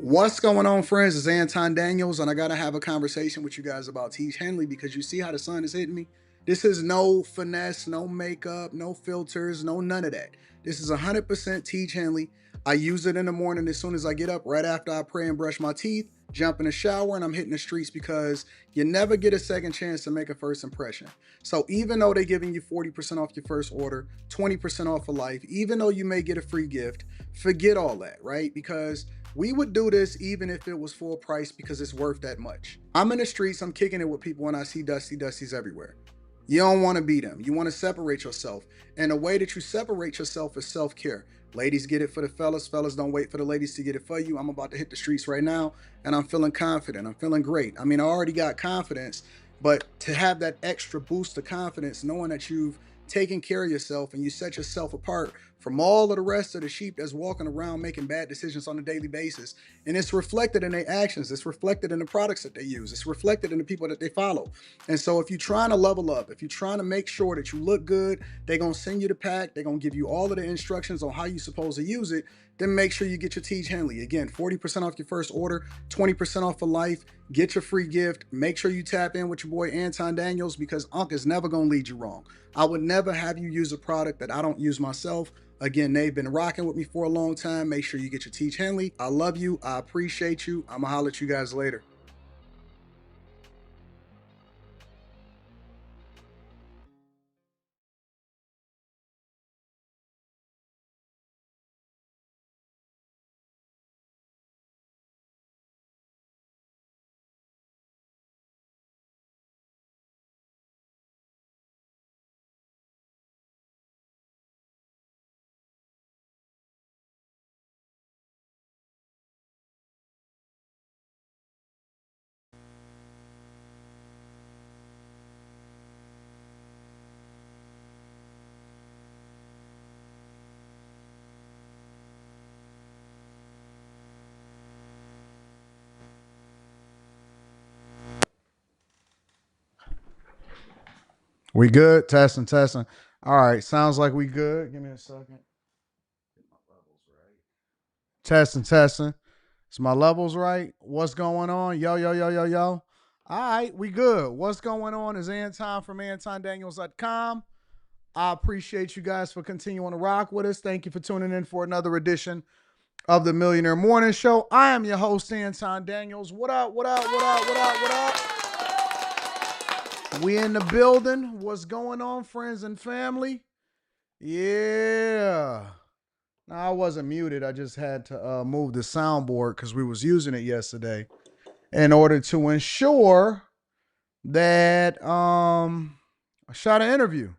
What's going on, friends? It's Anton Daniels, and I gotta have a conversation with you guys about Teach Henley because you see how the sun is hitting me. This is no finesse, no makeup, no filters, no none of that. This is 100% Teach Henley. I use it in the morning as soon as I get up, right after I pray and brush my teeth, jump in the shower, and I'm hitting the streets because you never get a second chance to make a first impression. So even though they're giving you 40% off your first order, 20% off for life, even though you may get a free gift, forget all that, right? Because we would do this even if it was full price because it's worth that much. I'm in the streets, I'm kicking it with people when I see Dusties everywhere. You don't want to be them. You want to separate yourself. And the way that you separate yourself is self care. Ladies get it for the fellas. Fellas don't wait for the ladies to get it for you. I'm about to hit the streets right now and I'm feeling confident. I'm feeling great. I mean, I already got confidence, but to have that extra boost of confidence, knowing that you've taken care of yourself and you set yourself apart from all of the rest of the sheep that's walking around making bad decisions on a daily basis. And it's reflected in their actions. It's reflected in the products that they use. It's reflected in the people that they follow. And so if you're trying to level up, if you're trying to make sure that you look good, they're going to send you the pack. They're going to give you all of the instructions on how you're supposed to use it. Then make sure you get your Teach Henley. Again, 40% off your first order, 20% off for life. Get your free gift. Make sure you tap in with your boy Anton Daniels because Unc is never going to lead you wrong. I would never have you use a product that I don't use myself. Again, they've been rocking with me for a long time. Make sure you get your Teach Henley. I love you. I appreciate you. I'm going to holler at you guys later. We good? Testing, testing. All right. Sounds like we good. Give me a second. Get my levels right. Testing, testing. Is my levels right? What's going on? Yo, yo, yo, yo, yo. All right, we good. What's going on is Anton from AntonDaniels.com. I appreciate you guys for continuing to rock with us. Thank you for tuning in for another edition of the Millionaire Morning Show. I am your host, Anton Daniels. What up, what up, what up, what up, what up? We in the building. What's going on, friends and family? Yeah. No, I wasn't muted. I just had to move the soundboard because we was using it yesterday in order to ensure that I shot an interview.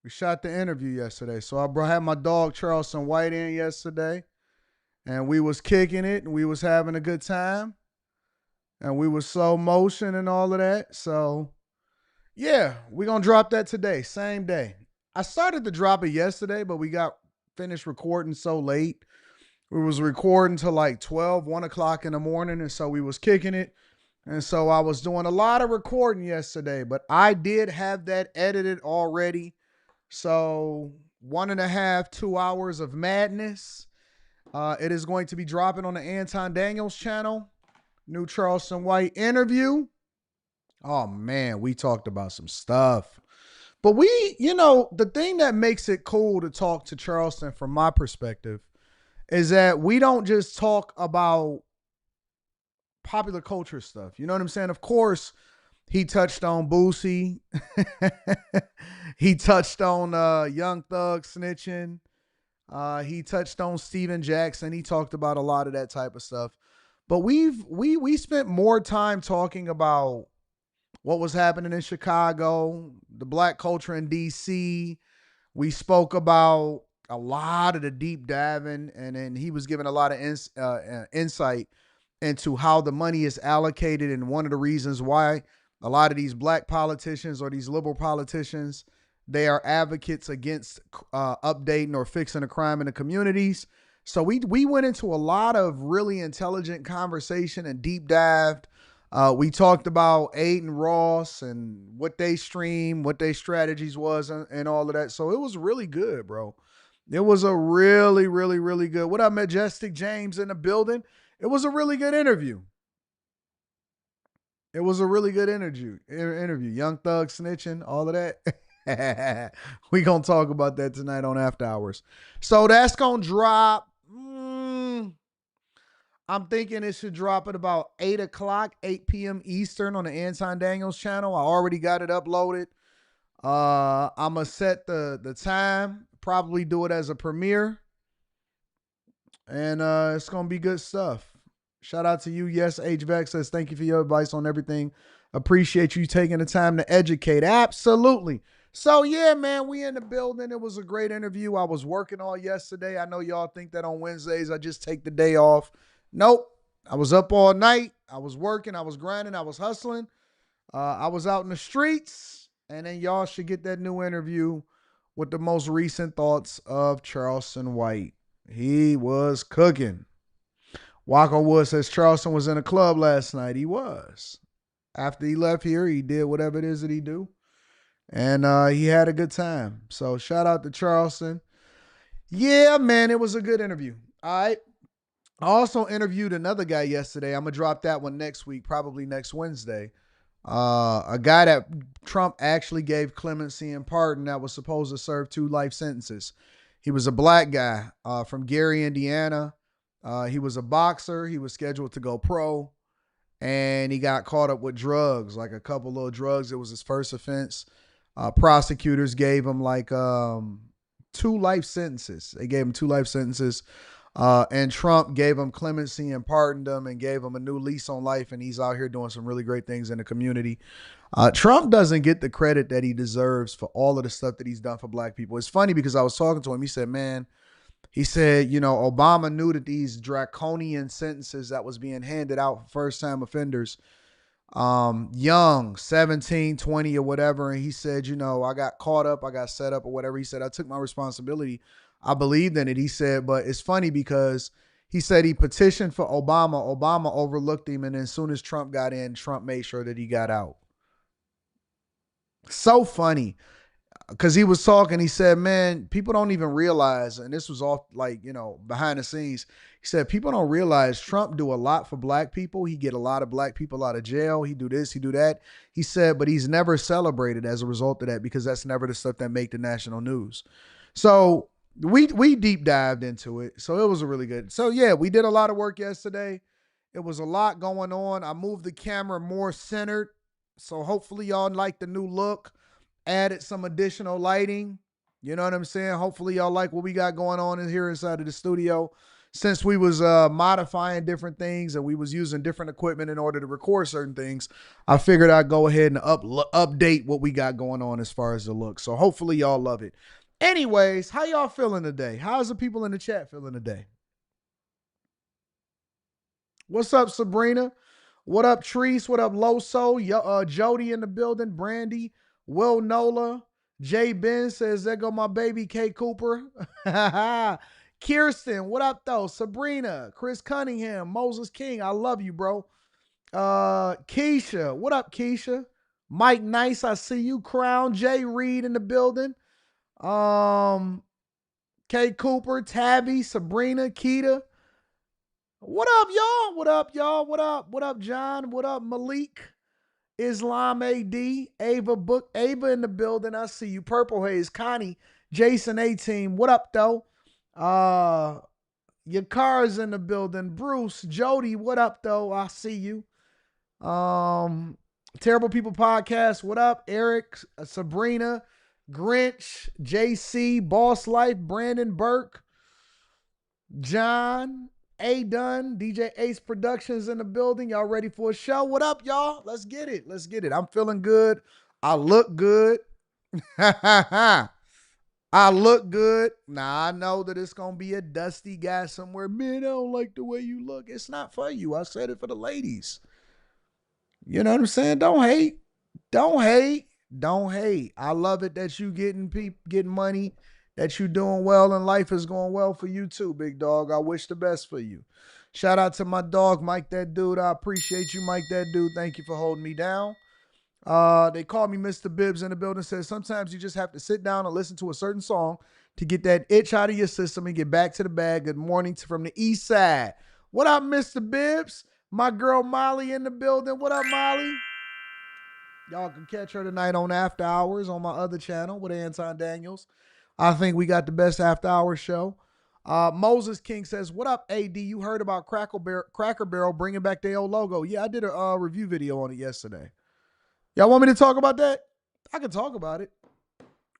We shot the interview yesterday. So I had my dog Charleston White in yesterday and we was kicking it and we was having a good time and we was slow motion and all of that. So yeah, we're gonna drop that today, same day. I started to drop it yesterday, but we got finished recording so late. We was recording till like 12, 1 o'clock in the morning, and so we was kicking it. And so I was doing a lot of recording yesterday, but I did have that edited already. So 1.5, 2 hours of madness. It is going to be dropping on the Anton Daniels channel. New Charleston White interview. Oh man, we talked about some stuff. But the thing that makes it cool to talk to Charleston from my perspective is that we don't just talk about popular culture stuff. You know what I'm saying? Of course, he touched on Boosie. He touched on Young Thug snitching. He touched on Steven Jackson. He talked about a lot of that type of stuff. But we spent more time talking about what was happening in Chicago, the black culture in DC. We spoke about a lot of the deep diving, and then he was giving a lot of insight into how the money is allocated and one of the reasons why a lot of these black politicians or these liberal politicians, they are advocates against updating or fixing the crime in the communities. So we went into a lot of really intelligent conversation and deep dived. We talked about Aiden Ross and what they stream, what their strategies was, and all of that. So it was really good, bro. It was a really, really, really good. What up, Majestic James in the building? It was a really good interview. It was a really good interview. Young Thug snitching, all of that. We gonna talk about that tonight on After Hours. So that's gonna drop. I'm thinking it should drop at about 8 o'clock, 8 p.m. Eastern on the Anton Daniels channel. I already got it uploaded. I'm gonna set the time. Probably do it as a premiere, and it's gonna be good stuff. Shout out to you. Yes, HVAC says thank you for your advice on everything. Appreciate you taking the time to educate. Absolutely. So yeah, man, we in the building. It was a great interview. I was working all yesterday. I know y'all think that on Wednesdays I just take the day off. Nope. I was up all night. I was working. I was grinding. I was hustling. I was out in the streets. And then y'all should get that new interview with the most recent thoughts of Charleston White. He was cooking. Walker Wood says Charleston was in a club last night. He was. After he left here, he did whatever it is that he do. And he had a good time. So shout out to Charleston. Yeah, man, it was a good interview. All right. I also interviewed another guy yesterday. I'm going to drop that one next week, probably next Wednesday. A guy that Trump actually gave clemency and pardon that was supposed to serve 2 life sentences. He was a black guy from Gary, Indiana. He was a boxer. He was scheduled to go pro, and he got caught up with drugs, like a couple little drugs. It was his first offense. Prosecutors gave him like 2 life sentences. They gave him 2 life sentences. And Trump gave him clemency and pardoned him and gave him a new lease on life. And he's out here doing some really great things in the community. Trump doesn't get the credit that he deserves for all of the stuff that he's done for black people. It's funny because I was talking to him. He said, man, Obama knew that these draconian sentences that was being handed out for first-time offenders, young, 17, 20 or whatever. And he said, I got caught up, I got set up or whatever. He said, I took my responsibility. I believed in it. He said, but it's funny because he said he petitioned for Obama. Obama overlooked him. And then as soon as Trump got in, Trump made sure that he got out. So funny. Because he was talking, he said, man, people don't even realize, and this was all like, behind the scenes. He said, people don't realize Trump do a lot for black people. He get a lot of black people out of jail. He do this, he do that. He said, but he's never celebrated as a result of that because that's never the stuff that make the national news. So we deep dived into it. So it was a really good. So yeah, we did a lot of work yesterday. It was a lot going on. I moved the camera more centered. So hopefully y'all like the new look. Added some additional lighting. You know what I'm saying? Hopefully y'all like what we got going on in here inside of the studio. Since we was modifying different things and we was using different equipment in order to record certain things, I figured I'd go ahead and update what we got going on as far as the look. So hopefully y'all love it. Anyways, how y'all feeling today? How's the people in the chat feeling today? What's up, Sabrina? What up, Treese? What up, Loso? Jody in the building. Brandy. Will Nola. Jay Ben says, there go my baby, K Cooper. Kirsten, what up, though? Sabrina. Chris Cunningham. Moses King. I love you, bro. Keisha. What up, Keisha? Mike Nice, I see you. Crown. Jay Reed in the building. K Cooper, Tabby, Sabrina, Keita. What up, y'all? What up, y'all? What up? What up, John? What up, Malik? Islam AD, Ava in the building. I see you. Purple Haze, Connie, Jason A-Team. What up, though? Your car's in the building. Bruce, Jody, what up, though? I see you. Terrible People Podcast. What up? Eric, Sabrina, Grinch, JC, Boss Life, Brandon Burke, John, A Dunn, DJ Ace Productions in the building. Y'all ready for a show? What up, y'all? Let's get it. Let's get it. I'm feeling good. I look good. I look good. Now, I know that it's going to be a dusty guy somewhere. Man, I don't like the way you look. It's not for you. I said it for the ladies. You know what I'm saying? Don't hate. Don't hate. Don't hate. I love it that you getting money, that you doing well and life is going well for you too, big dog. I wish the best for you. Shout out to my dog, Mike That Dude. I appreciate you, Mike That Dude. Thank you for holding me down. They call me Mr. Bibbs in the building. Says sometimes you just have to sit down and listen to a certain song to get that itch out of your system and get back to the bag. Good morning from the east side. What up, Mr. Bibbs? My girl Molly in the building. What up, Molly? Y'all can catch her tonight on After Hours on my other channel with Anton Daniels. I think we got the best After Hours show. Moses King says, what up, AD? You heard about Cracker Barrel bringing back their old logo. Yeah, I did a review video on it yesterday. Y'all want me to talk about that? I can talk about it.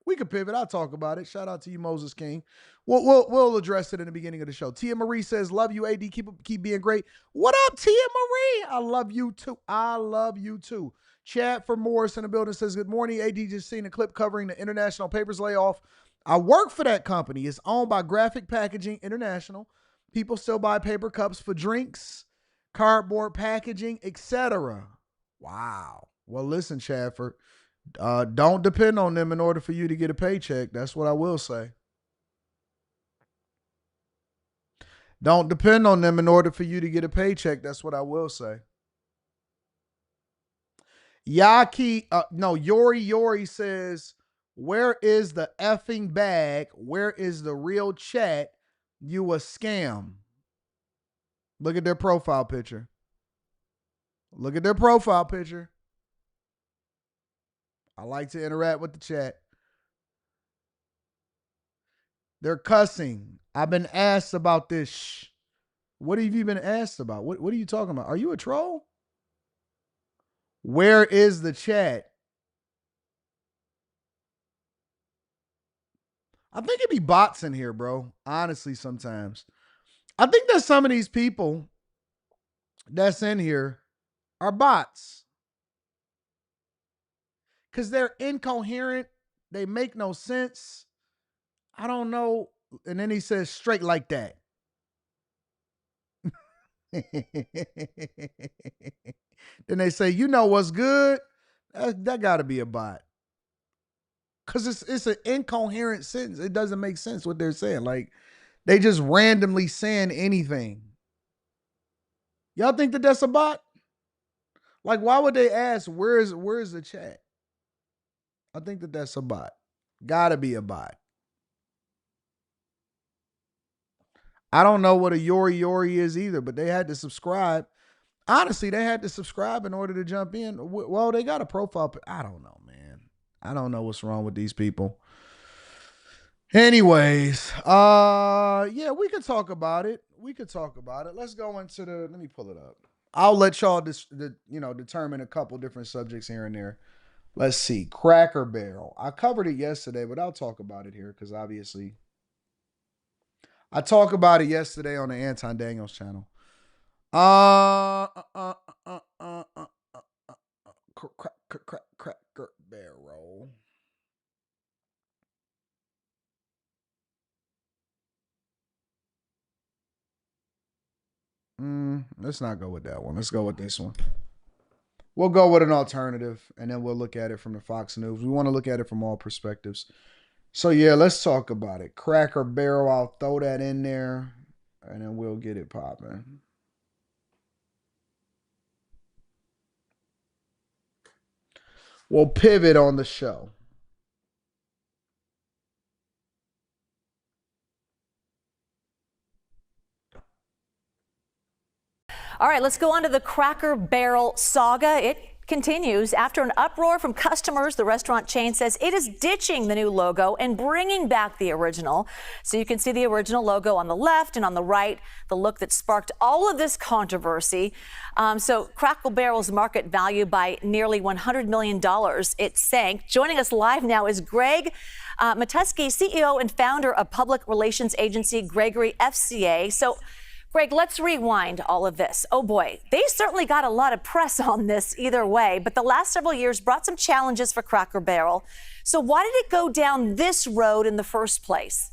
We can pivot. I'll talk about it. Shout out to you, Moses King. We'll address it in the beginning of the show. Tia Marie says, love you, AD. Keep being great. What up, Tia Marie? I love you too. I love you too. Chad for Morris in the building says, good morning, AD. Just seen a clip covering the International Papers layoff. I work for that company. It's owned by Graphic Packaging International. People still buy paper cups for drinks, cardboard packaging, etc. Wow. Well, listen, Chadford, don't depend on them in order for you to get a paycheck. That's what I will say. Don't depend on them in order for you to get a paycheck. That's what I will say. Yori says, where is the effing bag? Where is the real chat? You a scam. Look at their profile picture. Look at their profile picture. I like to interact with the chat. They're cussing. I've been asked about this. What have you been asked about? What are you talking about? Are you a troll? Where is the chat? I think it'd be bots in here, bro. Honestly, sometimes. I think that some of these people that's in here are bots. Because they're incoherent. They make no sense. I don't know. And then he says straight like that. Then they say, you know what's good? That got to be a bot. Because it's an incoherent sentence. It doesn't make sense what they're saying. Like, they just randomly saying anything. Y'all think that that's a bot? Like, why would they ask, where's the chat? I think that that's a bot. Gotta be a bot. I don't know what a Yori is either, but they had to subscribe. Honestly, they had to subscribe in order to jump in. Well, they got a profile. I don't know, man. I don't know what's wrong with these people. Anyways, yeah, we could talk about it. Let's go into let me pull it up. I'll let y'all determine a couple different subjects here and there. Let's see. Cracker Barrel. I covered it yesterday, but I'll talk about it here because obviously I talked about it yesterday on the Anton Daniels channel. Cracker Barrel. Let's not go with that one. Let's go with this one. We'll go with an alternative, and then we'll look at it from the Fox News. We want to look at it from all perspectives. So, yeah, let's talk about it. Cracker Barrel, I'll throw that in there, and then we'll get it popping. We'll pivot on the show. All right, let's go on to the Cracker Barrel saga. It continues. After an uproar from customers, the restaurant chain says it is ditching the new logo and bringing back the original. So you can see the original logo on the left and on the right, the look that sparked all of this controversy. So Cracker Barrel's market value by nearly $100 million. It sank. Joining us live now is Greg Mateski, CEO and founder of public relations agency Gregory FCA. So Greg, let's rewind all of this. Oh boy, they certainly got a lot of press on this either way, but the last several years brought some challenges for Cracker Barrel. So why did it go down this road in the first place?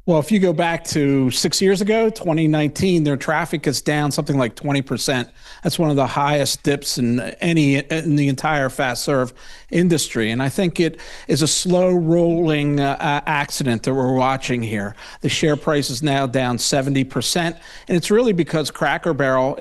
Well, if you go back to 6 years ago, 2019, their traffic is down something like 20%. That's one of the highest dips in the entire fast serve industry. And I think it is a slow rolling accident that we're watching here. The share price is now down 70%. And it's really because Cracker Barrel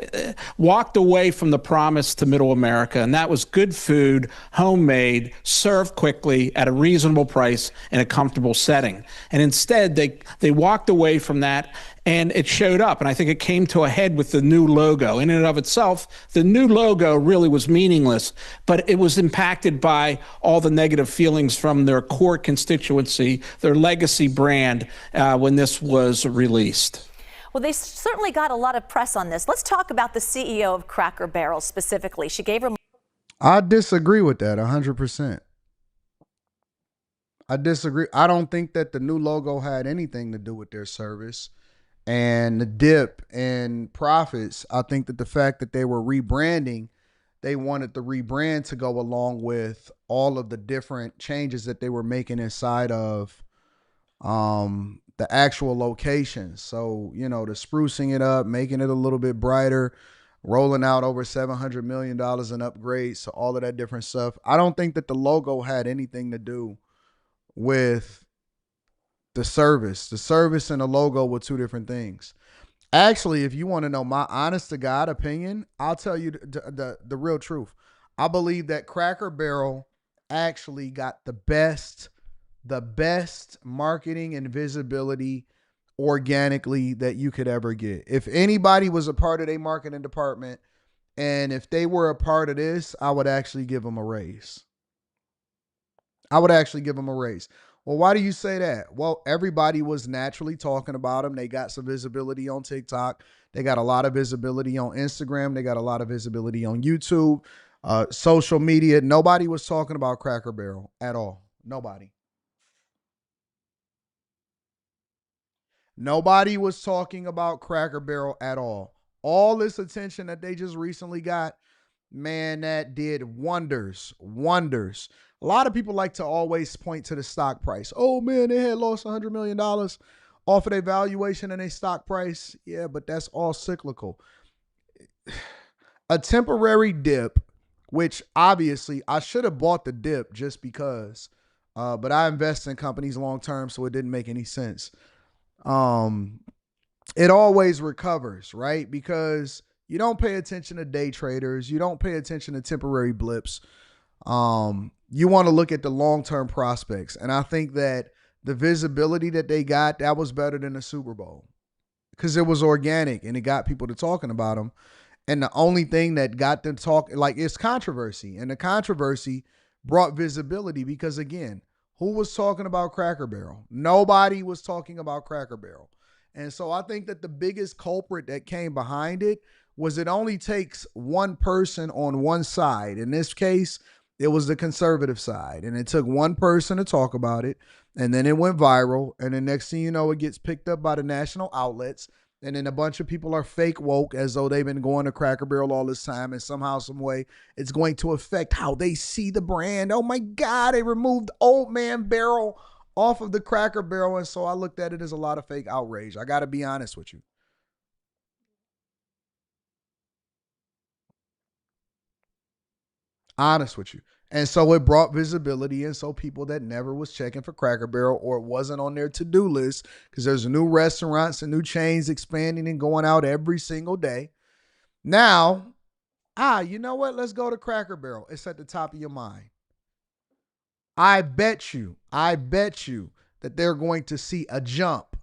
walked away from the promise to middle America. And that was good food, homemade, served quickly at a reasonable price in a comfortable setting. And instead, they walked away from that, and it showed up. And I think it came to a head with the new logo. In and of itself, the new logo really was meaningless, but it was impacted by all the negative feelings from their core constituency, their legacy brand, when this was released. Well, they certainly got a lot of press on this. Let's talk about the CEO of Cracker Barrel specifically. She gave her. I disagree with that 100%. I disagree. I don't think that the new logo had anything to do with their service and the dip in profits. I think that the fact that they were rebranding, they wanted the rebrand to go along with all of the different changes that they were making inside of the actual locations. So, the sprucing it up, making it a little bit brighter, rolling out over $700 million in upgrades, so all of that different stuff. I don't think that the logo had anything to do with the service. The service and the logo were two different things. Actually, if you want to know my honest to God opinion, I'll tell you the real truth. I believe that Cracker Barrel actually got the best marketing and visibility organically that you could ever get. If anybody was a part of their marketing department and if they were a part of this, I would actually give them a raise. Well, why do you say that? Well, everybody was naturally talking about them. They got some visibility on TikTok. They got a lot of visibility on Instagram. They got a lot of visibility on YouTube, social media. Nobody was talking about Cracker Barrel at all. Nobody was talking about Cracker Barrel at all. All this attention that they just recently got, man, that did wonders. A lot of people like to always point to the stock price. Oh, man, they had lost $100 million off of their valuation and their stock price. Yeah, but that's all cyclical. A temporary dip, which obviously I should have bought the dip just because, but I invest in companies long term, so it didn't make any sense. It always recovers, right? Because you don't pay attention to day traders. You don't pay attention to temporary blips. You want to look at the long-term prospects. And I think that the visibility that they got, that was better than the Super Bowl because it was organic and it got people to talking about them. And the only thing that got them talk, like, it's controversy. And the controversy brought visibility because, again, who was talking about Cracker Barrel? Nobody was talking about Cracker Barrel. And so I think that the biggest culprit that came behind it was it only takes one person on one side. In this case, it was the conservative side. And it took one person to talk about it. And then it went viral. And the next thing you know, it gets picked up by the national outlets. And then a bunch of people are fake woke as though they've been going to Cracker Barrel all this time. And somehow, some way, it's going to affect how they see the brand. Oh my God, they removed Old Man Barrel off of the Cracker Barrel. And so I looked at it as a lot of fake outrage. I got to be honest with you. And so it brought visibility. And so people that never was checking for Cracker Barrel or it wasn't on their to-do list, because there's new restaurants and new chains expanding and going out every single day. Now, you know what? Let's go to Cracker Barrel. It's at the top of your mind. I bet you that they're going to see a jump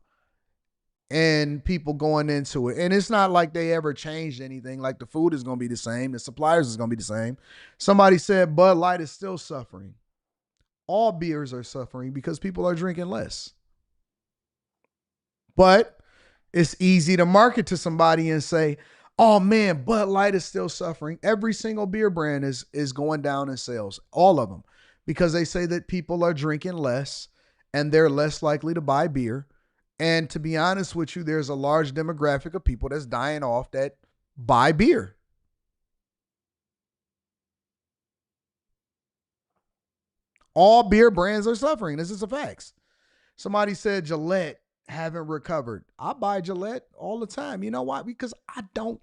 and people going into it. And it's not like they ever changed anything. Like, the food is going to be the same. The suppliers is going to be the same. Somebody said Bud Light is still suffering. All beers are suffering because people are drinking less. But it's easy to market to somebody and say, oh man, Bud Light is still suffering. Every single beer brand is going down in sales. All of them. Because they say that people are drinking less and they're less likely to buy beer. And to be honest with you, there's a large demographic of people that's dying off that buy beer. All beer brands are suffering. This is a fact. Somebody said Gillette haven't recovered. I buy Gillette all the time. You know why? Because I don't.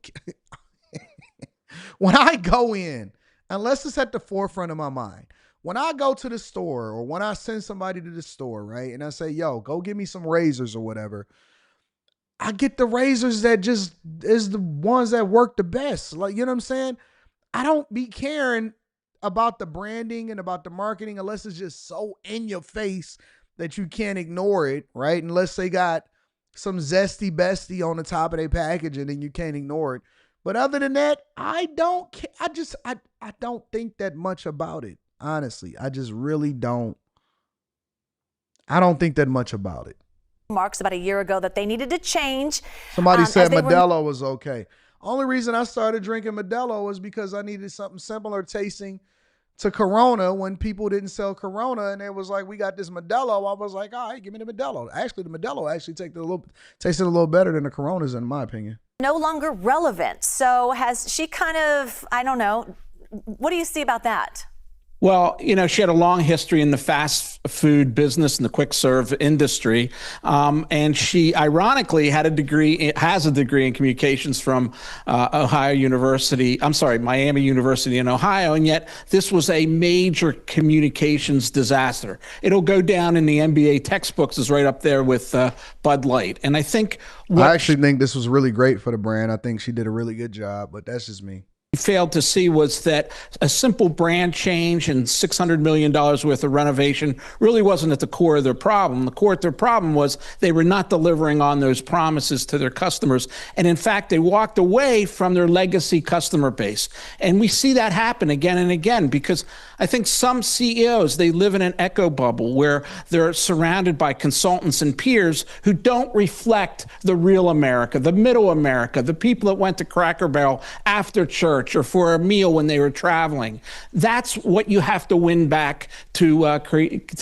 When I go in, unless it's at the forefront of my mind, when I go to the store or when I send somebody to the store, right, and I say, yo, go get me some razors or whatever, I get the razors that just is the ones that work the best. Like, you know what I'm saying? I don't be caring about the branding and about the marketing unless it's just so in your face that you can't ignore it, right? Unless they got some zesty bestie on the top of their package and then you can't ignore it. But other than that, I don't care. I don't think that much about it. Honestly, I just really don't. I don't think that much about it. Marks about a year ago that they needed to change. Somebody said Modelo was okay. Only reason I started drinking Modelo was because I needed something similar tasting to Corona when people didn't sell Corona, and it was like, we got this Modelo. I was like, all right, give me the Modelo. Actually, the Modelo actually tasted a little better than the Coronas, in my opinion. No longer relevant. So has she kind of, I don't know, what do you see about that? Well, she had a long history in the fast food business and the quick serve industry. And she ironically has a degree in communications from Miami University in Ohio. And yet this was a major communications disaster. It'll go down in the MBA textbooks as right up there with Bud Light. And I think I actually think this was really great for the brand. I think she did a really good job, but that's just me. Failed to see was that a simple brand change and $600 million worth of renovation really wasn't at the core of their problem. The core of their problem was they were not delivering on those promises to their customers. And in fact, they walked away from their legacy customer base. And we see that happen again and again because I think some CEOs, they live in an echo bubble where they're surrounded by consultants and peers who don't reflect the real America, the middle America, the people that went to Cracker Barrel after church or for a meal when they were traveling. That's what you have to win back to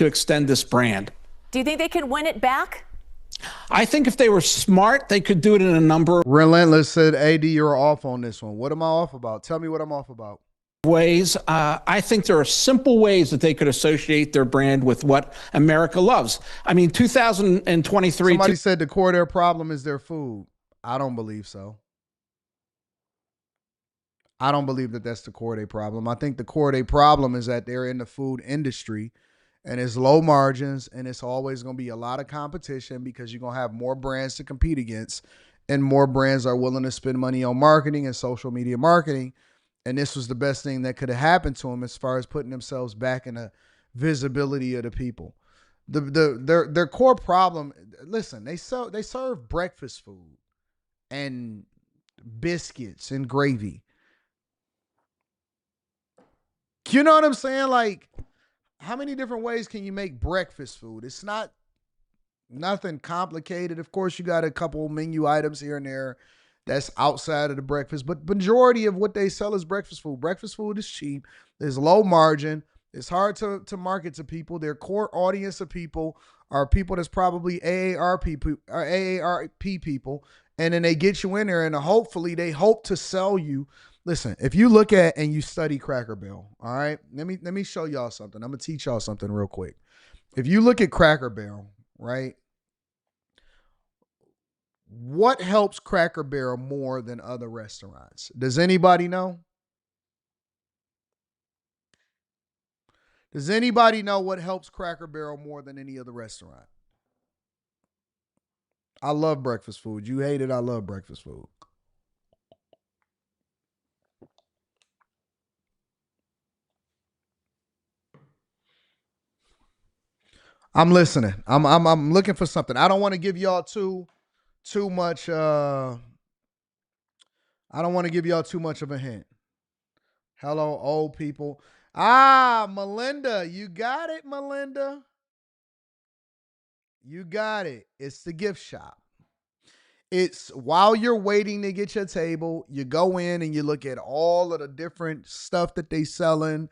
extend this brand. Do you think they can win it back? I think if they were smart, they could do it in a number of Relentless said, AD, you're off on this one. What am I off about? Tell me what I'm off about. Ways. I think there are simple ways that they could associate their brand with what America loves. I mean, 2023. Somebody said the core of their problem is their food. I don't believe so. I don't believe that that's the core of their problem. I think the core of their problem is that they're in the food industry and it's low margins and it's always going to be a lot of competition because you're going to have more brands to compete against and more brands are willing to spend money on marketing and social media marketing. And this was the best thing that could have happened to them as far as putting themselves back in the visibility of the people. Their core problem, listen, they serve breakfast food and biscuits and gravy. You know what I'm saying? Like, how many different ways can you make breakfast food? It's not nothing complicated. Of course, you got a couple menu items here and there that's outside of the breakfast, but majority of what they sell is breakfast food. Breakfast food is cheap. There's low margin. It's hard to market to people. Their core audience of people are people that's probably AARP people. And then they get you in there and hopefully they hope to sell you. Listen, if you look at and you study Cracker Barrel, all right, let me show y'all something. I'm going to teach y'all something real quick. If you look at Cracker Barrel, right, what helps Cracker Barrel more than other restaurants? Does anybody know? Does anybody know what helps Cracker Barrel more than any other restaurant? I love breakfast food. You hate it, I love breakfast food. I'm listening. I'm looking for something. I don't want to give y'all too much I don't want to give y'all too much of a hint. Hello, old people. Melinda, you got it, Melinda. You got it. It's the gift shop. It's while you're waiting to get your table, you go in and you look at all of the different stuff that they selling.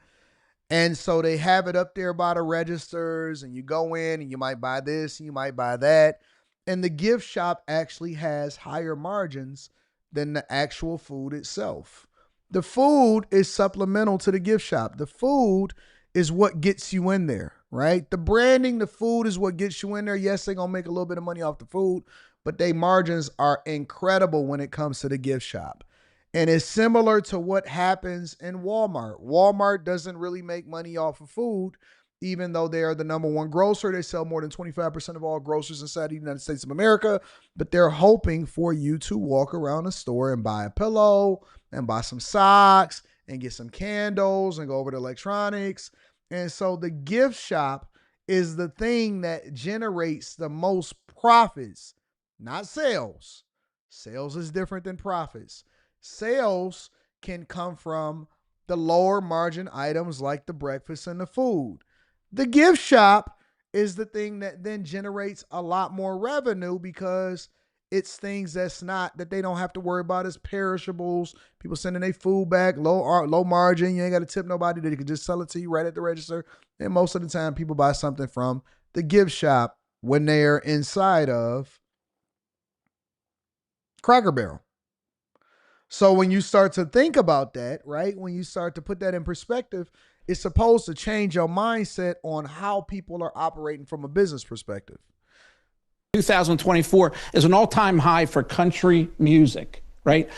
And so they have it up there by the registers and you go in and you might buy this and you might buy that. And the gift shop actually has higher margins than the actual food itself. The food is supplemental to the gift shop. The food is what gets you in there, right? The branding, the food is what gets you in there. Yes, they're going to make a little bit of money off the food, but their margins are incredible when it comes to the gift shop. And it's similar to what happens in Walmart. Walmart doesn't really make money off of food, even though they are the number one grocer. They sell more than 25% of all groceries inside the United States of America, but they're hoping for you to walk around the store and buy a pillow and buy some socks and get some candles and go over to electronics. And so the gift shop is the thing that generates the most profits, not sales. Sales is different than profits. Sales can come from the lower margin items like the breakfast and the food. The gift shop is the thing that then generates a lot more revenue because it's things that they don't have to worry about as perishables. People sending their food back, low margin. You ain't got to tip nobody. They can just sell it to you right at the register. And most of the time, people buy something from the gift shop when they're inside of Cracker Barrel. So when you start to think about that, right, when you start to put that in perspective, it's supposed to change your mindset on how people are operating from a business perspective. 2024 is an all-time high for country music, right?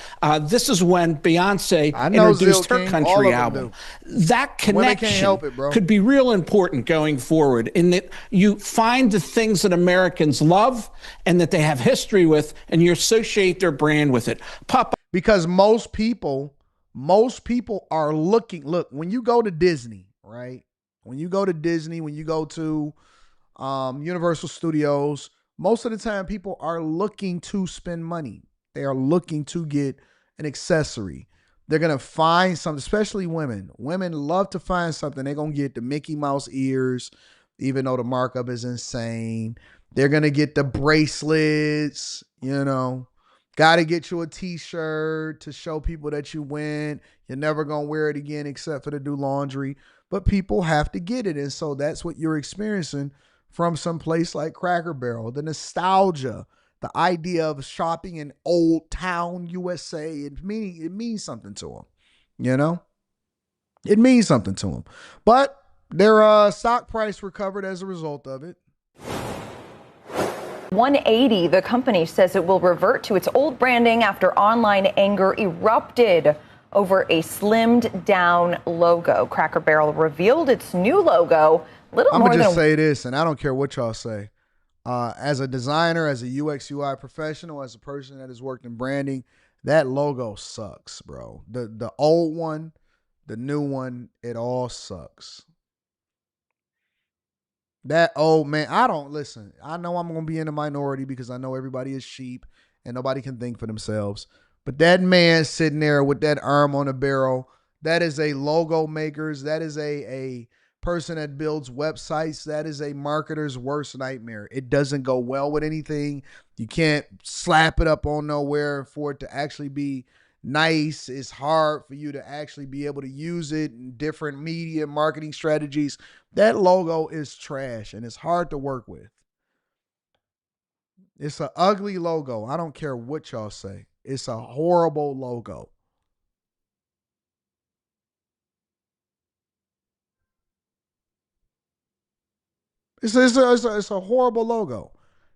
This is when Beyonce introduced her country album. That connection could be real important going forward in that you find the things that Americans love and that they have history with, and you associate their brand with it. Because most people are looking. Look, when you go to Disney, right? When you go to Disney, when you go to Universal Studios, most of the time people are looking to spend money. They are looking to get an accessory. They're going to find something, especially women. Women love to find something. They're going to get the Mickey Mouse ears, even though the markup is insane. They're going to get the bracelets, Got to get you a t-shirt to show people that you went. You're never going to wear it again except for to do laundry. But people have to get it. And so that's what you're experiencing from some place like Cracker Barrel. The nostalgia, the idea of shopping in Old Town, USA, it means something to them, It means something to them. But their stock price recovered as a result of it. 180, the company says it will revert to its old branding after online anger erupted over a slimmed down logo. Cracker Barrel revealed its new logo. I'm going to just say this, and I don't care what y'all say. As a designer, as a UX UI professional, as a person that has worked in branding, that logo sucks, bro. The old one, the new one, it all sucks. That old man, I know I'm going to be in the minority because I know everybody is sheep and nobody can think for themselves. But that man sitting there with that arm on a barrel, that is a logo maker's, that is a person that builds websites, that is a marketer's worst nightmare. It doesn't go well with anything. You can't slap it up on nowhere for it to actually be nice. It's hard for you to actually be able to use it in different media marketing strategies. That logo is trash and it's hard to work with. It's an ugly logo. I don't care what y'all say. It's a horrible logo. It's a horrible logo.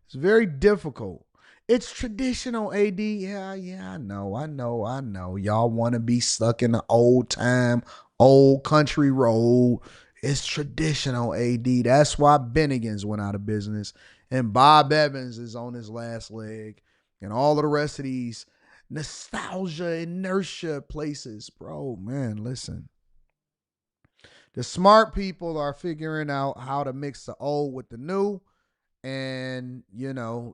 It's very difficult. It's traditional, AD. Yeah, I know. Y'all want to be stuck in the old time, old country road. It's traditional, AD. That's why Bennigan's went out of business. And Bob Evans is on his last leg. And all of the rest of these nostalgia, inertia places. Bro, man, listen. The smart people are figuring out how to mix the old with the new. And,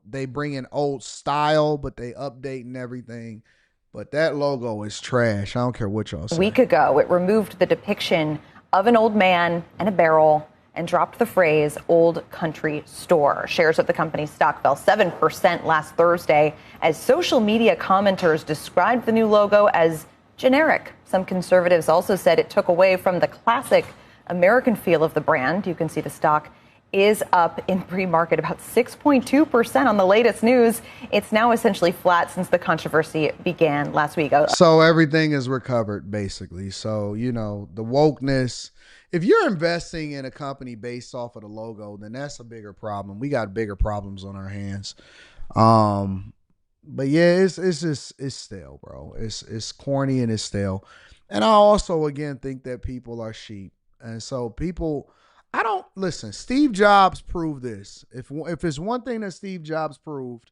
they bring in old style, but they update and everything. But that logo is trash. I don't care what y'all say. A week ago, it removed the depiction of an old man and a barrel and dropped the phrase old country store. Shares of the company's stock fell 7% last Thursday as social media commenters described the new logo as generic. Some conservatives also said it took away from the classic American feel of the brand. You can see the stock is up in pre-market about 6.2% on the latest news. It's now essentially flat since the controversy began last week. So everything is recovered, basically. So, the wokeness. If you're investing in a company based off of the logo, then that's a bigger problem. We got bigger problems on our hands. But yeah, it's stale, bro. It's corny and it's stale. And I also again think that people are sheep. And so people I don't listen, Steve Jobs proved this. If it's one thing that Steve Jobs proved,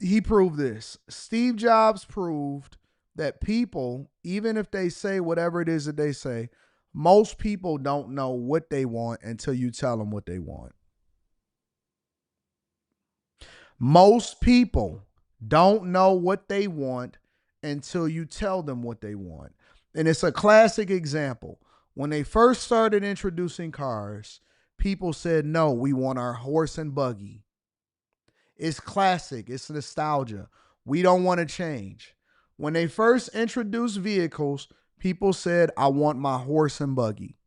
he proved this. Steve Jobs proved that people, even if they say whatever it is that they say, most people don't know what they want until you tell them what they want. Most people don't know what they want until you tell them what they want. And it's a classic example. When they first started introducing cars, people said, no, we want our horse and buggy. It's classic. It's nostalgia. We don't want to change. When they first introduced vehicles, people said, I want my horse and buggy.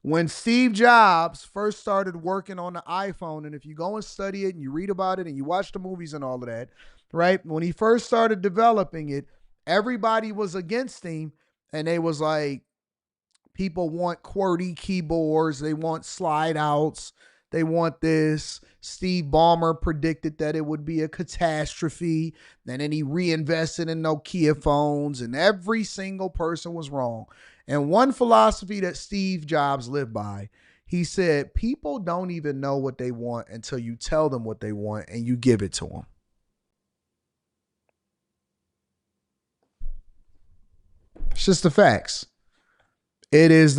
When Steve Jobs first started working on the iPhone, and if you go and study it and you read about it and you watch the movies and all of that, right? When he first started developing it, everybody was against him, and they was like, people want QWERTY keyboards, they want slide outs, they want this. Steve Ballmer predicted that it would be a catastrophe. And then he reinvested in Nokia phones, and every single person was wrong. And one philosophy that Steve Jobs lived by, he said, people don't even know what they want until you tell them what they want and you give it to them. It's just the facts. It is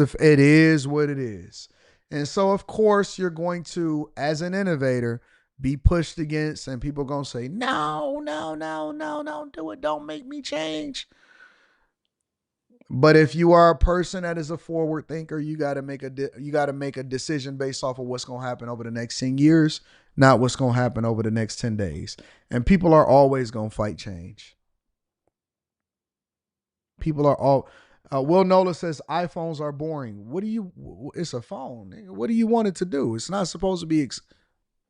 what it is. And so, of course, you're going to, as an innovator, be pushed against, and people are going to say, no, don't do it. Don't make me change. But if you are a person that is a forward thinker, you got to make a decision based off of what's going to happen over the next 10 years, not what's going to happen over the next 10 days. And people are always going to fight change. People are all Will Nola says iPhones are boring. It's a phone. What do you want it to do? It's not supposed to be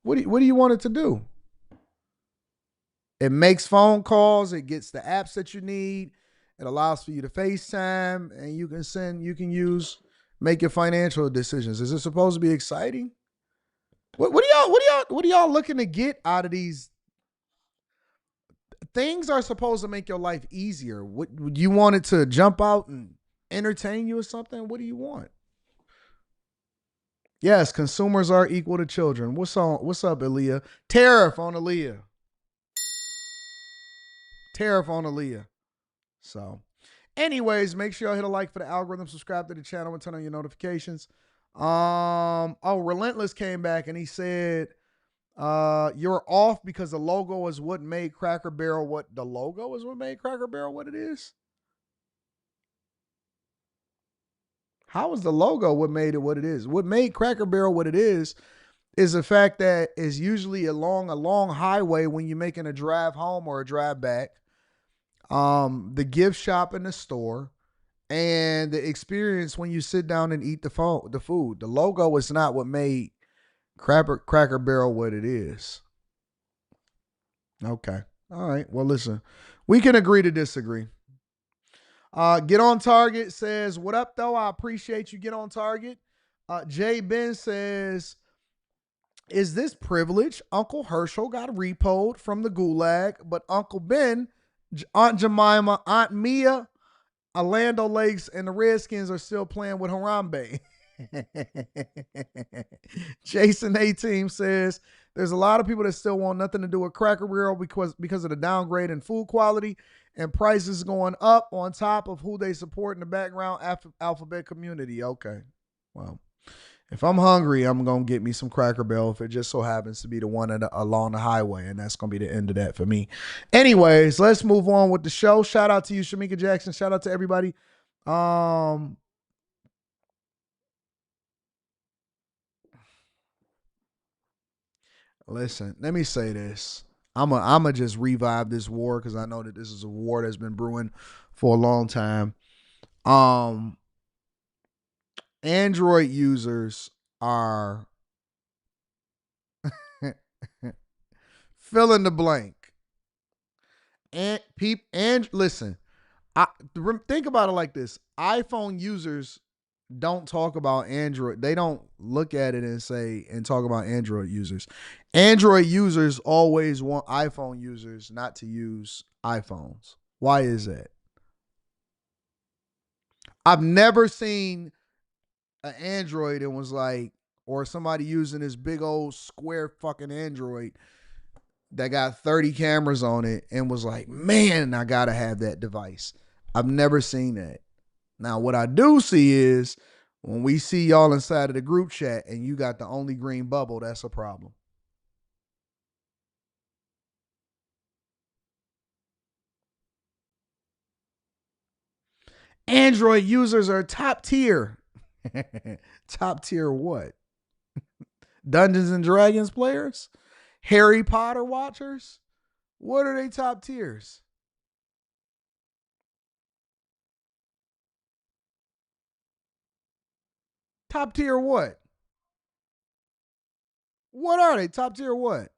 what do you want it to do? It makes phone calls, it gets the apps that you need. It allows for you to FaceTime, and you can make your financial decisions. Is it supposed to be exciting? What are y'all looking to get out of these? Things are supposed to make your life easier. What would you want it to jump out and entertain you or something? What do you want? Yes, consumers are equal to children. What's up, Aaliyah? Tariff on Aaliyah. So, anyways, make sure y'all hit a like for the algorithm, subscribe to the channel, and turn on your notifications. Relentless came back and he said, you're off because the logo is what made Cracker Barrel what it is. How is the logo what made it what it is? What made Cracker Barrel what it is the fact that it's usually along a long highway when you're making a drive home or a drive back. The gift shop in the store, and the experience when you sit down and eat the food. The logo is not what made Cracker Barrel what it is. Okay. All right. Well, listen, we can agree to disagree. Get on Target says, what up, though? I appreciate you. Get on Target. Jay Ben says, is this privilege? Uncle Herschel got repoed from the gulag, but Uncle Ben, Aunt Jemima, Aunt Mia, Orlando Lakes, and the Redskins are still playing with Harambe. Jason A-Team says, there's a lot of people that still want nothing to do with Cracker Barrel because of the downgrade in food quality and prices going up on top of who they support in the background alphabet community. Okay. Well, if I'm hungry, I'm going to get me some Cracker Barrel if it just so happens to be the one along the highway, and that's going to be the end of that for me. Anyways, let's move on with the show. Shout out to you, Shamika Jackson. Shout out to everybody. Listen, let me say this. I'm a just revive this war because I know that this is a war that's been brewing for a long time. Android users are Fill in the blank. And listen, I think about it like this. iPhone users don't talk about Android. They don't look at it and talk about Android users. Android users always want iPhone users not to use iPhones. Why is that? I've never seen an Android and was like, or somebody using this big old square fucking Android that got 30 cameras on it and was like, man, I gotta have that device. I've never seen that. Now, what I do see is when we see y'all inside of the group chat and you got the only green bubble, that's a problem. Android users are top tier. Top tier what? Dungeons and Dragons players? Harry Potter watchers? What are they top tiers? Top tier what? What are they? Top tier what?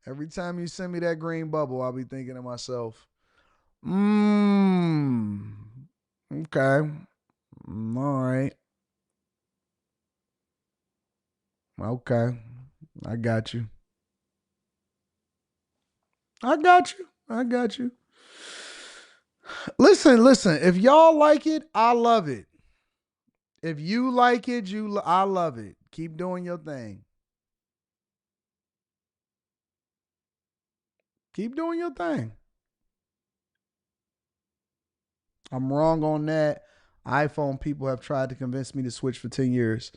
Every time you send me that green bubble, I'll be thinking to myself, okay. All right. Okay. I got you. I got you. I got you. Listen. If y'all like it, I love it. If you like it, I love it. Keep doing your thing. Keep doing your thing. I'm wrong on that. iPhone people have tried to convince me to switch for 10 years.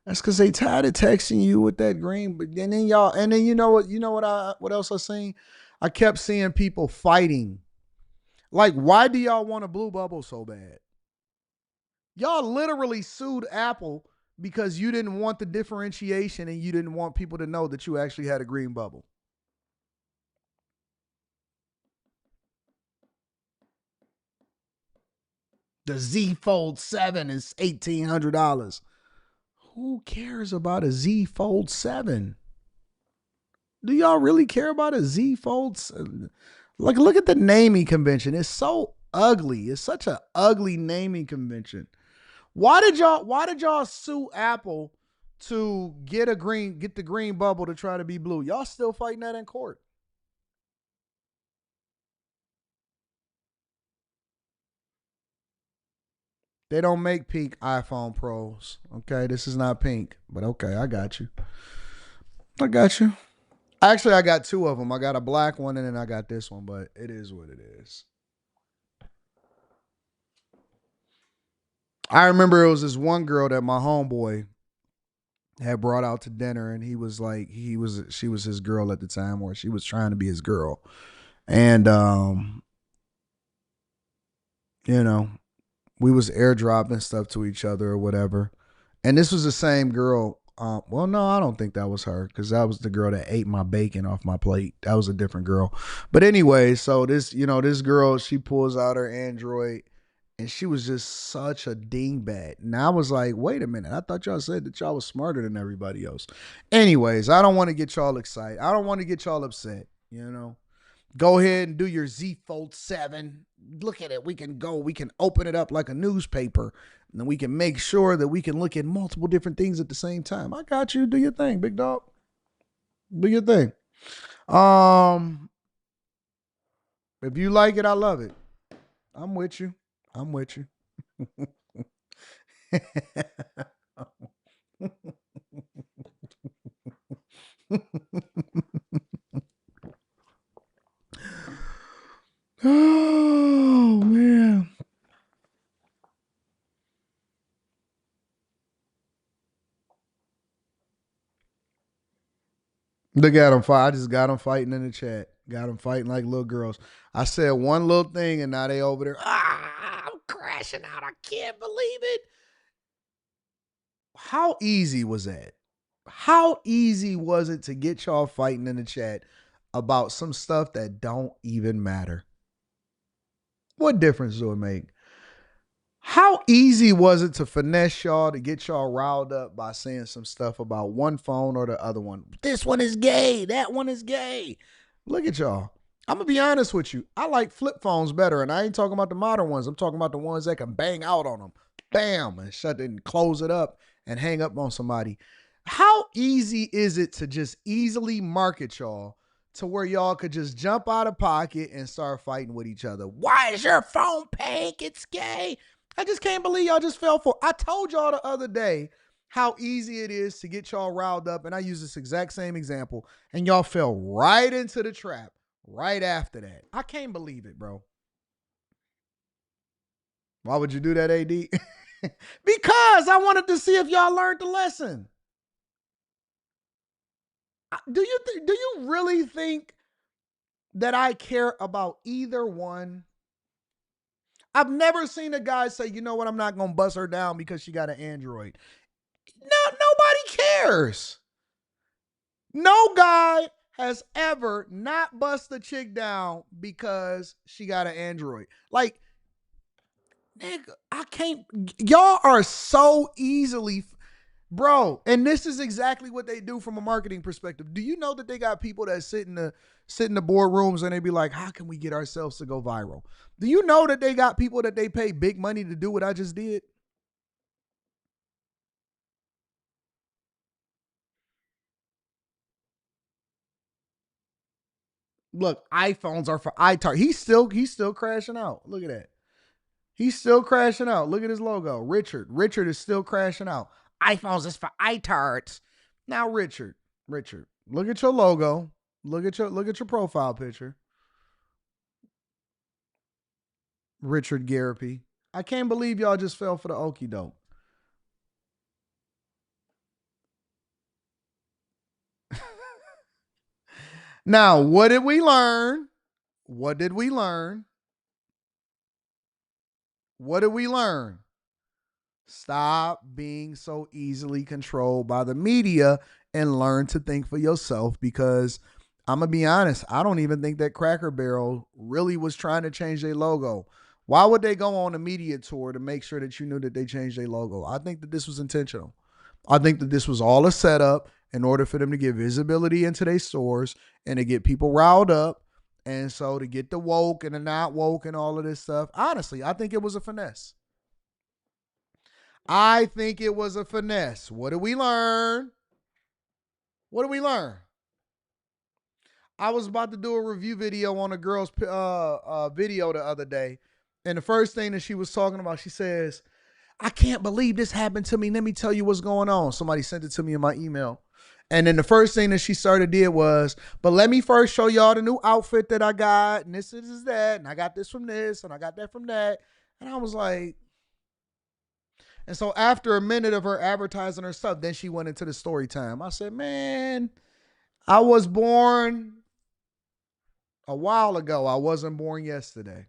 That's because they tired of texting you with that green. But then y'all, and then what else I seen? I kept seeing people fighting. Like, why do y'all want a blue bubble so bad? Y'all literally sued Apple because you didn't want the differentiation and you didn't want people to know that you actually had a green bubble. The Z Fold 7 is $1,800. Who cares about a Z Fold 7? Do y'all really care about a Z Fold 7? Like, look at the naming convention. It's so ugly. It's such an ugly naming convention. Why did y'all sue Apple to get the green bubble to try to be blue? Y'all still fighting that in court. They don't make pink iPhone Pros. Okay, this is not pink, but okay, I got you. I got you. Actually, I got two of them. I got a black one and then I got this one, but it is what it is. I remember it was this one girl that my homeboy had brought out to dinner, and she was his girl at the time, or she was trying to be his girl. And you know, we was airdropping stuff to each other or whatever. And this was the same girl. Well, no, I don't think that was her because that was the girl that ate my bacon off my plate. That was a different girl. But anyway, so this girl, she pulls out her Android and she was just such a dingbat. And I was like, wait a minute. I thought y'all said that y'all was smarter than everybody else. Anyways, I don't want to get y'all excited. I don't want to get y'all upset, Go ahead and do your Z Fold 7. Look at it. We can open it up like a newspaper. And then we can make sure that we can look at multiple different things at the same time. I got you. Do your thing, big dog. Do your thing. If you like it, I love it. I'm with you. I'm with you. Oh man. Look at them fight. I just got them fighting in the chat. Got them fighting like little girls. I said one little thing and now they over there. I'm crashing out. I can't believe it. How easy was that? How easy was it to get y'all fighting in the chat about some stuff that don't even matter? What difference do it make? How easy was it to finesse y'all to get y'all riled up by saying some stuff about one phone or the other one? This one is gay. That one is gay. Look at y'all. I'm going to be honest with you. I like flip phones better, and I ain't talking about the modern ones. I'm talking about the ones that can bang out on them. Bam, and shut it and close it up and hang up on somebody. How easy is it to just easily market y'all to where y'all could just jump out of pocket and start fighting with each other? Why is your phone pink? It's gay. I just can't believe y'all just fell for it. I told y'all the other day how easy it is to get y'all riled up, and I use this exact same example, and y'all fell right into the trap right after that. I can't believe it, bro. Why would you do that, AD? Because I wanted to see if y'all learned the lesson. Do you really think that I care about either one? I've never seen a guy say, you know what, I'm not going to bust her down because she got an Android. No, nobody cares. No guy has ever not bust a chick down because she got an Android. Like, nigga, I can't. Y'all are so easily, bro. And this is exactly what they do from a marketing perspective. Do you know that they got people that sit in the boardrooms and they be like, how can we get ourselves to go viral? Do you know that they got people that they pay big money to do what I just did? Look, iPhones are for iTarget. He's still crashing out. Look at that. He's still crashing out. Look at his logo. Richard is still crashing out. iPhones is for iTards. Now, Richard, look at your logo. Look at your profile picture. Richard Garapi. I can't believe y'all just fell for the okie doke. Now, what did we learn? What did we learn? What did we learn? Stop being so easily controlled by the media and learn to think for yourself, because I'm going to be honest, I don't even think that Cracker Barrel really was trying to change their logo. Why would they go on a media tour to make sure that you knew that they changed their logo? I think that this was intentional. I think that this was all a setup in order for them to get visibility into their stores and to get people riled up. And so to get the woke and the not woke and all of this stuff. Honestly, I think it was a finesse. I think it was a finesse. What did we learn? What did we learn? I was about to do a review video on a girl's video the other day. And the first thing that she was talking about, she says, I can't believe this happened to me. Let me tell you what's going on. Somebody sent it to me in my email. And then the first thing that she started did was, but let me first show y'all the new outfit that I got. And this is that. And I got this from this. And I got that from that. And I was like, and so after a minute of her advertising her stuff, then she went into the story time. I said, man, I was born a while ago. I wasn't born yesterday.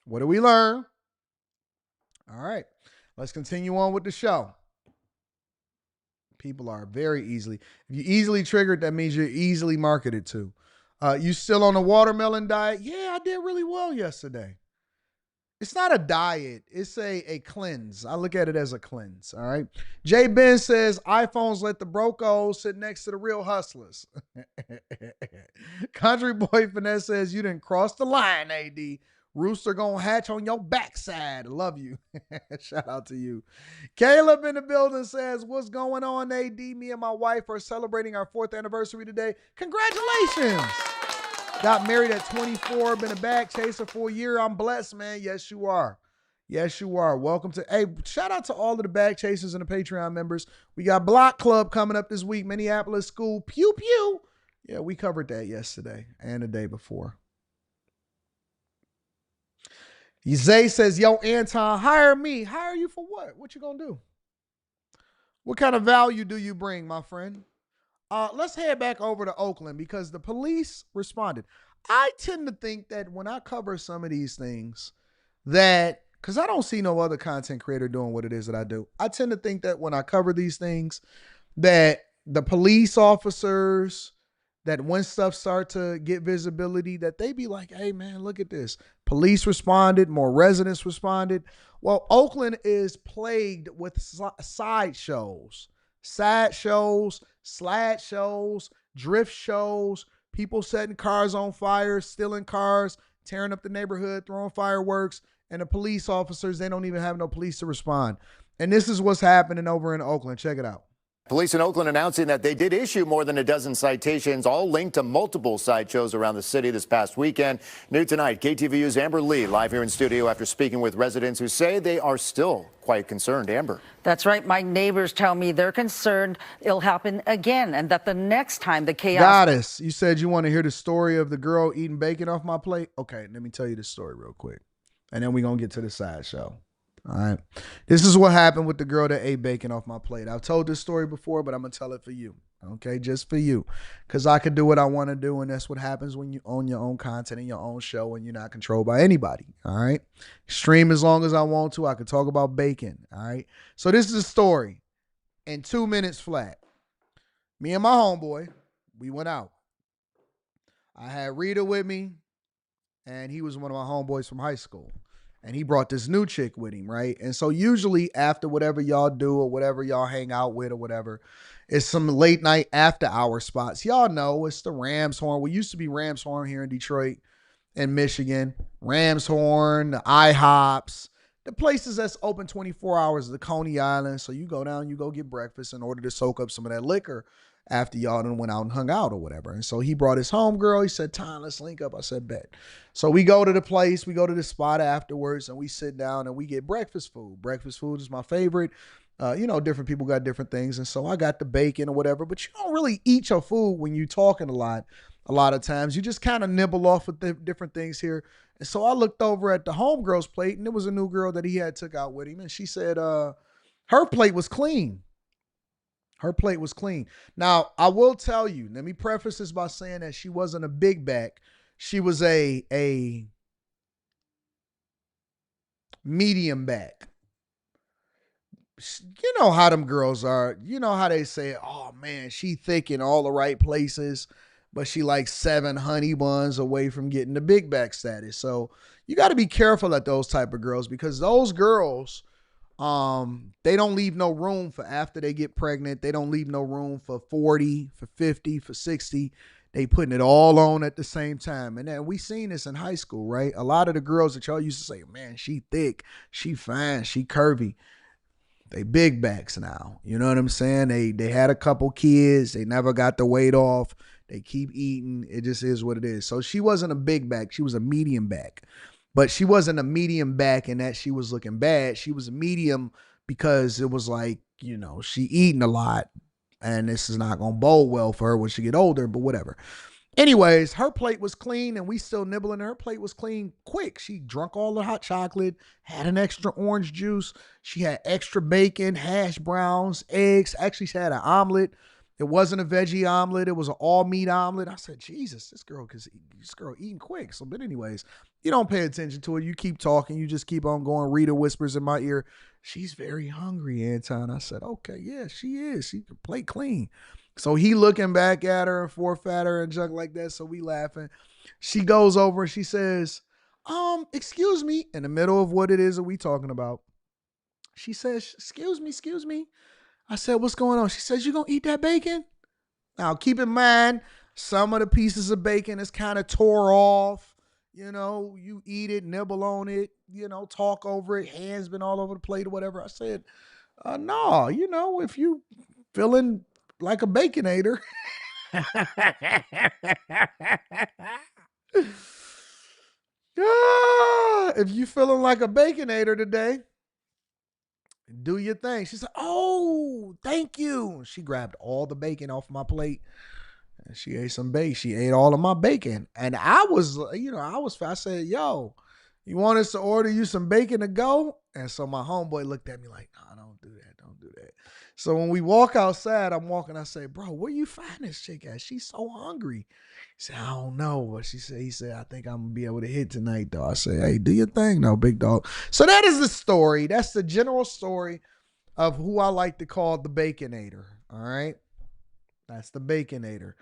What did we learn? All right, let's continue on with the show. People are very easily, if you're easily triggered, that means you're easily marketed to. You still on the watermelon diet? Yeah, I did really well yesterday. It's not a diet. It's a cleanse. I look at it as a cleanse. All right. Jay Ben says iPhones let the brocos sit next to the real hustlers. Country Boy Finesse says you didn't cross the line, AD. Rooster gonna hatch on your backside. Love you. Shout out to you. Caleb in the building says, what's going on, AD? Me and my wife are celebrating our 4th anniversary today. Congratulations. Got married at 24, been a bag chaser for a year. I'm blessed, man. Yes, you are. Yes, you are. Welcome to, hey, shout out to all of the bag chasers and the Patreon members. We got Block Club coming up this week, Minneapolis School. Pew, pew. Yeah, we covered that yesterday and the day before. Zay says, yo, Anton, hire me. Hire you for what? What you gonna do? What kind of value do you bring, my friend? Let's head back over to Oakland because the police responded. I tend to think that when I cover some of these things that, because I don't see no other content creator doing what it is that I do. I tend to think that when I cover these things that the police officers, that when stuff start to get visibility, that they be like, hey man, look at this. Police responded, more residents responded. Well, Oakland is plagued with side shows, slide shows, drift shows, people setting cars on fire, stealing cars, tearing up the neighborhood, throwing fireworks, and the police officers, they don't even have no police to respond. And this is what's happening over in Oakland. Check it out. Police in Oakland announcing that they did issue more than a dozen citations, all linked to multiple sideshows around the city this past weekend. New tonight, KTVU's Amber Lee live here in studio after speaking with residents who say they are still quite concerned. Amber. That's right. My neighbors tell me they're concerned it'll happen again and that the next time the chaos. Goddess, you said you want to hear the story of the girl eating bacon off my plate? Okay, let me tell you the story real quick. And then we're going to get to the sideshow. All right. This is what happened with the girl that ate bacon off my plate. I've told this story before, but I'm going to tell it for you. Okay, just for you. Because I can do what I want to do, and that's what happens when you own your own content and your own show and you're not controlled by anybody. All right. Stream as long as I want to. I can talk about bacon. All right. So this is a story in 2 minutes flat. Me and my homeboy, we went out. I had Rita with me, and he was one of my homeboys from high school. And he brought this new chick with him, right? And so usually after whatever y'all do or whatever y'all hang out with or whatever, it's some late night after hour spots. Y'all know it's the Rams Horn. We used to be Rams Horn here in Detroit and Michigan. Rams Horn, the IHOPs, the places that's open 24 hours, the Coney Island. So you go down, you go get breakfast in order to soak up some of that liquor after y'all done went out and hung out or whatever. And so he brought his homegirl. He said, "Tom, let's link up." I said, "Bet." So we go to the place, we go to the spot afterwards, and we sit down and we get breakfast food. Breakfast food is my favorite. Different people got different things. And so I got the bacon or whatever, but you don't really eat your food when you're talking a lot. A lot of times you just kind of nibble off of different things here. And so I looked over at the homegirl's plate, and it was a new girl that he had took out with him. And she said, her plate was clean. Her plate was clean. Now, I will tell you, let me preface this by saying that she wasn't a big back. She was a medium back. You know how them girls are. You know how they say, "Oh, man, she thick in all the right places, but she like 7 honey buns away from getting the big back status." So you got to be careful at those type of girls, because those girls, they don't leave no room for after they get pregnant. They don't leave no room for 40, for 50, for 60. They putting it all on at the same time. And then we seen this in high school, right? A lot of the girls that y'all used to say, "Man, she thick, she fine, she curvy," they big backs now. You know what I'm saying? They had a couple kids. They never got the weight off. They keep eating. It just is what it is. So she wasn't a big back. She was a medium back. But she wasn't a medium back in that she was looking bad. She was a medium because it was like, she eating a lot, and this is not going to bode well for her when she get older, but whatever. Anyways, her plate was clean, and we still nibbling. Her plate was clean quick. She drunk all the hot chocolate, had an extra orange juice. She had extra bacon, hash browns, eggs. Actually, she had an omelet. It wasn't a veggie omelet. It was an all meat omelet. I said, Jesus, this girl eating quick. So, but anyways, you don't pay attention to it. You keep talking. You just keep on going. Rita whispers in my ear, "She's very hungry, Anton." I said, "Okay, yeah, she is. She can plate clean." So he looking back at her and forth at her and junk like that. So we laughing. She goes over and she says, "Excuse me," in the middle of what it is that we talking about. She says, excuse me. I said, "What's going on?" She says, "You gonna eat that bacon?" Now, keep in mind, some of the pieces of bacon is kind of tore off. You eat it, nibble on it, talk over it. Hands been all over the plate or whatever. I said, "No, if you feeling like a baconator." If you feeling like a baconator today, do your thing. She said, "Oh, thank you." She grabbed all the bacon off my plate, and she ate some bacon. She ate all of my bacon. And I said, "Yo, you want us to order you some bacon to go?" And so my homeboy looked at me like, "No, don't do that. Don't do that." So when we walk outside, I say, "Bro, where you find this chick at? She's so hungry." He said, "I don't know." But he said, "I think I'm going to be able to hit tonight, though." I said, "Hey, do your thing, though, big dog." So that is the story. That's the general story of who I like to call the Baconator. All right. That's the Baconator.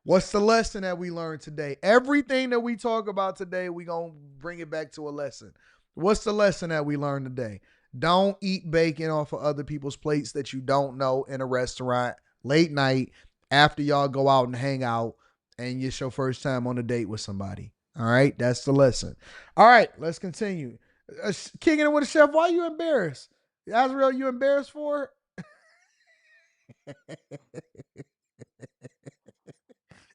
What's the lesson that we learned today? Everything that we talk about today, we're going to bring it back to a lesson. What's the lesson that we learned today? Don't eat bacon off of other people's plates that you don't know in a restaurant late night after y'all go out and hang out and it's your first time on a date with somebody. All right, that's the lesson. All right, let's continue. Kicking it with a chef, why are you embarrassed? Azrael, you embarrassed for it?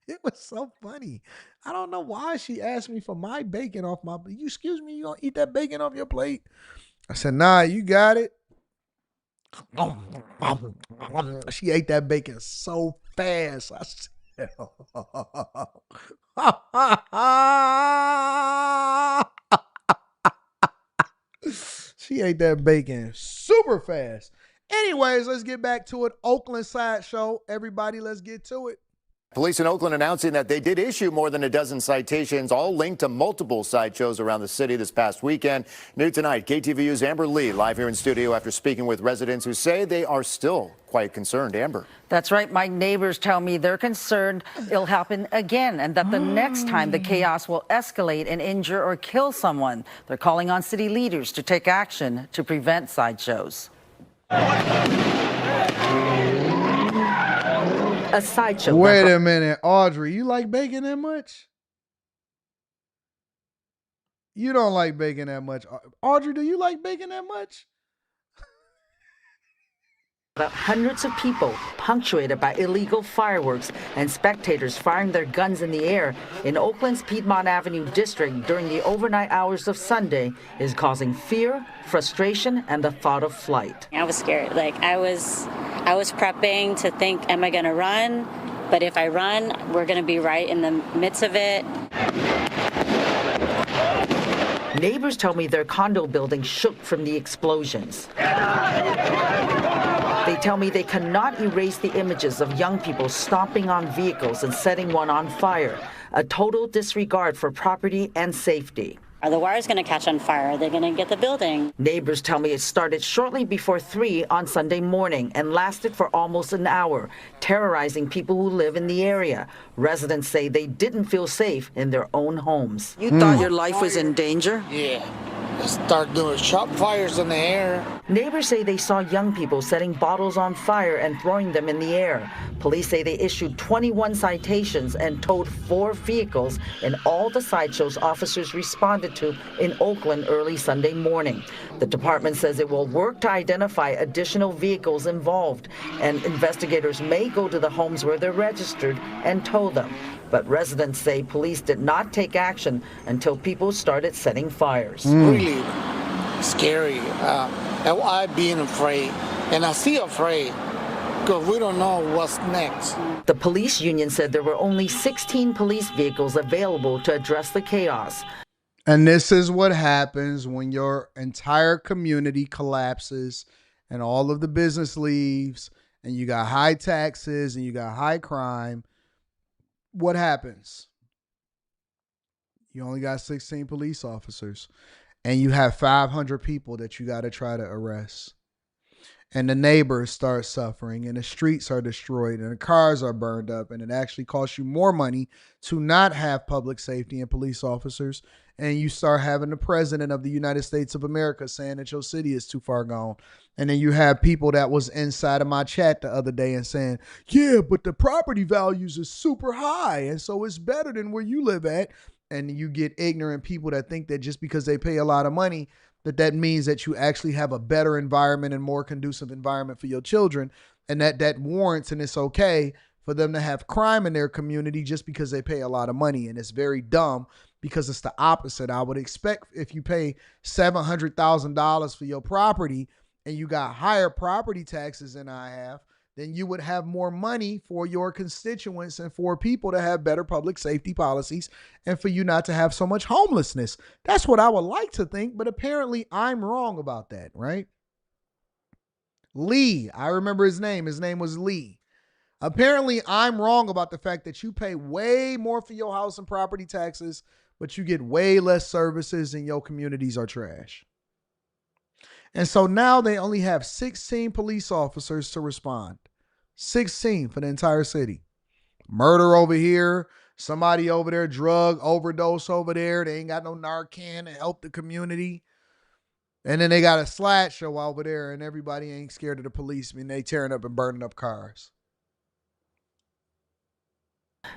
It was so funny. I don't know why she asked me for my bacon off my plate. Excuse me, you gonna eat that bacon off your plate? I said, nah, you got it. She ate that bacon so fast. I said, she ate that bacon super fast. Anyways, let's get back to it. Oakland Sideshow. Everybody, let's get to it. Police in Oakland announcing that they did issue more than a dozen citations, all linked to multiple sideshows around the city this past weekend. New tonight, KTVU's Amber Lee live here in studio after speaking with residents who say they are still quite concerned. Amber. That's right. My neighbors tell me they're concerned it'll happen again and that the next time the chaos will escalate and injure or kill someone. They're calling on city leaders to take action to prevent sideshows. A sideshow. Wait a minute, Audrey, you like bacon that much? You don't like bacon that much. Audrey, do you like bacon that much? Hundreds of people, punctuated by illegal fireworks and spectators firing their guns in the air in Oakland's Piedmont Avenue district during the overnight hours of Sunday, is causing fear, frustration, and the thought of flight. I was scared. I was prepping to think, am I going to run? But if I run, we're going to be right in the midst of it. Neighbors tell me their condo building shook from the explosions. They tell me they cannot erase the images of young people stomping on vehicles and setting one on fire, a total disregard for property and safety. Are the wires going to catch on fire? Are they going to get the building? Neighbors tell me it started shortly before 3 on Sunday morning and lasted for almost an hour, terrorizing people who live in the area. Residents say they didn't feel safe in their own homes. You thought your life was in danger? Yeah. Start doing shop fires in the air. Neighbors say they saw young people setting bottles on fire and throwing them in the air. Police say they issued 21 citations and towed 4 vehicles in all the sideshows officers responded to in Oakland early Sunday morning. The department says it will work to identify additional vehicles involved, and investigators may go to the homes where they're registered and tow them. But residents say police did not take action until people started setting fires. Really scary. I've been afraid, and I still afraid because we don't know what's next. The police union said there were only 16 police vehicles available to address the chaos. And this is what happens when your entire community collapses and all of the business leaves and you got high taxes and you got high crime. What happens? You only got 16 police officers and you have 500 people that you got to try to arrest. And the neighbors start suffering and the streets are destroyed and the cars are burned up, and it actually costs you more money to not have public safety and police officers. And you start having the president of the United States of America saying that your city is too far gone. And then you have people that was inside of my chat the other day and saying, yeah, but the property values is super high, and so it's better than where you live at. And you get ignorant people that think that just because they pay a lot of money, that means that you actually have a better environment and more conducive environment for your children, and that warrants and it's okay for them to have crime in their community just because they pay a lot of money. And it's very dumb because it's the opposite. I would expect if you pay $700,000 for your property and you got higher property taxes than I have, then you would have more money for your constituents and for people to have better public safety policies and for you not to have so much homelessness. That's what I would like to think, but apparently I'm wrong about that, right? Lee, I remember his name. His name was Lee. Apparently I'm wrong about the fact that you pay way more for your house and property taxes, but you get way less services and your communities are trash. And so now they only have 16 police officers to respond. 16 for the entire city. Murder over here. Somebody over there, drug overdose over there. They ain't got no Narcan to help the community. And then they got a slideshow over there, and everybody ain't scared of the police. I mean, they tearing up and burning up cars.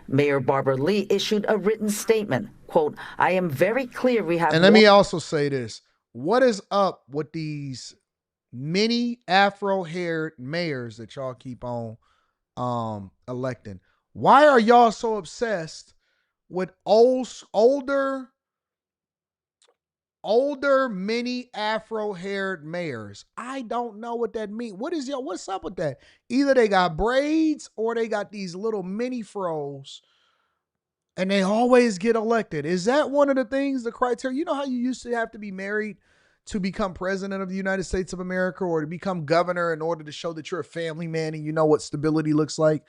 Mayor Barbara Lee issued a written statement. Quote, I am very clear we have... And let me also say this. What is up with these many Afro-haired mayors that y'all keep on electing? Why are y'all so obsessed with older, many Afro-haired mayors? I don't know what that means. What's up with that? Either they got braids or they got these little mini fros and they always get elected. Is that one of the things, the criteria? You know how you used to have to be married to become president of the United States of America or to become governor in order to show that you're a family man and you know what stability looks like?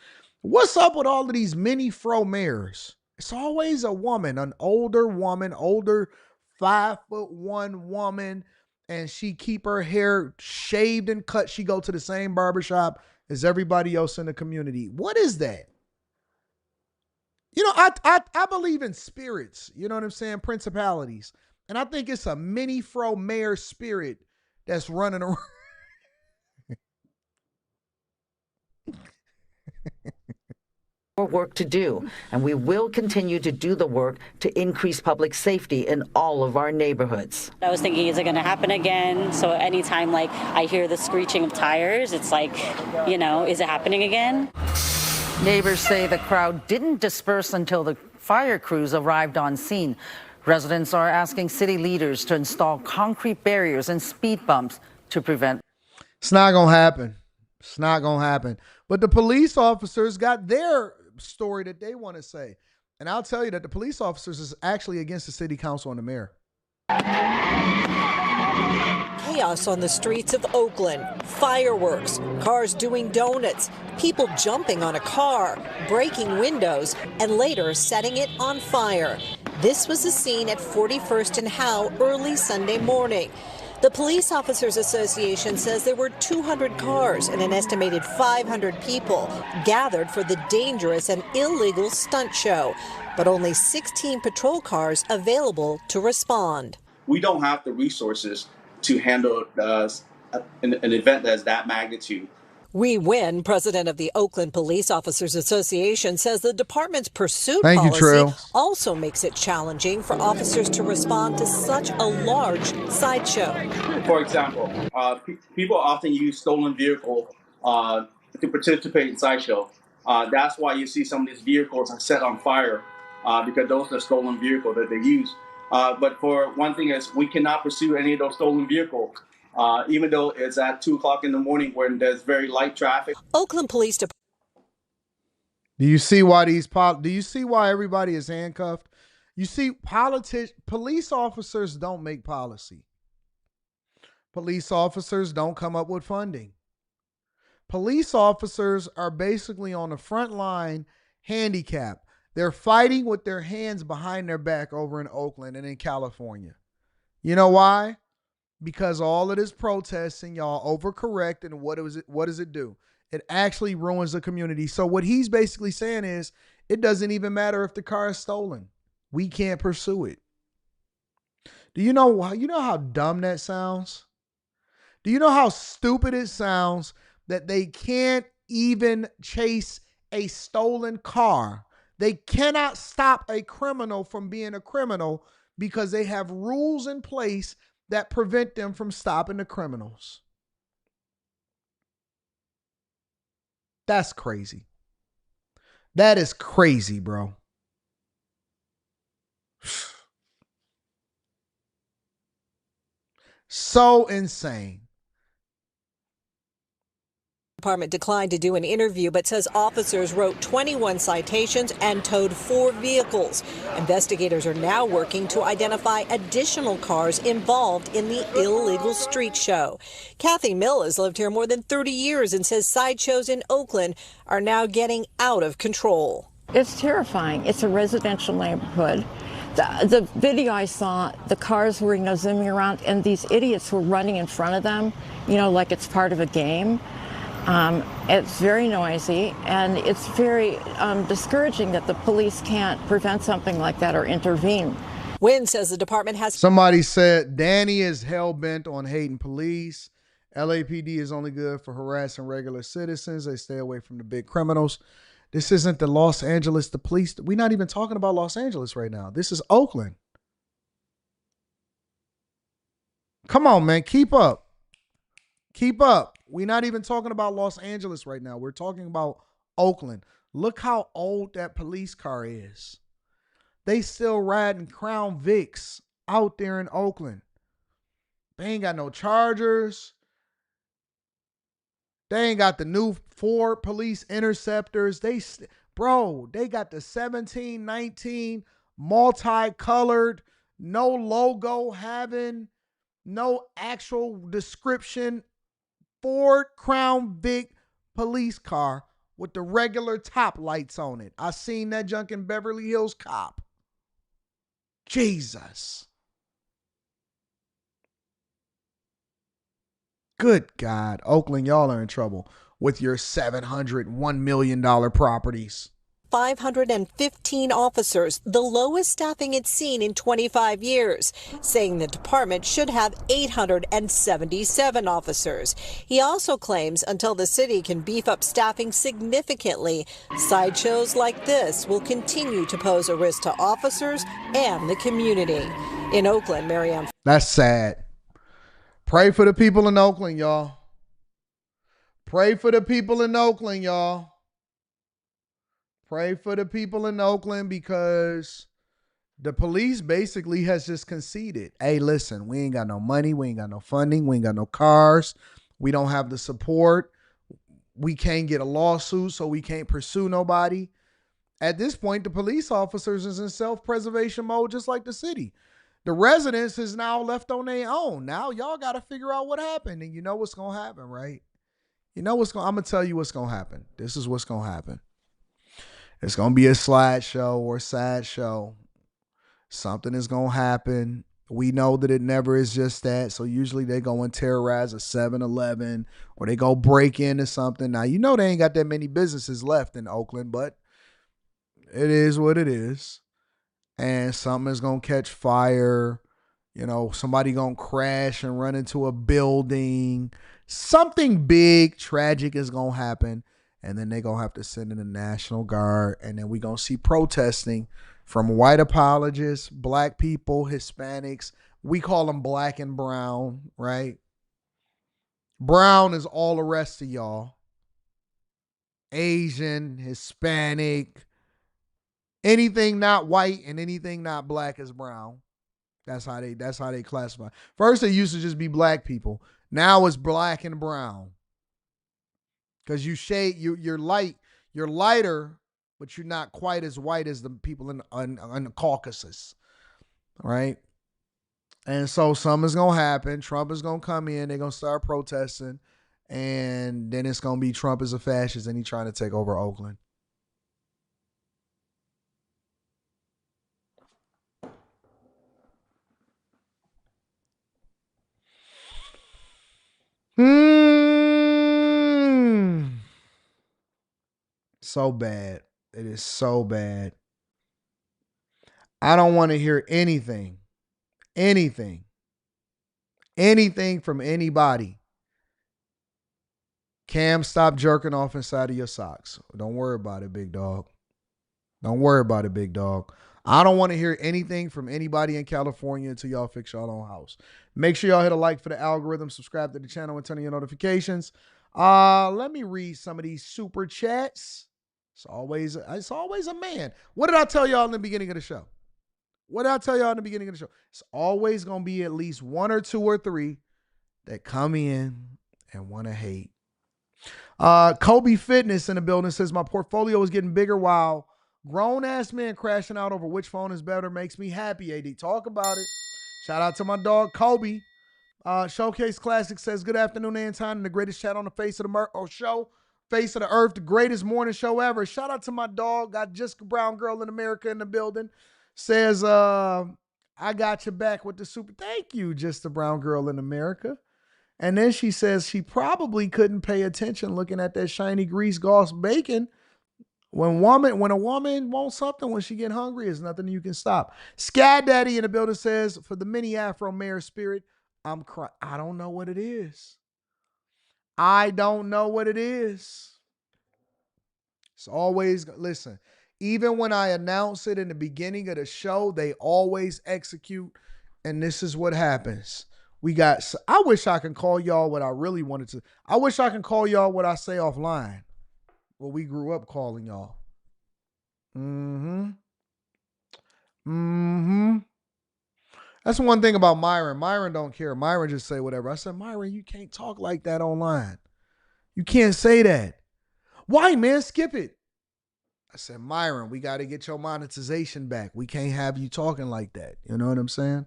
What's up with all of these mini fro mayors? It's always a woman, an older woman, 5'1" woman, and she keep her hair shaved and cut. She go to the same barbershop as everybody else in the community. What is that? You know, I believe in spirits, you know what I'm saying? Principalities. And I think it's a mini fro mayor spirit that's running around. More work to do, and we will continue to do the work to increase public safety in all of our neighborhoods. I was thinking, is it going to happen again? So anytime like I hear the screeching of tires, it's like, you know, is it happening again? Neighbors say the crowd didn't disperse until the fire crews arrived on scene. Residents are asking city leaders to install concrete barriers and speed bumps to prevent. It's not going to happen. It's not going to happen. But the police officers got their story that they want to say. And I'll tell you that the police officers is actually against the city council and the mayor. Chaos on the streets of Oakland, fireworks, cars doing donuts, people jumping on a car, breaking windows, and later setting it on fire. This was the scene at 41st and Howe early Sunday morning. The Police Officers Association says there were 200 cars and an estimated 500 people gathered for the dangerous and illegal stunt show, but only 16 patrol cars available to respond. We don't have the resources to handle an event that's that magnitude. Wee Win, president of the Oakland Police Officers Association, says the department's pursuit policy also makes it challenging for officers to respond to such a large sideshow. For example, people often use stolen vehicle to participate in sideshow. That's why you see some of these vehicles are set on fire because those are stolen vehicles that they use. But for one thing is we cannot pursue any of those stolen vehicles. Even though it's at 2 o'clock in the morning when there's very light traffic. Oakland Police Department. Do you see why do you see why everybody is handcuffed? You see, police officers don't make policy. Police officers don't come up with funding. Police officers are basically on the front line handicapped. They're fighting with their hands behind their back over in Oakland and in California. You know why? Because all of this protesting, y'all overcorrect, and what does it do? It actually ruins the community. So what he's basically saying is, it doesn't even matter if the car is stolen. We can't pursue it. Do you know how dumb that sounds? Do you know how stupid it sounds that they can't even chase a stolen car? They cannot stop a criminal from being a criminal because they have rules in place that prevent them from stopping the criminals. That's crazy. That is crazy, bro. So insane. Department declined to do an interview, but says officers wrote 21 citations and towed 4 vehicles. Investigators are now working to identify additional cars involved in the illegal street show. Kathy Mill has lived here more than 30 years and says sideshows in Oakland are now getting out of control. It's terrifying. It's a residential neighborhood. The video I saw, the cars were zooming around and these idiots were running in front of them, like it's part of a game. It's very noisy, and it's very discouraging that the police can't prevent something like that or intervene. Wynn says the department has. Somebody said Danny is hell-bent on hating police. LAPD is only good for harassing regular citizens. They stay away from the big criminals. This isn't the Los Angeles, the police. We're not even talking about Los Angeles right now. This is Oakland. Come on, man. Keep up. Keep up. We're not even talking about Los Angeles right now. We're talking about Oakland. Look how old that police car is. They still riding Crown Vics out there in Oakland. They ain't got no Chargers. They ain't got the new Ford Police Interceptors. They got the 1719 multicolored, no logo having, no actual description Ford Crown Vic police car with the regular top lights on it. I seen that junk in Beverly Hills Cop. Jesus. Good God. Oakland, y'all are in trouble with your $701 million properties. 515 officers, the lowest staffing it's seen in 25 years, saying the department should have 877 officers. He also claims until the city can beef up staffing significantly, sideshows like this will continue to pose a risk to officers and the community. In Oakland, Marianne. That's sad. Pray for the people in Oakland, y'all. Pray for the people in Oakland, y'all. Pray for the people in Oakland because the police basically has just conceded. Hey, listen, we ain't got no money. We ain't got no funding. We ain't got no cars. We don't have the support. We can't get a lawsuit, so we can't pursue nobody. At this point, the police officers is in self-preservation mode, just like the city. The residents is now left on their own. Now y'all got to figure out what happened, and you know what's going to happen, right? You know what's going. I'm gonna tell you what's going to happen. This is what's going to happen. It's going to be a slideshow or a sad show. Something is going to happen. We know that it never is just that. So usually they go and terrorize a 7-Eleven or they go break into something. Now, you know they ain't got that many businesses left in Oakland, but it is what it is. And something is going to catch fire. You know, somebody going to crash and run into a building. Something big, tragic is going to happen. And then they're going to have to send in the National Guard. And then we're going to see protesting from white apologists, black people, Hispanics. We call them black and brown, right? Brown is all the rest of y'all. Asian, Hispanic, anything not white and anything not black is brown. That's how they classify. First, it used to just be black people. Now it's black and brown. Because you're lighter, but you're not quite as white as the people in the Caucasus, right? And so something's going to happen. Trump is going to come in. They're going to start protesting. And then it's going to be Trump is a fascist and he's trying to take over Oakland. So bad. It is so bad. I don't want to hear anything from anybody. Cam, stop jerking off inside of your socks. Don't worry about it, big dog. Don't worry about it, big dog. I don't want to hear anything from anybody in California until y'all fix y'all own house. Make sure y'all hit a like for the algorithm, subscribe to the channel, and turn on your notifications. Let me read some of these super chats. It's always a man. What did I tell y'all in the beginning of the show? It's always going to be at least one or two or three that come in and want to hate. Kobe Fitness in the building says, my portfolio is getting bigger while grown-ass men crashing out over which phone is better makes me happy, AD. Talk about it. Shout out to my dog, Kobe. Showcase Classic says, good afternoon, Anton, and the greatest chat on the face of the face of the earth, the greatest morning show ever. Shout out to my dog. Got Jessica Brown Girl in America in the building. Says, I got your back with the super. Thank you, Just the Brown Girl in America. And then she says she probably couldn't pay attention looking at that shiny grease Goss bacon. When a woman wants something, when she get hungry, there's nothing you can stop. Scad Daddy in the building says, for the mini Afro Mayor spirit, I'm crying. I don't know what it is. I don't know what it is. It's always, listen, even when I announce it in the beginning of the show, they always execute. And this is what happens. I wish I can call y'all what I really wanted to. I wish I can call y'all what I say offline. What we grew up calling y'all. That's one thing about Myron. Myron don't care. Myron just say whatever. I said, Myron, you can't talk like that online. You can't say that. Why, man? Skip it. I said, Myron, we got to get your monetization back. We can't have you talking like that. You know what I'm saying?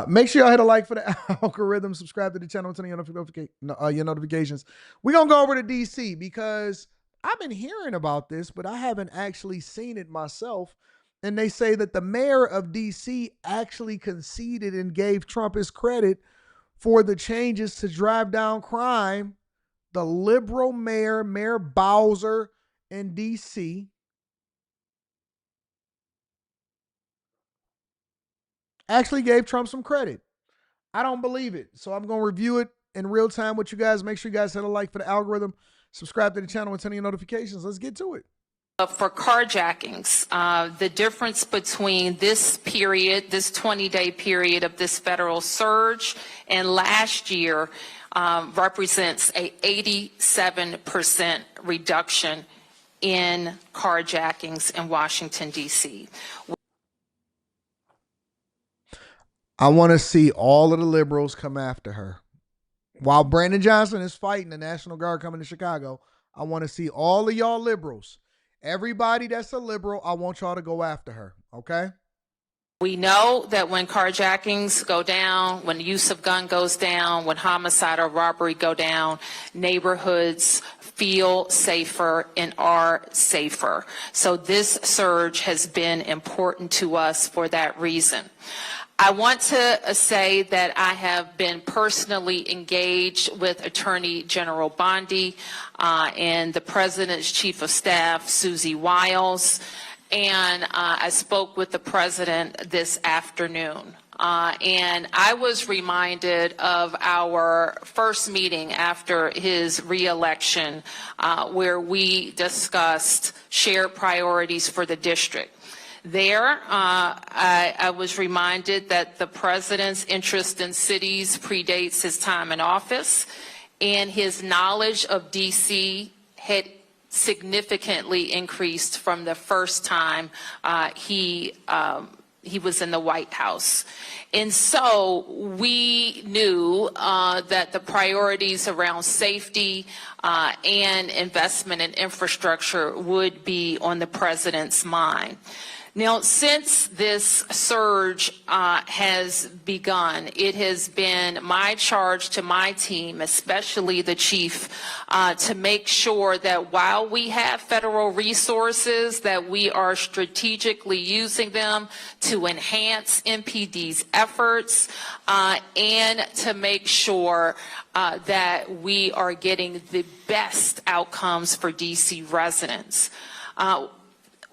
Make sure y'all hit a like for the algorithm. Subscribe to the channel. Turn on your notifications. We're going to go over to DC because I've been hearing about this, but I haven't actually seen it myself. And they say that the mayor of DC actually conceded and gave Trump his credit for the changes to drive down crime. The liberal mayor, Mayor Bowser in DC, actually gave Trump some credit. I don't believe it. So I'm going to review it in real time with you guys. Make sure you guys hit a like for the algorithm. Subscribe to the channel and turn on your notifications. Let's get to it. For carjackings, the difference between this period, this 20-day period of this federal surge and last year represents a 87% reduction in carjackings in Washington, D.C. I want to see all of the liberals come after her. While Brandon Johnson is fighting the National Guard coming to Chicago, I want to see all of y'all liberals. Everybody that's a liberal, I want y'all to go after her, okay? We know that when carjackings go down, when the use of gun goes down, when homicide or robbery go down, neighborhoods feel safer and are safer. So this surge has been important to us for that reason. I want to say that I have been personally engaged with Attorney General Bondi and the President's Chief of Staff, Susie Wiles, and I spoke with the President this afternoon. And I was reminded of our first meeting after his reelection, where we discussed shared priorities for the district. There, I was reminded that the president's interest in cities predates his time in office, and his knowledge of D.C. had significantly increased from the first time he was in the White House. And so we knew that the priorities around safety and investment in infrastructure would be on the president's mind. Now, since this surge has begun, it has been my charge to my team, especially the chief, to make sure that while we have federal resources, that we are strategically using them to enhance MPD's efforts and to make sure that we are getting the best outcomes for DC residents.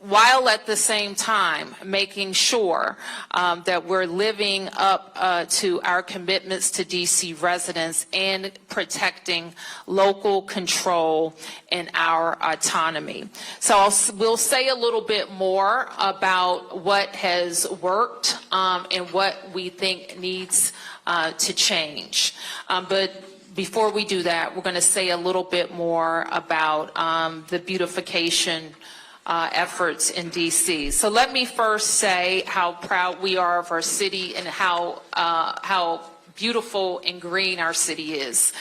While at the same time making sure that we're living up to our commitments to DC residents and protecting local control and our autonomy. So we'll say a little bit more about what has worked and what we think needs to change. But before we do that, we're going to say a little bit more about the beautification efforts in DC. So let me first say how proud we are of our city and how beautiful and green our city is.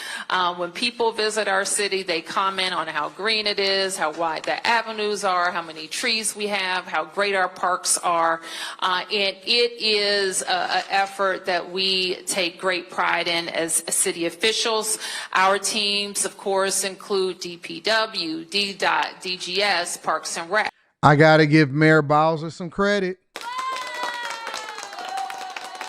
When people visit our city, they comment on how green it is, how wide the avenues are, how many trees we have, how great our parks are. And it is an effort that we take great pride in as city officials. Our teams, of course, include DPW, DDOT, DGS, Parks and Rec. I got to give Mayor Bowser some credit.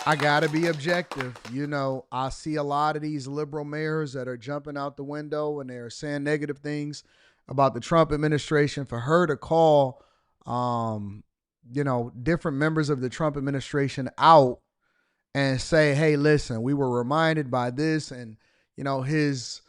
I got to be objective. You know, I see a lot of these liberal mayors that are jumping out the window and they're saying negative things about the Trump administration. For her to call, um, different members of the Trump administration out and say, hey, listen, we were reminded by this, and, his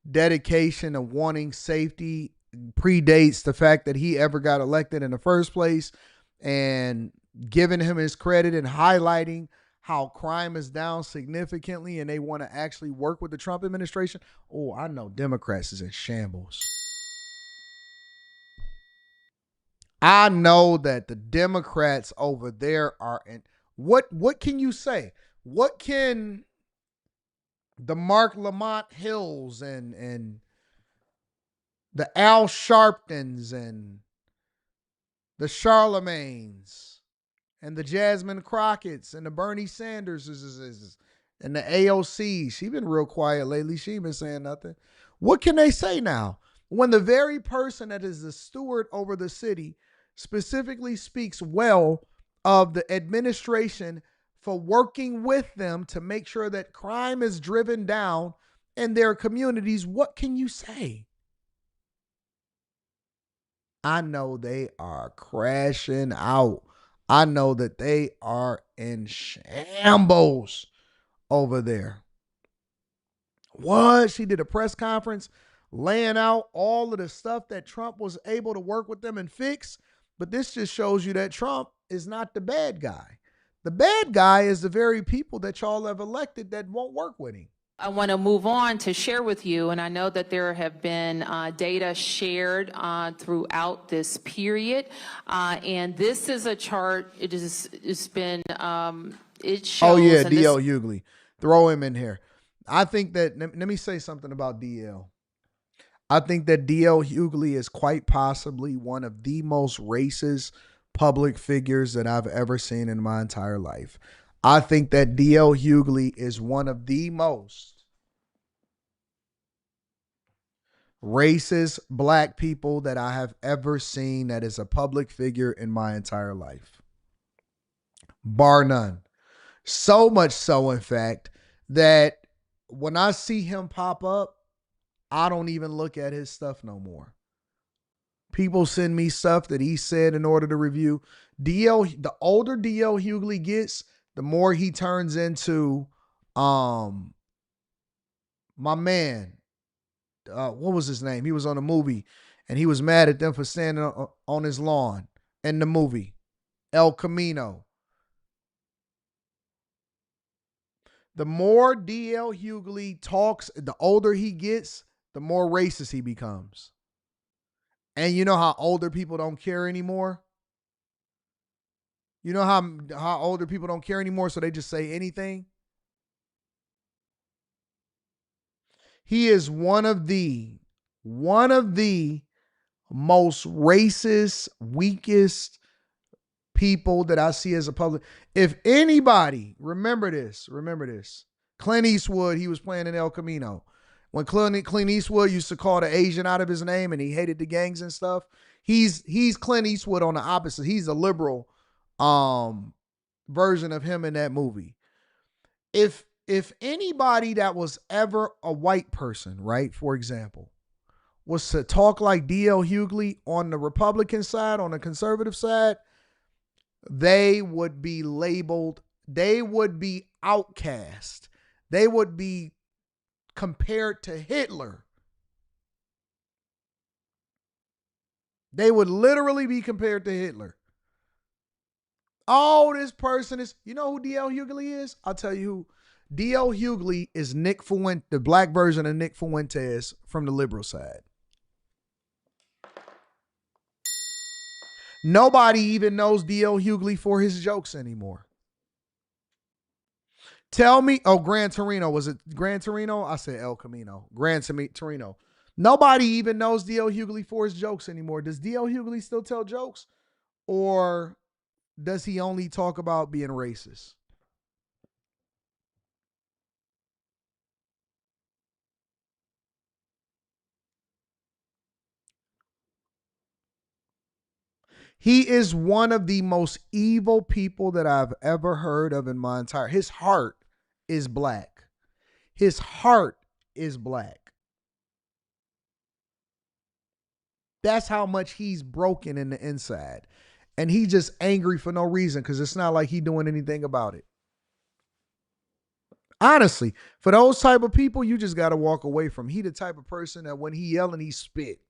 dedication of wanting safety predates the fact that he ever got elected in the first place, and giving him his credit and highlighting how crime is down significantly and they want to actually work with the Trump administration. Oh, I know Democrats is in shambles. I know that the Democrats over there are in what can you say? What can the Mark Lamont Hills and the Al Sharptons and the Charlemagnes and the Jasmine Crockett's and the Bernie Sanders and the AOC. She been real quiet lately. She ain't been saying nothing. What can they say now? When the very person that is the steward over the city specifically speaks well of the administration for working with them to make sure that crime is driven down in their communities, what can you say? I know they are crashing out. I know that they are in shambles over there. What? She did a press conference laying out all of the stuff that Trump was able to work with them and fix. But this just shows you that Trump is not the bad guy. The bad guy is the very people that y'all have elected that won't work with him. I want to move on to share with you, and I know that there have been data shared throughout this period, and this is a chart. It's been it shows. Oh yeah, DL Hughley, throw him in here. I think that let me say something about DL. I think that DL Hughley is quite possibly one of the most racist public figures that I've ever seen in my entire life. I think that DL Hughley is one of the most racist black people that I have ever seen that is a public figure in my entire life. Bar none. So much so, in fact, that when I see him pop up, I don't even look at his stuff no more. People send me stuff that he said in order to review. The older DL Hughley gets, the more he turns into my man. What was his name? He was on a movie and he was mad at them for standing on his lawn in the movie. El Camino. The more DL Hughley talks, the older he gets, the more racist he becomes. And you know how older people don't care anymore? You know how older people don't care anymore, so they just say anything? He is one of the most racist, weakest people that I see as a public. If anybody, remember this. Clint Eastwood, he was playing in El Camino. When Clint Eastwood used to call the Asian out of his name and he hated the gangs and stuff, he's Clint Eastwood on the opposite. He's a liberal version of him in that movie. If anybody that was ever a white person, right, for example, was to talk like DL Hughley on the Republican side, on the conservative side, they would be labeled, they would be outcast. They would be compared to Hitler. They would literally be compared to Hitler. Oh, this person is, you know who DL Hughley is? I'll tell you who. DL Hughley is Nick Fuentes, the black version of Nick Fuentes from the liberal side. Nobody even knows DL Hughley for his jokes anymore. Tell me, Gran Torino. Was it Gran Torino? I said El Camino. Gran Torino. Nobody even knows DL Hughley for his jokes anymore. Does DL Hughley still tell jokes? Or does he only talk about being racist? He is one of the most evil people that I've ever heard of in my entire. His heart is black. His heart is black. That's how much he's broken in the inside. And he's just angry for no reason because it's not like he's doing anything about it. Honestly, for those type of people, you just got to walk away from. He the type of person that when he yelling, he spit.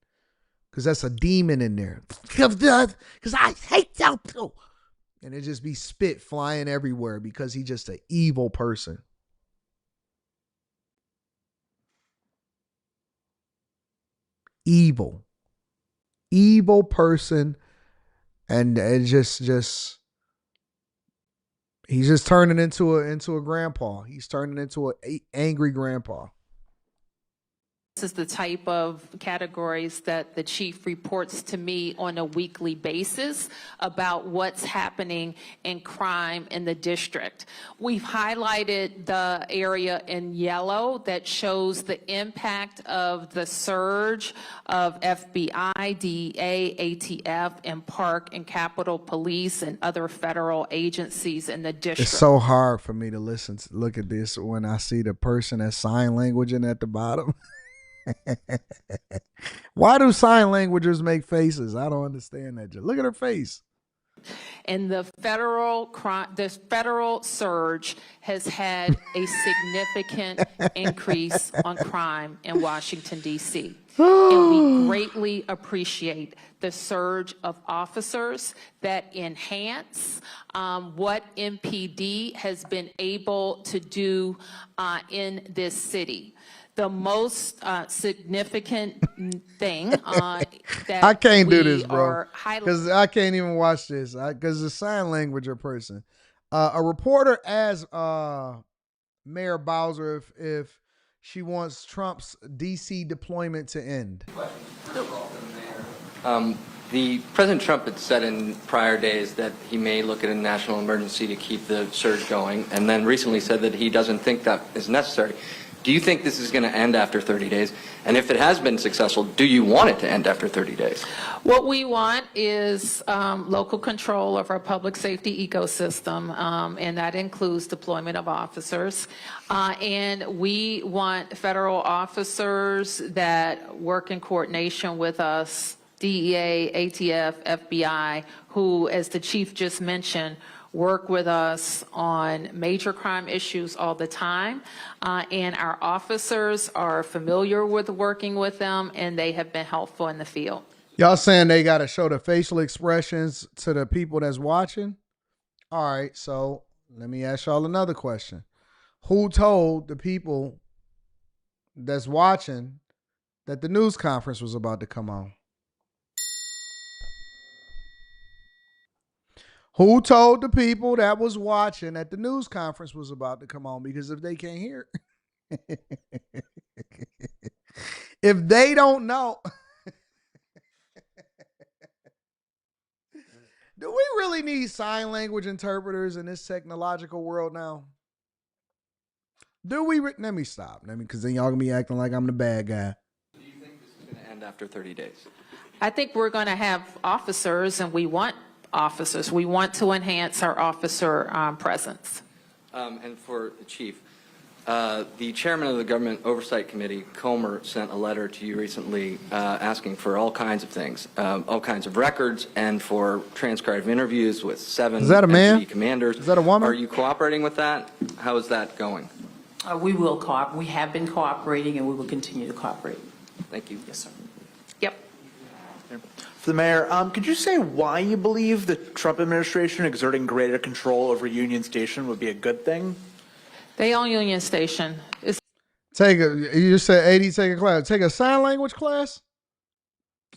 Because that's a demon in there. Because I hate you. And it just be spit flying everywhere because he's just an evil person. Evil person. And it just he's just turning into a grandpa. He's turning into an angry grandpa. This is the type of categories that the chief reports to me on a weekly basis about what's happening in crime in the district. We've highlighted the area in yellow that shows the impact of the surge of FBI, DEA, ATF, and Park and Capitol Police and other federal agencies in the district. It's so hard for me to look at this when I see the person that's sign languaging at the bottom. Why do sign languagers make faces? I don't understand that. Look at her face. And the federal surge has had a significant increase on crime in Washington, D.C. And we greatly appreciate the surge of officers that enhance what MPD has been able to do in this city. The most significant thing that I can't do this, we bro, are because I can't even watch this because the sign languager person. A reporter asked Mayor Bowser if she wants Trump's D.C. deployment to end. The President Trump had said in prior days that he may look at a national emergency to keep the surge going, and then recently said that he doesn't think that is necessary. Do you think this is going to end after 30 days? And if it has been successful, do you want it to end after 30 days? What we want is local control of our public safety ecosystem, and that includes deployment of officers. And we want federal officers that work in coordination with us, DEA, ATF, FBI, who, as the chief just mentioned, work with us on major crime issues all the time. And our officers are familiar with working with them, and they have been helpful in the field. Y'all saying they got to show the facial expressions to the people that's watching? All right, so let me ask y'all another question. Who told the people that's watching that the news conference was about to come on? Who told the people that was watching that the news conference was about to come on? Because if they can't hear it, if they don't know, do we really need sign language interpreters in this technological world now? Do we? Let me stop. Because then y'all gonna be acting like I'm the bad guy. Do you think this is going to end after 30 days? I think we're going to have officers, and we want officers. We want to enhance our officer presence. And for the chief, the chairman of the Government Oversight Committee, Comer, sent a letter to you recently asking for all kinds of things, all kinds of records, and for transcribed interviews with 7 Is that a man? MPD commanders. Is that a woman? Are you cooperating with that? How is that going? We will cooperate. We have been cooperating, and we will continue to cooperate. Thank you. Yes, sir. Yep. For the mayor, could you say why you believe the Trump administration exerting greater control over Union Station would be a good thing? They own Union Station. You said 80, take a class. Take a sign language class?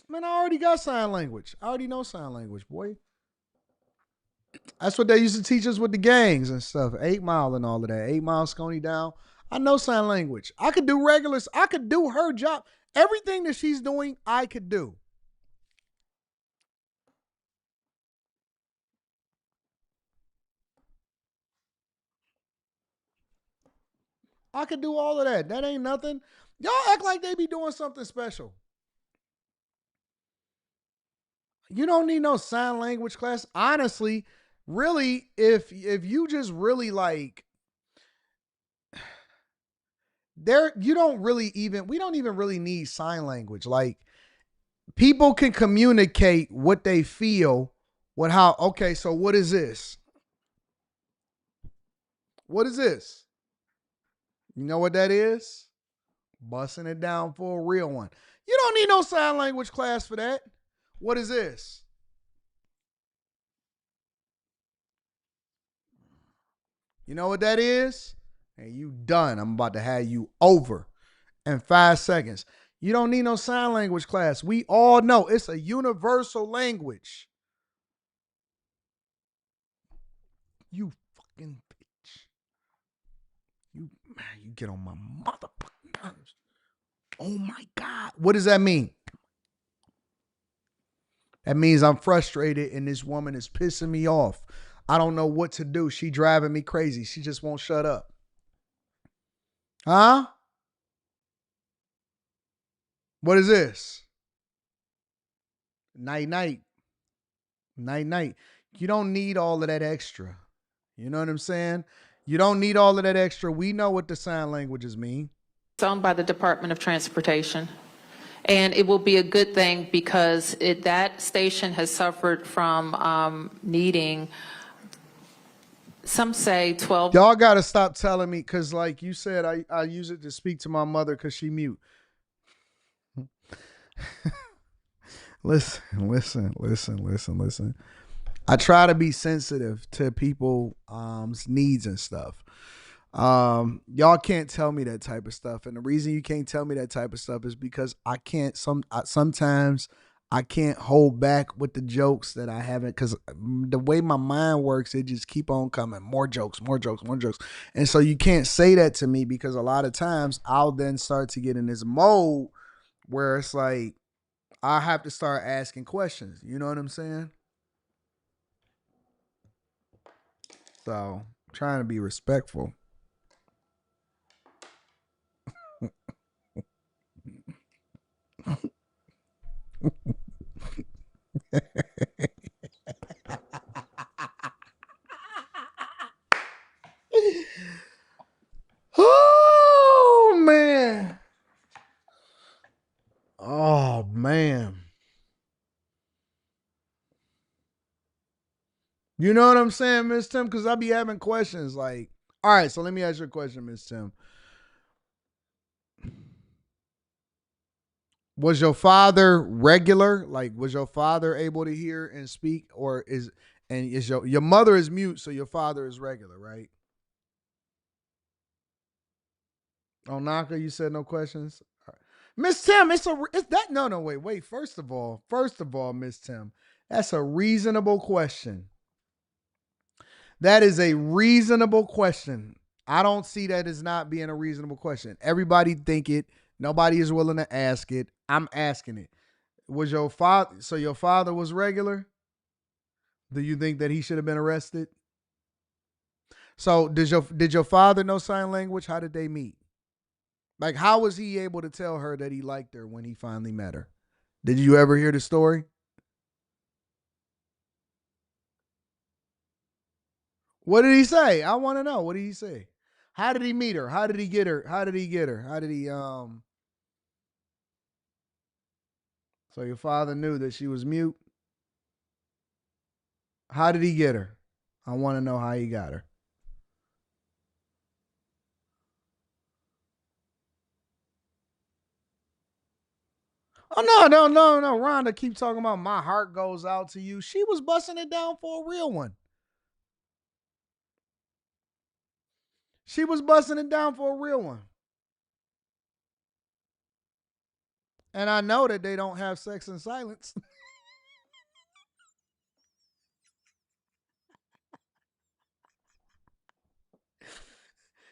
Man, I already got sign language. I already know sign language, boy. That's what they used to teach us with the gangs and stuff. 8 Mile and all of that. 8 Mile, Scony Down. I know sign language. I could do regulars. I could do her job. Everything that she's doing, I could do. I could do all of that. That ain't nothing. Y'all act like they be doing something special. You don't need no sign language class. Honestly, really, if you just really like there, you don't really even we don't even really need sign language. Like people can communicate what they feel with how okay, so what is this? What is this? You know what that is? Busting it down for a real one. You don't need no sign language class for that. What is this? You know what that is? And you done. I'm about to have you over in 5 seconds. You don't need no sign language class. We all know it's a universal language. You fucking bitch. You get on my motherfucking nerves. Oh my God. What does that mean? That means I'm frustrated and this woman is pissing me off. I don't know what to do. She driving me crazy. She just won't shut up. Huh? What is this? Night night. Night night. You don't need all of that extra. You know what I'm saying? You don't need all of that extra. We know what the sign languages mean. It's owned by the Department of Transportation. And it will be a good thing because that station has suffered from needing, some say 12. Y'all got to stop telling me because like you said, I use it to speak to my mother because she mute. Listen. I try to be sensitive to people's needs and stuff. Y'all can't tell me that type of stuff, and the reason you can't tell me that type of stuff is because I can't. Sometimes I can't hold back with the jokes that I haven't, because the way my mind works, it just keep on coming, more jokes, and so you can't say that to me because a lot of times I'll then start to get in this mode where it's like I have to start asking questions. You know what I'm saying? So I'm trying to be respectful. Oh man. Oh man. You know what I'm saying, Miss Tim? Because I be having questions like, all right, so let me ask you a question, Miss Tim. Was your father regular? Like, was your father able to hear and speak, or is your mother is mute, so your father is regular, right? Oh, Naka, you said no questions. All right. Miss Tim, it's that no wait. First of all, Miss Tim, that's a reasonable question. That is a reasonable question. I don't see that as not being a reasonable question. Everybody think it. Nobody is willing to ask it. I'm asking it. Was your father, so your father was regular? Do you think that he should have been arrested? So did your father know sign language? How did they meet? Like, how was he able to tell her that he liked her when he finally met her? Did you ever hear the story? What did he say? I want to know. What did he say? How did he meet her? How did he get her? How did he get her? How did he So your father knew that she was mute? How did he get her? I want to know how he got her. Oh no. Rhonda keep talking about my heart goes out to you. She was busting it down for a real one. She was busting it down for a real one. And I know that they don't have sex in silence.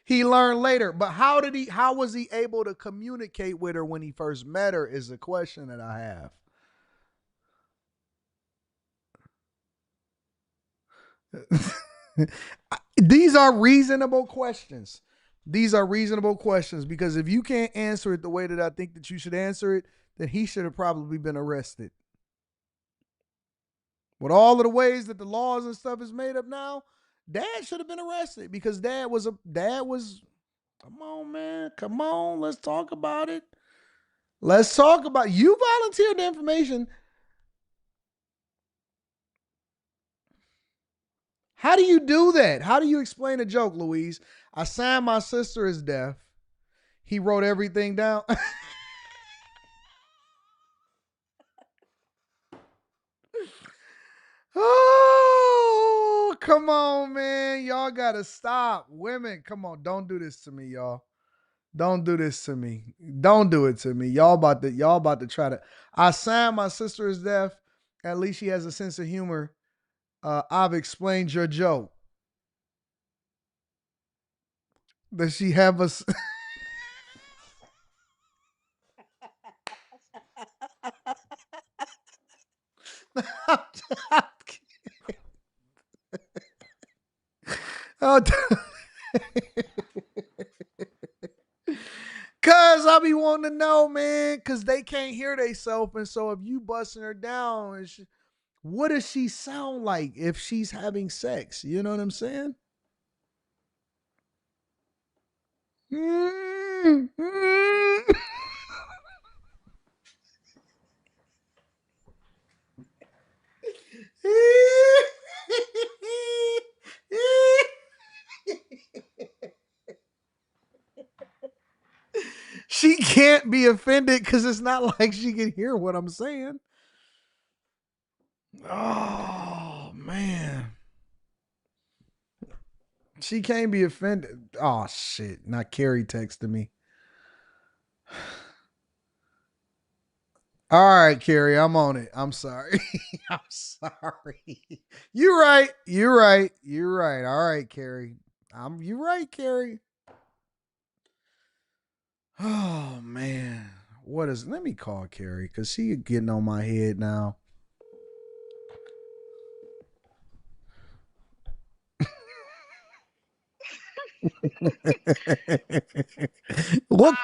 He learned later. But how was he able to communicate with her when he first met her is the question that I have. These are reasonable questions. These are reasonable questions because if you can't answer it the way that I think that you should answer it, then he should have probably been arrested. With all of the ways that the laws and stuff is made up now, dad should have been arrested because come on, man. Come on. Let's talk about it. Let's talk about you volunteered the information. How do you do that? How do you explain a joke, Louise? I signed my sister is deaf. He wrote everything down. Oh, come on, man. Y'all gotta stop. Women, come on. Don't do this to me, y'all. Don't do this to me. Don't do it to me. Y'all about to try to. I signed my sister is deaf. At least she has a sense of humor. I've explained your joke. Does she have a? Oh, cause I be wanting to know, man. Cause they can't hear themselves, and so if you busting her down, what does she sound like if she's having sex? You know what I'm saying? Mm, mm. She can't be offended because it's not like she can hear what I'm saying. Oh man. She can't be offended. Oh shit. Not Carrie texted me. All right, Carrie, I'm on it. I'm sorry. I'm sorry. You're right. You're right. You're right. All right, Carrie. You're right, Carrie. Oh man. Let me call Carrie because she getting on my head now. What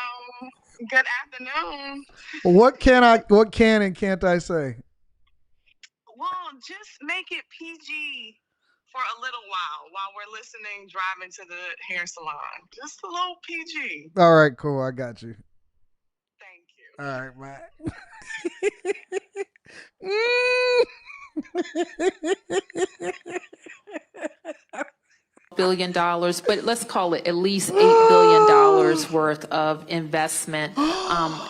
Good afternoon. what can and can't I say? Well, just make it PG for a little while we're listening, driving to the hair salon. Just a little PG. All right, cool. I got you. Thank you. All right, bye. $1 billion, but let's call it at least $8 billion worth of investment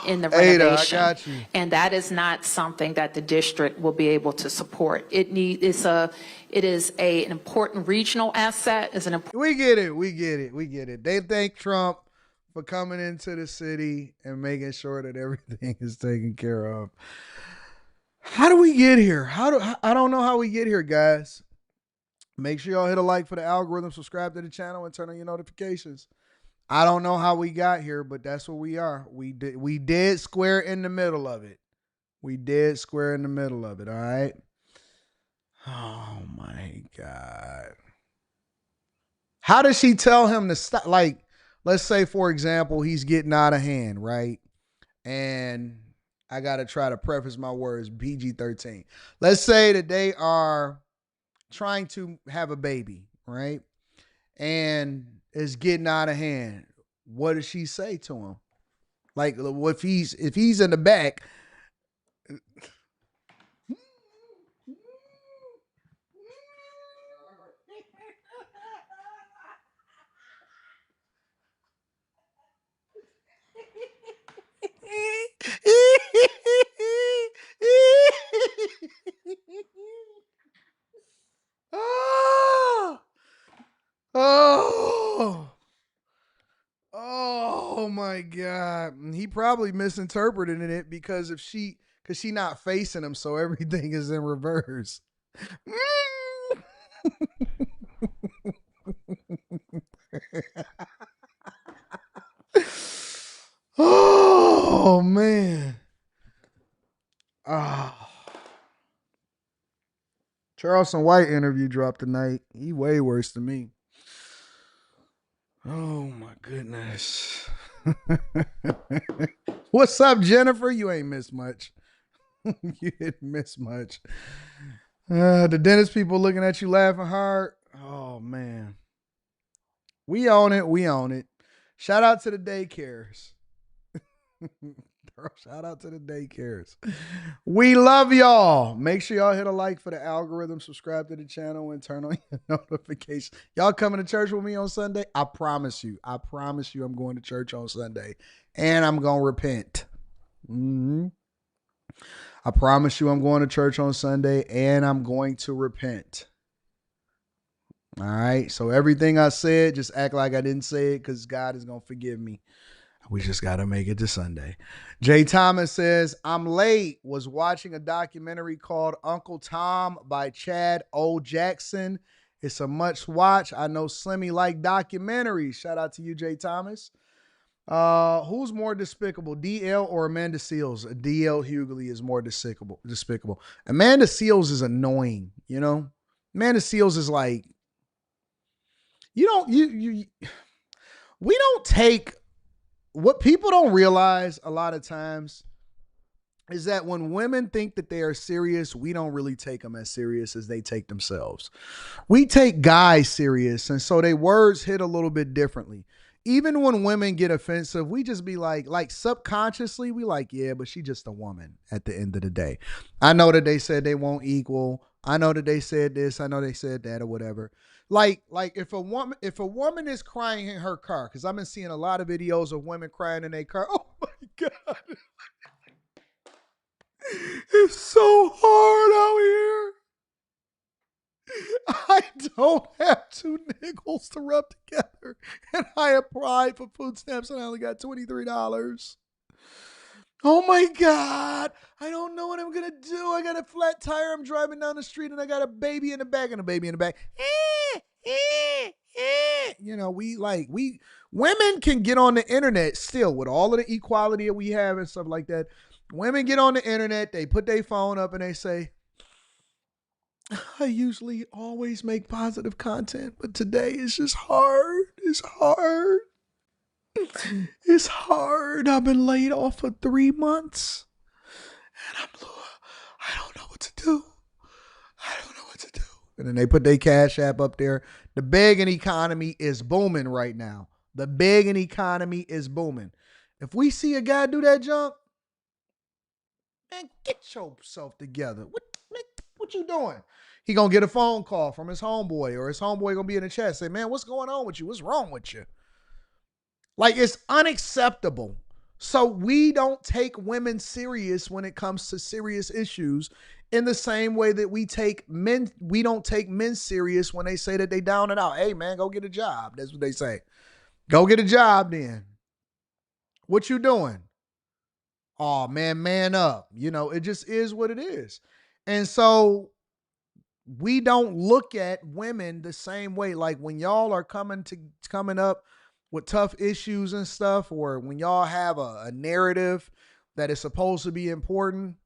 in the Ada, I renovation. got you. And that is not something that the district will be able to support. It is an important regional asset. We get it. We get it. We get it. They thank Trump for coming into the city and making sure that everything is taken care of. How do we get here? I don't know how we get here, guys. Make sure y'all hit a like for the algorithm, subscribe to the channel, and turn on your notifications. I don't know how we got here, but that's what we are. We did square in the middle of it. We did square in the middle of it, all right? Oh my God. How does she tell him to stop? Like, let's say, for example, he's getting out of hand, right? And I got to try to preface my words PG-13. Let's say that they are trying to have a baby, right? And it's getting out of hand. What does she say to him? Like, if he's in the back. Oh, oh, oh my God. He probably misinterpreted it because she not facing him, so everything is in reverse. Oh man. Oh. Charleston White interview dropped tonight. He way worse than me. Oh my goodness. What's up, Jennifer? You ain't missed much. You didn't miss much. The dentist people looking at you laughing hard. Oh man. We own it. We own it. Shout out to the daycares. Shout out to the daycares. We love y'all. Make sure y'all hit a like for the algorithm, subscribe to the channel, and turn on your notifications. Y'all coming to church with me on Sunday? I promise you. I promise you I'm going to church on Sunday. And I'm going to repent. I promise you I'm going to church on Sunday and I'm going to repent. All right. So everything I said, just act like I didn't say it because God is going to forgive me. We just got to make it to Sunday. Jay Thomas says, I'm late. Was watching a documentary called Uncle Tom by Chad O. Jackson. It's a must watch. I know Slimmy like documentaries. Shout out to you, Jay Thomas. Who's more despicable, DL or Amanda Seales? DL Hughley is more despicable. Amanda Seales is annoying, you know? Amanda Seales is like, we don't take, what people don't realize a lot of times is that when women think that they are serious, we don't really take them as serious as they take themselves. We take guys serious, and so their words hit a little bit differently. Even when women get offensive, we just be like subconsciously, we like, yeah, but she just a woman at the end of the day. I know that they said they won't equal. I know that they said this. I know they said that or whatever. Like if a woman is crying in her car, because I've been seeing a lot of videos of women crying in their car. Oh my God. It's so hard out here. I don't have two nickels to rub together, and I applied for food stamps and I only got $23. Oh my God. I don't know what I'm going to do. I got a flat tire. I'm driving down the street and I got a baby in the back and a baby in the back. You know, women can get on the internet still with all of the equality that we have and stuff like that. Women get on the internet, they put their phone up and they say, I usually always make positive content, but today is just hard. It's hard. It's hard. I've been laid off for 3 months and I don't know what to do. And then they put their Cash App up there. The begging economy is booming right now. The begging economy is booming. If we see a guy do that junk, man, get yourself together. What you doing? He gonna get a phone call from his homeboy, or his homeboy gonna be in the chat say, man, what's going on with you? What's wrong with you? Like, it's unacceptable. So we don't take women serious when it comes to serious issues in the same way that we don't take men serious when they say that they down and out. Hey man, go get a job. That's what they say. Go get a job then. What you doing? Oh man up. You know, it just is what it is. And so we don't look at women the same way. Like when y'all are coming up with tough issues and stuff, or when y'all have a narrative that is supposed to be important,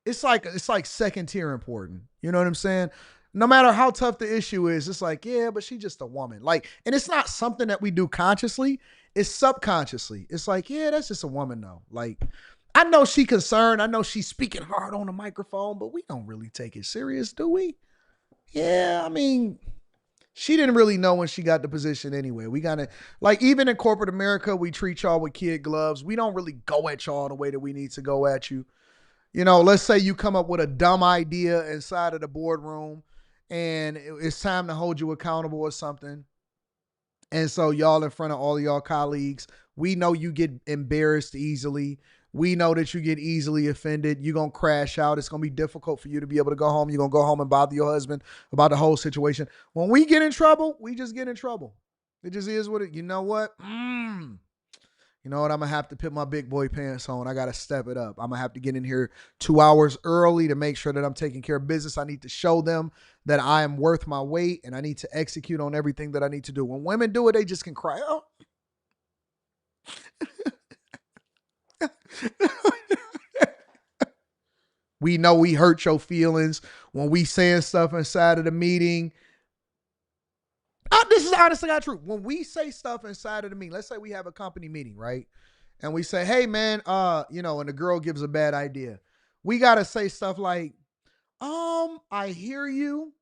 it's like second tier important. You know what I'm saying? No matter how tough the issue is, it's like, yeah, but she's just a woman. Like, and it's not something that we do consciously. It's subconsciously. It's like, yeah, that's just a woman though. Like, I know she concerned. I know she's speaking hard on the microphone, but we don't really take it serious, do we? Yeah, I mean, she didn't really know when she got the position anyway. We gotta, like, even in corporate America, we treat y'all with kid gloves. We don't really go at y'all the way that we need to go at you. You know, let's say you come up with a dumb idea inside of the boardroom and it's time to hold you accountable or something. And so y'all in front of all of y'all colleagues, we know you get embarrassed easily. We know that you get easily offended. You're going to crash out. It's going to be difficult for you to be able to go home. You're going to go home and bother your husband about the whole situation. When we get in trouble, we just get in trouble. It just is what it, you know what? You know what? I'm going to have to put my big boy pants on. I got to step it up. I'm going to have to get in here 2 hours early to make sure that I'm taking care of business. I need to show them that I am worth my weight and I need to execute on everything that I need to do. When women do it, they just can cry. Oh. We know we hurt your feelings when we saying stuff inside of the meeting. This is honestly not true. When we say stuff inside of the meeting, let's say we have a company meeting, right? And we say, hey man, and the girl gives a bad idea. We got to say stuff like, I hear you.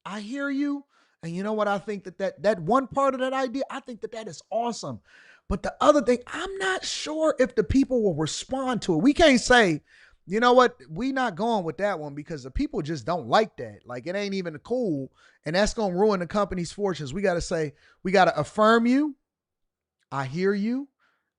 I hear you. And you know what? I think that one part of that idea, I think that is awesome. But the other thing, I'm not sure if the people will respond to it. We can't say, you know what, we not going with that one because the people just don't like that. Like it ain't even cool. And that's going to ruin the company's fortunes. We got to say, we got to affirm you. I hear you.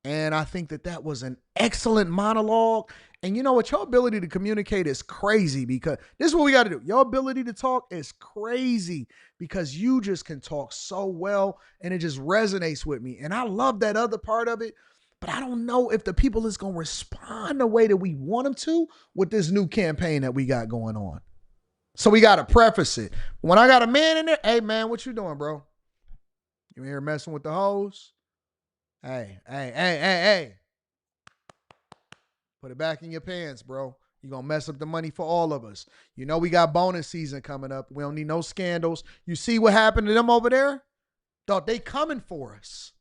And I think that was an excellent monologue. And you know what? Your ability to communicate is crazy because this is what we got to do. Your ability to talk is crazy because you just can talk so well and it just resonates with me. And I love that other part of it. But I don't know if the people is going to respond the way that we want them to with this new campaign that we got going on. So we got to preface it. When I got a man in there, hey, man, what you doing, bro? You in here messing with the hoes? Hey. Put it back in your pants, bro. You're going to mess up the money for all of us. You know we got bonus season coming up. We don't need no scandals. You see what happened to them over there? Thought they coming for us.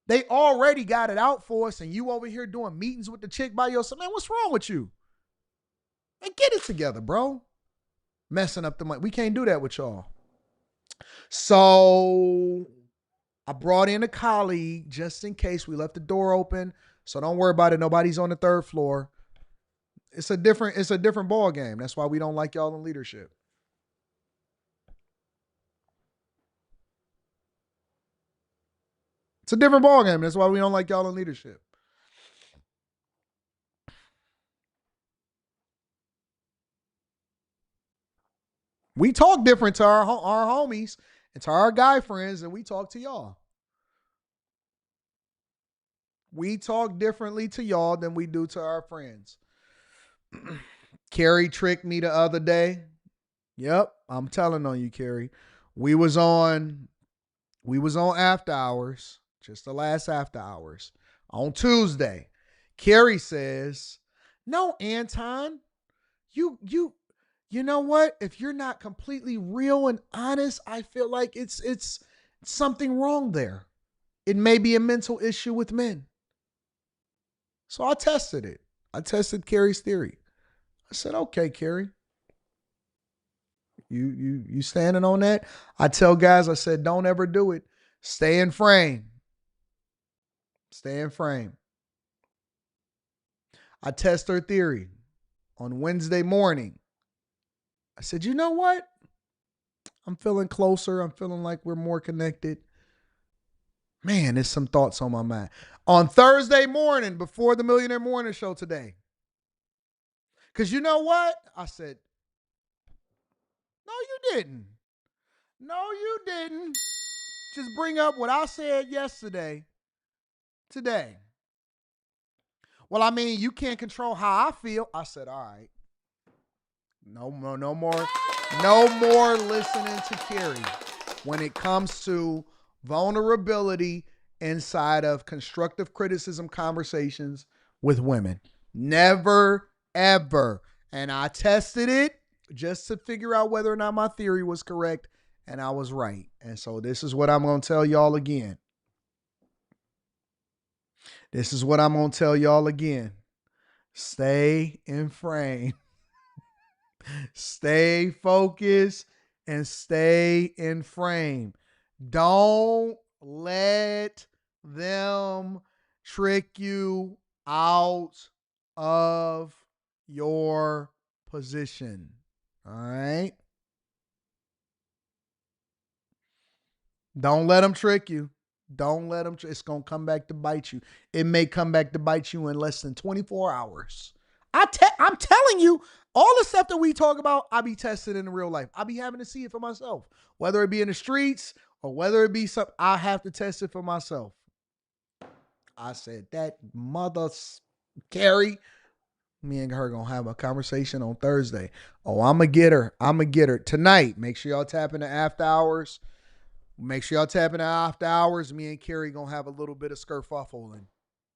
They already got it out for us, and you over here doing meetings with the chick by yourself. Man, what's wrong with you? Man, get it together, bro. Messing up the money. We can't do that with y'all. So I brought in a colleague just in case we left the door open. So don't worry about it. Nobody's on the third floor. It's a different ball game. That's why we don't like y'all in leadership. It's a different ball game. That's why we don't like y'all in leadership. We talk different to our homies and to our guy friends than we talk to y'all. We talk differently to y'all than we do to our friends. Carrie tricked me the other day. Yep, I'm telling on you, Carrie. We was on after hours, just the last after hours. On Tuesday, Carrie says, "No, Anton, you know what? If you're not completely real and honest, I feel like it's something wrong there. It may be a mental issue with men." So I tested it. I tested Carrie's theory. I said, "Okay, Carrie, you standing on that?" I tell guys, I said, don't ever do it. Stay in frame. Stay in frame. I test her theory on Wednesday morning. I said, you know what? I'm feeling closer. I'm feeling like we're more connected. Man, there's some thoughts on my mind. On Thursday morning, before the Millionaire Morning Show today. Because you know what? I said, no, you didn't. No, you didn't. Just bring up what I said yesterday, today. Well, I mean, you can't control how I feel. I said, all right. No more listening to Carrie when it comes to vulnerability inside of constructive criticism conversations with women. Never, ever. And I tested it just to figure out whether or not my theory was correct, and I was right. And so this is what I'm going to tell y'all again. Stay in frame. Stay focused and stay in frame. Don't let them trick you out of your position. All right? Don't let them trick you. Don't let them. It's going to come back to bite you. It may come back to bite you in less than 24 hours. I'm telling you, all the stuff that we talk about, I be tested in real life. I be having to see it for myself. Whether it be in the streets or whether it be something, I have to test it for myself. I said, that mother Carrie, me and her going to have a conversation on Thursday. Oh, I'm going to get her. Tonight, make sure y'all tap into after hours. Me and Carrie going to have a little bit of skerfuffling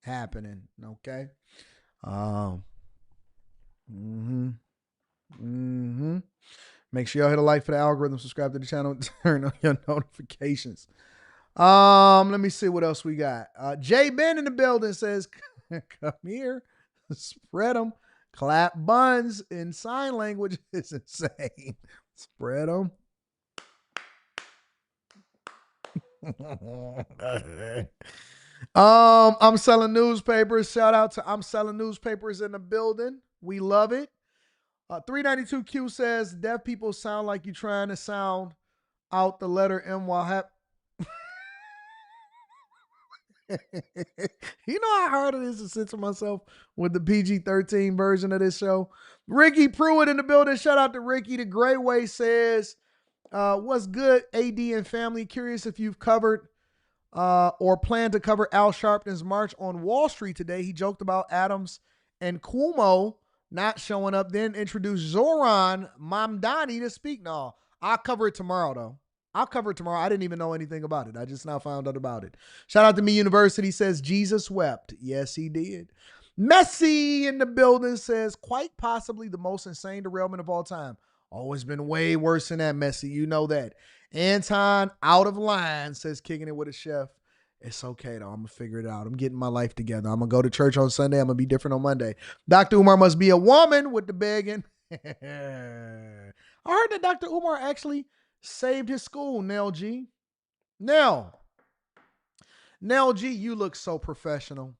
happening, okay? Make sure y'all hit a like for the algorithm, subscribe to the channel, turn on your notifications. Let me see what else we got. Jay Ben in the building says, come here, spread them. Clap buns in sign language is insane. Spread them. I'm selling newspapers. Shout out to I'm selling newspapers in the building. We love it. 392Q says deaf people sound like you trying to sound out the letter M while you know how hard it is to censor myself with the PG-13 version of this show. Ricky Pruitt in the building. Shout out to Ricky. The Gray Way says, what's good, AD and family? Curious if you've covered or plan to cover Al Sharpton's march on Wall Street today. He joked about Adams and Cuomo not showing up, then introduced Zoran Mamdani to speak. No, I'll cover it tomorrow, though. I'll cover it tomorrow. I didn't even know anything about it. I just now found out about it. Shout out to Me University says Jesus wept. Yes, he did. Messi in the building says quite possibly the most insane derailment of all time. Always been way worse than that, Messi. You know that. Anton out of line says kicking it with a chef. It's okay, though. I'm going to figure it out. I'm getting my life together. I'm going to go to church on Sunday. I'm going to be different on Monday. Dr. Umar must be a woman with the begging. I heard that Dr. Umar actually saved his school, Nell G. Nell G, you look so professional.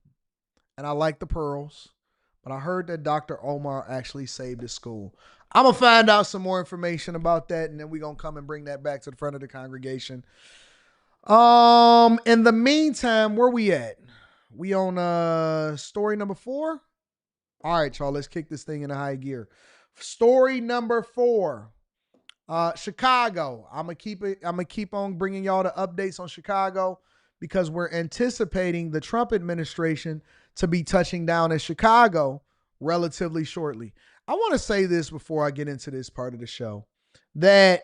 And I like the pearls. But I heard that Dr. Omar actually saved his school. I'm going to find out some more information about that, and then we're going to come and bring that back to the front of the congregation. In the meantime, where we at? We on story number 4? All right, y'all, let's kick this thing into high gear. Story number 4. Chicago. I'm gonna keep on bringing y'all the updates on Chicago because we're anticipating the Trump administration to be touching down in Chicago relatively shortly. I want to say this before I get into this part of the show that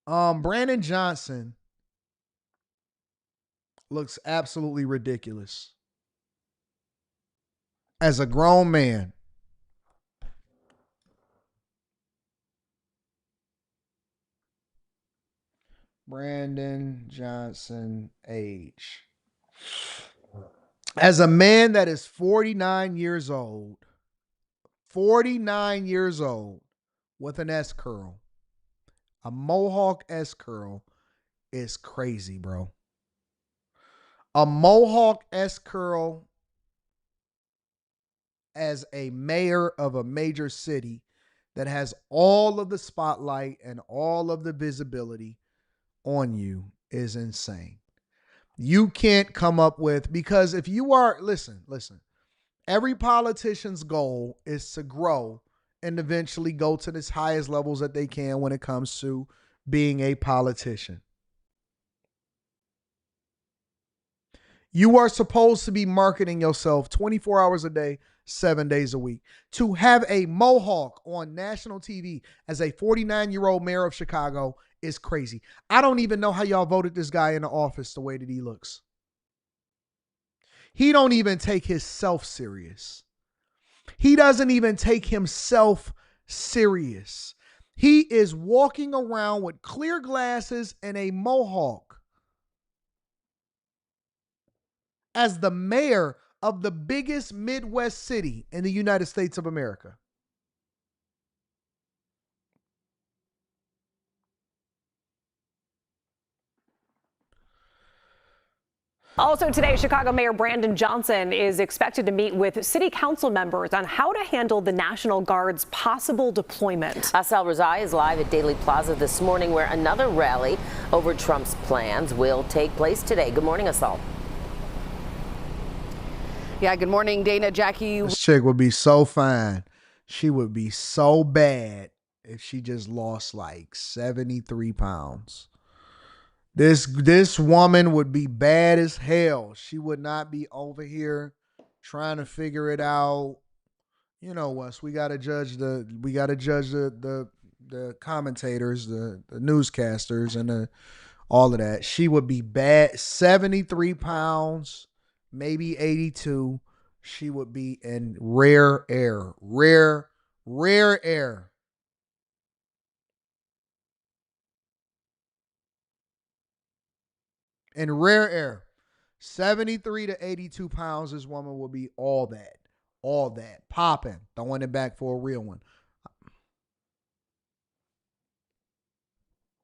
Brandon Johnson looks absolutely ridiculous as a grown man. Brandon Johnson age. As a man that is 49 years old with an S curl, a Mohawk S curl is crazy, bro. A Mohawk S curl as a mayor of a major city that has all of the spotlight and all of the visibility on you is insane. You can't come up with, because if you are, listen, every politician's goal is to grow and eventually go to the highest levels that they can when it comes to being a politician. You are supposed to be marketing yourself 24 hours a day, 7 days a week. To have a Mohawk on national TV as a 49-year-old mayor of Chicago is crazy. I don't even know how y'all voted this guy into office the way that he looks. He don't even take himself serious. He doesn't even take himself serious. He is walking around with clear glasses and a Mohawk as the mayor of the biggest Midwest city in the United States of America. Also today, Chicago Mayor Brandon Johnson is expected to meet with city council members on how to handle the National Guard's possible deployment. Asal Razai is live at Daley Plaza this morning, where another rally over Trump's plans will take place today. Good morning, Asal. Yeah, good morning, Dana, Jackie. This chick would be so fine. She would be so bad if she just lost like 73 pounds. This woman would be bad as hell. She would not be over here trying to figure it out. You know us. We gotta judge the commentators, the newscasters, and all of that. She would be bad. 73 pounds, maybe 82. She would be in rare air. Rare air. In rare air. 73 to 82 pounds, this woman will be all that. all that. Popping, throwing it back for a real one.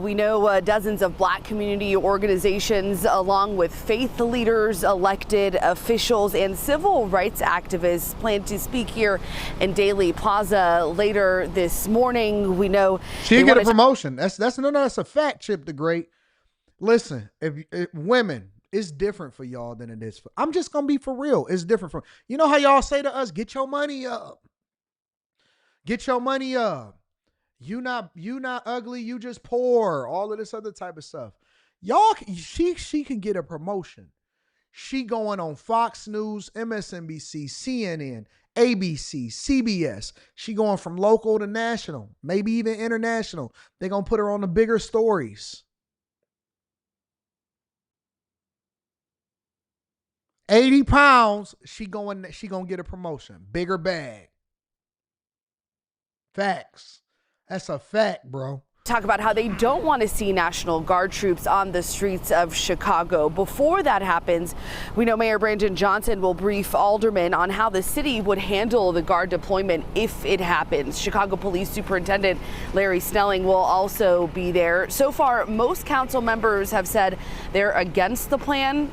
We know dozens of black community organizations, along with faith leaders, elected officials, and civil rights activists plan to speak here in Daley Plaza later this morning. We know she get a promotion. That's a fact, Chip the Great. Listen, if women, it's different for y'all than it is for. I'm just gonna be for real. It's different for you know how y'all say to us, get your money up. Get your money up. You not ugly, you just poor. All of this other type of stuff. Y'all, she can get a promotion. She going on Fox News, MSNBC, CNN, ABC, CBS. She going from local to national, maybe even international. They're gonna put her on the bigger stories. 80 pounds, she gonna get a promotion. Bigger bag. Facts. That's a fact, bro. Talk about how they don't want to see National Guard troops on the streets of Chicago. Before that happens, we know Mayor Brandon Johnson will brief aldermen on how the city would handle the Guard deployment if it happens. Chicago Police Superintendent Larry Snelling will also be there. So far, most council members have said they're against the plan.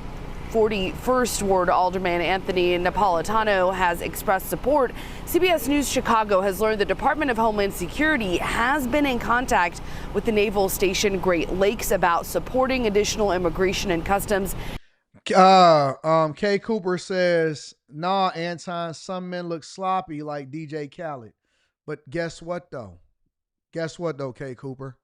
41st Ward Alderman Anthony Napolitano has expressed support. CBS News Chicago has learned the Department of Homeland Security has been in contact with the Naval Station Great Lakes about supporting additional immigration and customs. Kay Cooper says, nah, Anton, some men look sloppy like DJ Khaled. But guess what, though? Kay Cooper?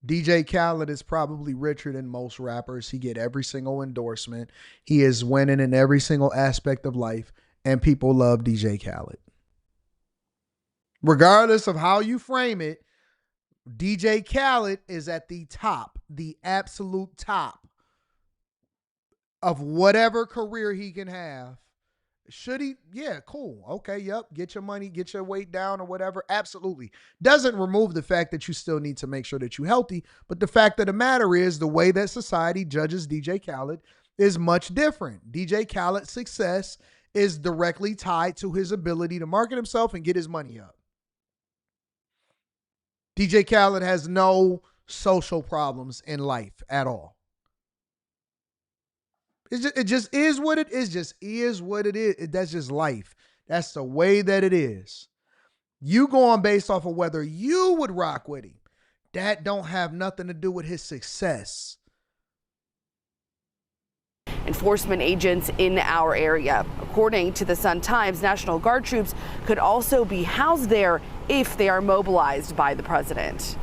DJ Khaled is probably richer than most rappers. He get every single endorsement. He is winning in every single aspect of life, and people love DJ Khaled. Regardless of how you frame it, DJ Khaled is at the top, the absolute top of whatever career he can have. Should he? Yeah, cool. Okay, yep. Get your money, get your weight down or whatever. Absolutely. Doesn't remove the fact that you still need to make sure that you're healthy. But the fact of the matter is the way that society judges DJ Khaled is much different. DJ Khaled's success is directly tied to his ability to market himself and get his money up. DJ Khaled has no social problems in life at all. It just is what it is. Just is what it is. That's just life. That's the way that it is. You going based off of whether you would rock with him. That don't have nothing to do with his success. Enforcement agents in our area. According to the Sun-Times, National Guard troops could also be housed there if they are mobilized by the president.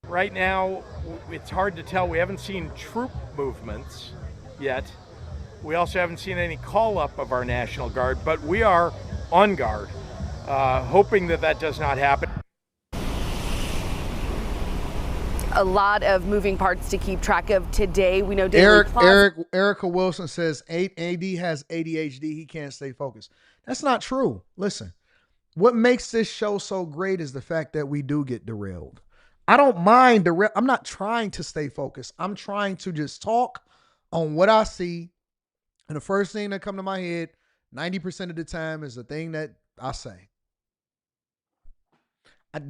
Right now, it's hard to tell. We haven't seen troop movements yet. We also haven't seen any call up of our National Guard, but we are on guard, hoping that does not happen. A lot of moving parts to keep track of today. We know Erica Wilson says AD has ADHD. He can't stay focused. That's not true. Listen, what makes this show so great is the fact that we do get derailed. I don't mind I'm not trying to stay focused. I'm trying to just talk on what I see. And the first thing that come to my head 90% of the time is the thing that I say.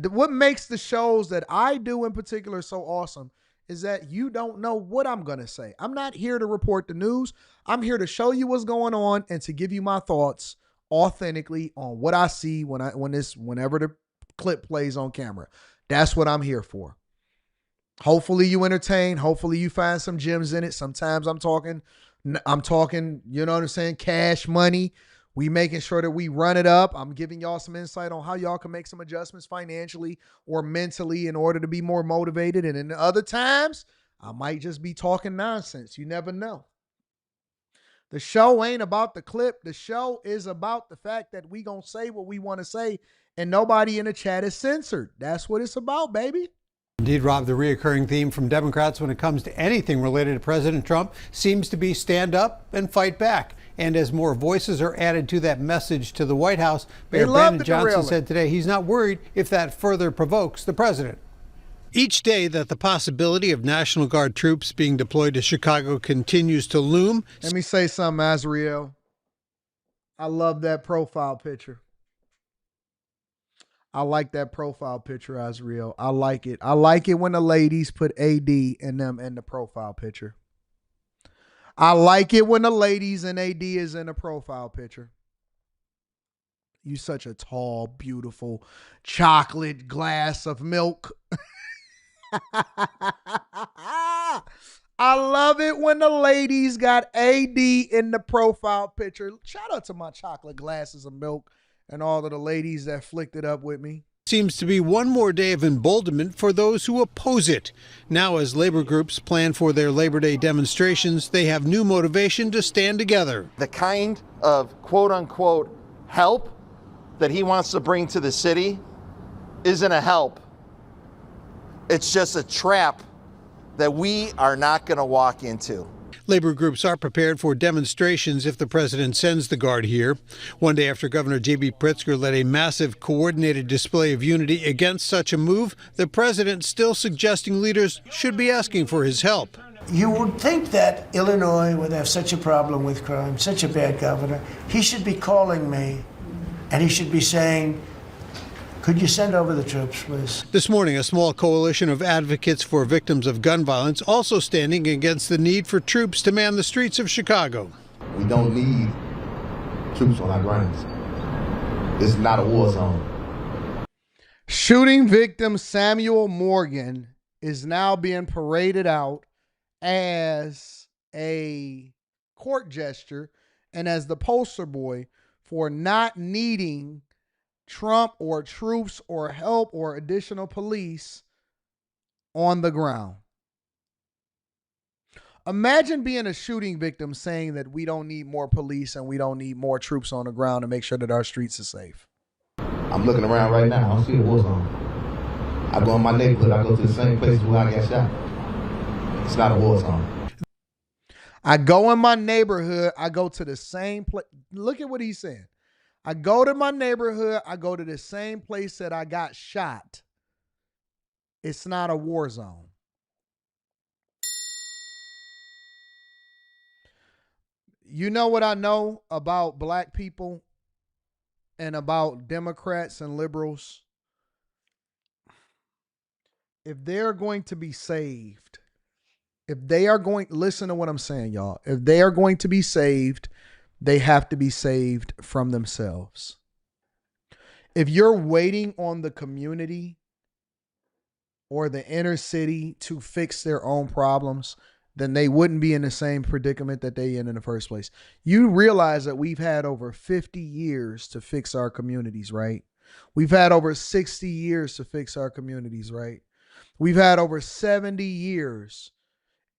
What makes the shows that I do in particular so awesome is that you don't know what I'm going to say. I'm not here to report the news. I'm here to show you what's going on and to give you my thoughts authentically on what I see whenever the clip plays on camera. That's what I'm here for. Hopefully you entertain. Hopefully you find some gems in it. Sometimes I'm talking, you know what I'm saying? Cash money. We making sure that we run it up. I'm giving y'all some insight on how y'all can make some adjustments financially or mentally in order to be more motivated. And in other times, I might just be talking nonsense. You never know. The show ain't about the clip. The show is about the fact that we gonna say what we want to say and nobody in the chat is censored. That's what it's about, baby. Indeed, Rob, the reoccurring theme from Democrats when it comes to anything related to President Trump seems to be stand up and fight back. And as more voices are added to that message to the White House, Mayor Brandon Johnson said today he's not worried if that further provokes the president. Each day that the possibility of National Guard troops being deployed to Chicago continues to loom. Let me say something, Azriel. I love that profile picture. I like that profile picture, Azriel. I like it. I like it when the ladies put AD in them in the profile picture. I like it when the ladies and AD is in the profile picture. You such a tall, beautiful chocolate glass of milk. I love it when the ladies got AD in the profile picture. Shout out to my chocolate glasses of milk and all of the ladies that flicked it up with me. Seems to be one more day of emboldenment for those who oppose it. Now, as labor groups plan for their Labor Day demonstrations, they have new motivation to stand together. The kind of quote-unquote help that he wants to bring to the city isn't a help. It's just a trap that we are not going to walk into. Labor groups are prepared for demonstrations if the president sends the Guard here. One day after Governor J.B. Pritzker led a massive coordinated display of unity against such a move, the president still suggesting leaders should be asking for his help. You would think that Illinois would have such a problem with crime, such a bad governor. He should be calling me and he should be saying, could you send over the troops, please? This morning, a small coalition of advocates for victims of gun violence also standing against the need for troops to man the streets of Chicago. We don't need troops on our grounds. This is not a war zone. Shooting victim Samuel Morgan is now being paraded out as a court gesture and as the poster boy for not needing Trump or troops or help or additional police on the ground. Imagine being a shooting victim saying that we don't need more police and we don't need more troops on the ground to make sure that our streets are safe. I'm looking around right now. I don't see a war zone. I go in my neighborhood. I go to the same places where I got shot. It's not a war zone. I go in my neighborhood. I go to the same place. Look at what he's saying. I go to my neighborhood. I go to the same place that I got shot. It's not a war zone. You know what I know about black people and about Democrats and liberals? If they're going to be saved, listen to what I'm saying, y'all. If they are going to be saved, they have to be saved from themselves. If you're waiting on the community or the inner city to fix their own problems, then they wouldn't be in the same predicament that they in the first place. You realize that we've had over 50 years to fix our communities, right? We've had over 60 years to fix our communities, right? We've had over 70 years.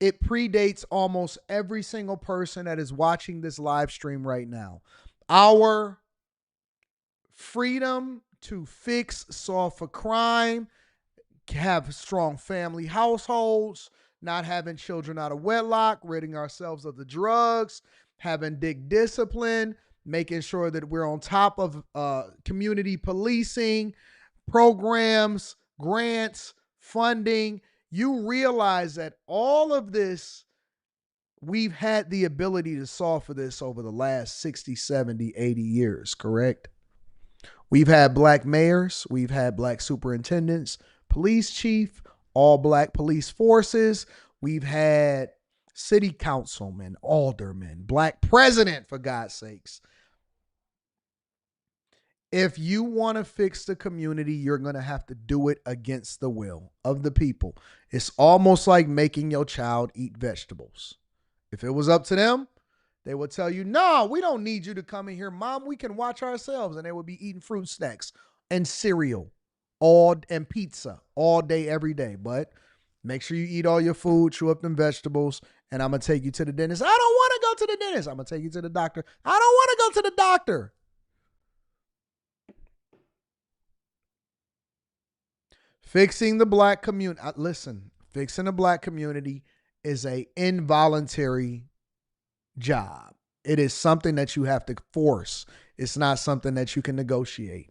It predates almost every single person that is watching this live stream right now. Our freedom to fix, solve for crime, have strong family households, not having children out of wedlock, ridding ourselves of the drugs, having big discipline, making sure that we're on top of community policing, programs, grants, funding. You realize that all of this, we've had the ability to solve for this over the last 60, 70, 80 years, correct? We've had black mayors, we've had black superintendents, police chief, all black police forces. We've had city councilmen, aldermen, black president, for God's sakes. If you want to fix the community, you're going to have to do it against the will of the people. It's almost like making your child eat vegetables. If it was up to them, they would tell you, no, we don't need you to come in here, Mom. We can watch ourselves. And they would be eating fruit snacks and cereal and pizza all day, every day. But make sure you eat all your food, chew up them vegetables, and I'm going to take you to the dentist. I don't want to go to the dentist. I'm going to take you to the doctor. I don't want to go to the doctor. Fixing the black community. Listen, fixing the black community is an involuntary job. It is something that you have to force. It's not something that you can negotiate.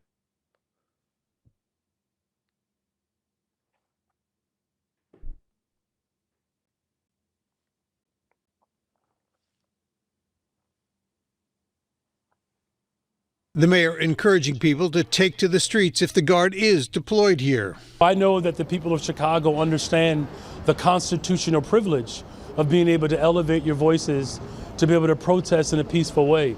The mayor encouraging people to take to the streets if the Guard is deployed here. I know that the people of Chicago understand the constitutional privilege of being able to elevate your voices, to be able to protest in a peaceful way.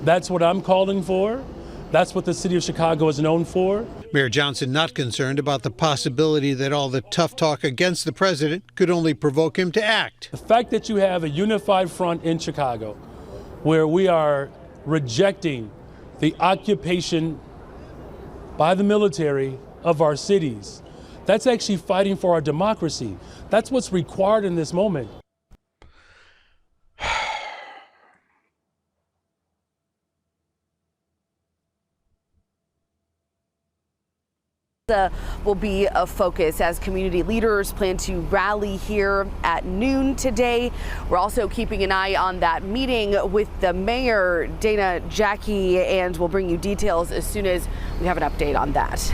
That's what I'm calling for. That's what the city of Chicago is known for. Mayor Johnson not concerned about the possibility that all the tough talk against the president could only provoke him to act. The fact that you have a unified front in Chicago where we are rejecting the occupation by the military of our cities, that's actually fighting for our democracy. That's what's required in this moment. Will be a focus as community leaders plan to rally here at noon today. We're also keeping an eye on that meeting with the mayor, Dana Jackie, and we'll bring you details as soon as we have an update on that.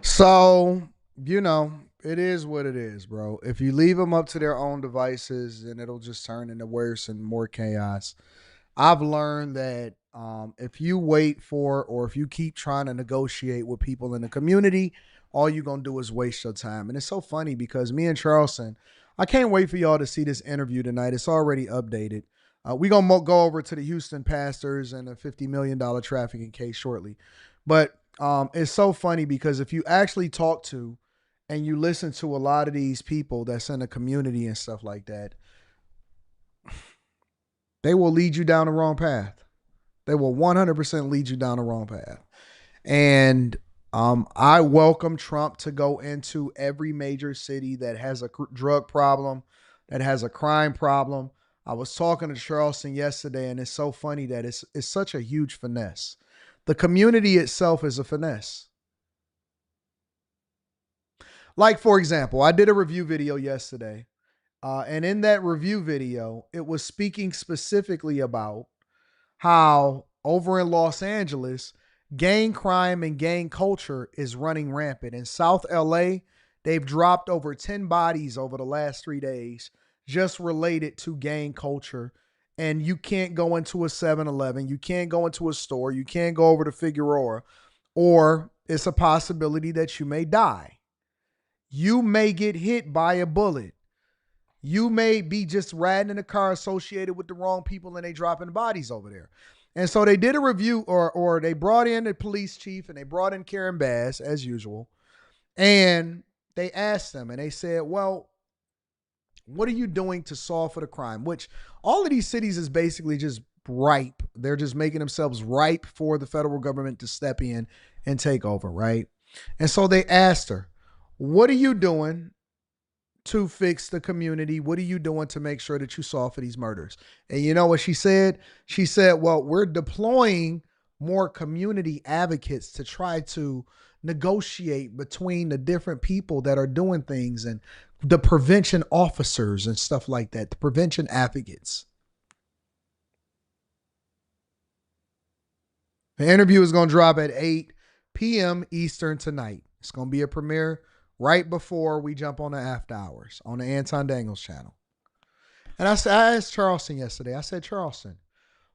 So, you know, it is what it is, bro. If you leave them up to their own devices, then it'll just turn into worse and more chaos. I've learned that if you wait for, or if you keep trying to negotiate with people in the community, all you're going to do is waste your time. And it's so funny because me and Charleston, I can't wait for y'all to see this interview tonight. It's already updated. We're going to go over to the Houston pastors and a $50 million trafficking case shortly. But it's so funny because if you actually talk to and you listen to a lot of these people that's in the community and stuff like that, they will lead you down the wrong path. They will 100% lead you down the wrong path. And I welcome Trump to go into every major city that has a drug problem, that has a crime problem. I was talking to Charleston yesterday, and it's so funny that it's such a huge finesse. The community itself is a finesse. Like, for example, I did a review video yesterday, and in that review video, it was speaking specifically about how over in Los Angeles, gang crime and gang culture is running rampant. In South LA, they've dropped over 10 bodies over the last 3 days just related to gang culture. And you can't go into a 7-Eleven, you can't go into a store, you can't go over to Figueroa, or it's a possibility that you may die. You may get hit by a bullet. You may be just riding in a car associated with the wrong people and they dropping bodies over there. And so they did a review, or they brought in the police chief and they brought in Karen Bass as usual. And they asked them and they said, well, what are you doing to solve for the crime? Which all of these cities is basically just ripe. They're just making themselves ripe for the federal government to step in and take over, right? And so they asked her, what are you doing to fix the community? What are you doing to make sure that you solve for these murders? And you know what she said? She said, well, we're deploying more community advocates to try to negotiate between the different people that are doing things and the prevention officers and stuff like that, the prevention advocates. The interview is going to drop at 8 p.m. Eastern tonight. It's going to be a premiere right before we jump on the after hours on the Anton Daniels channel. And I asked Charleston yesterday, I said, Charleston,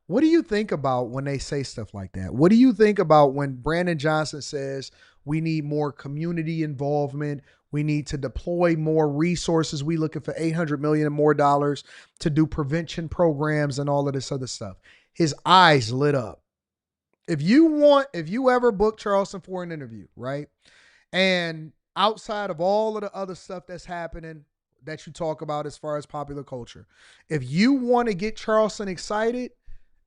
what do you think about when they say stuff like that? What do you think about when Brandon Johnson says we need more community involvement? We need to deploy more resources. We looking for $800 million and more dollars to do prevention programs and all of this other stuff. His eyes lit up. If you ever book Charleston for an interview, right? And outside of all of the other stuff that's happening that you talk about as far as popular culture, if you want to get Charleston excited,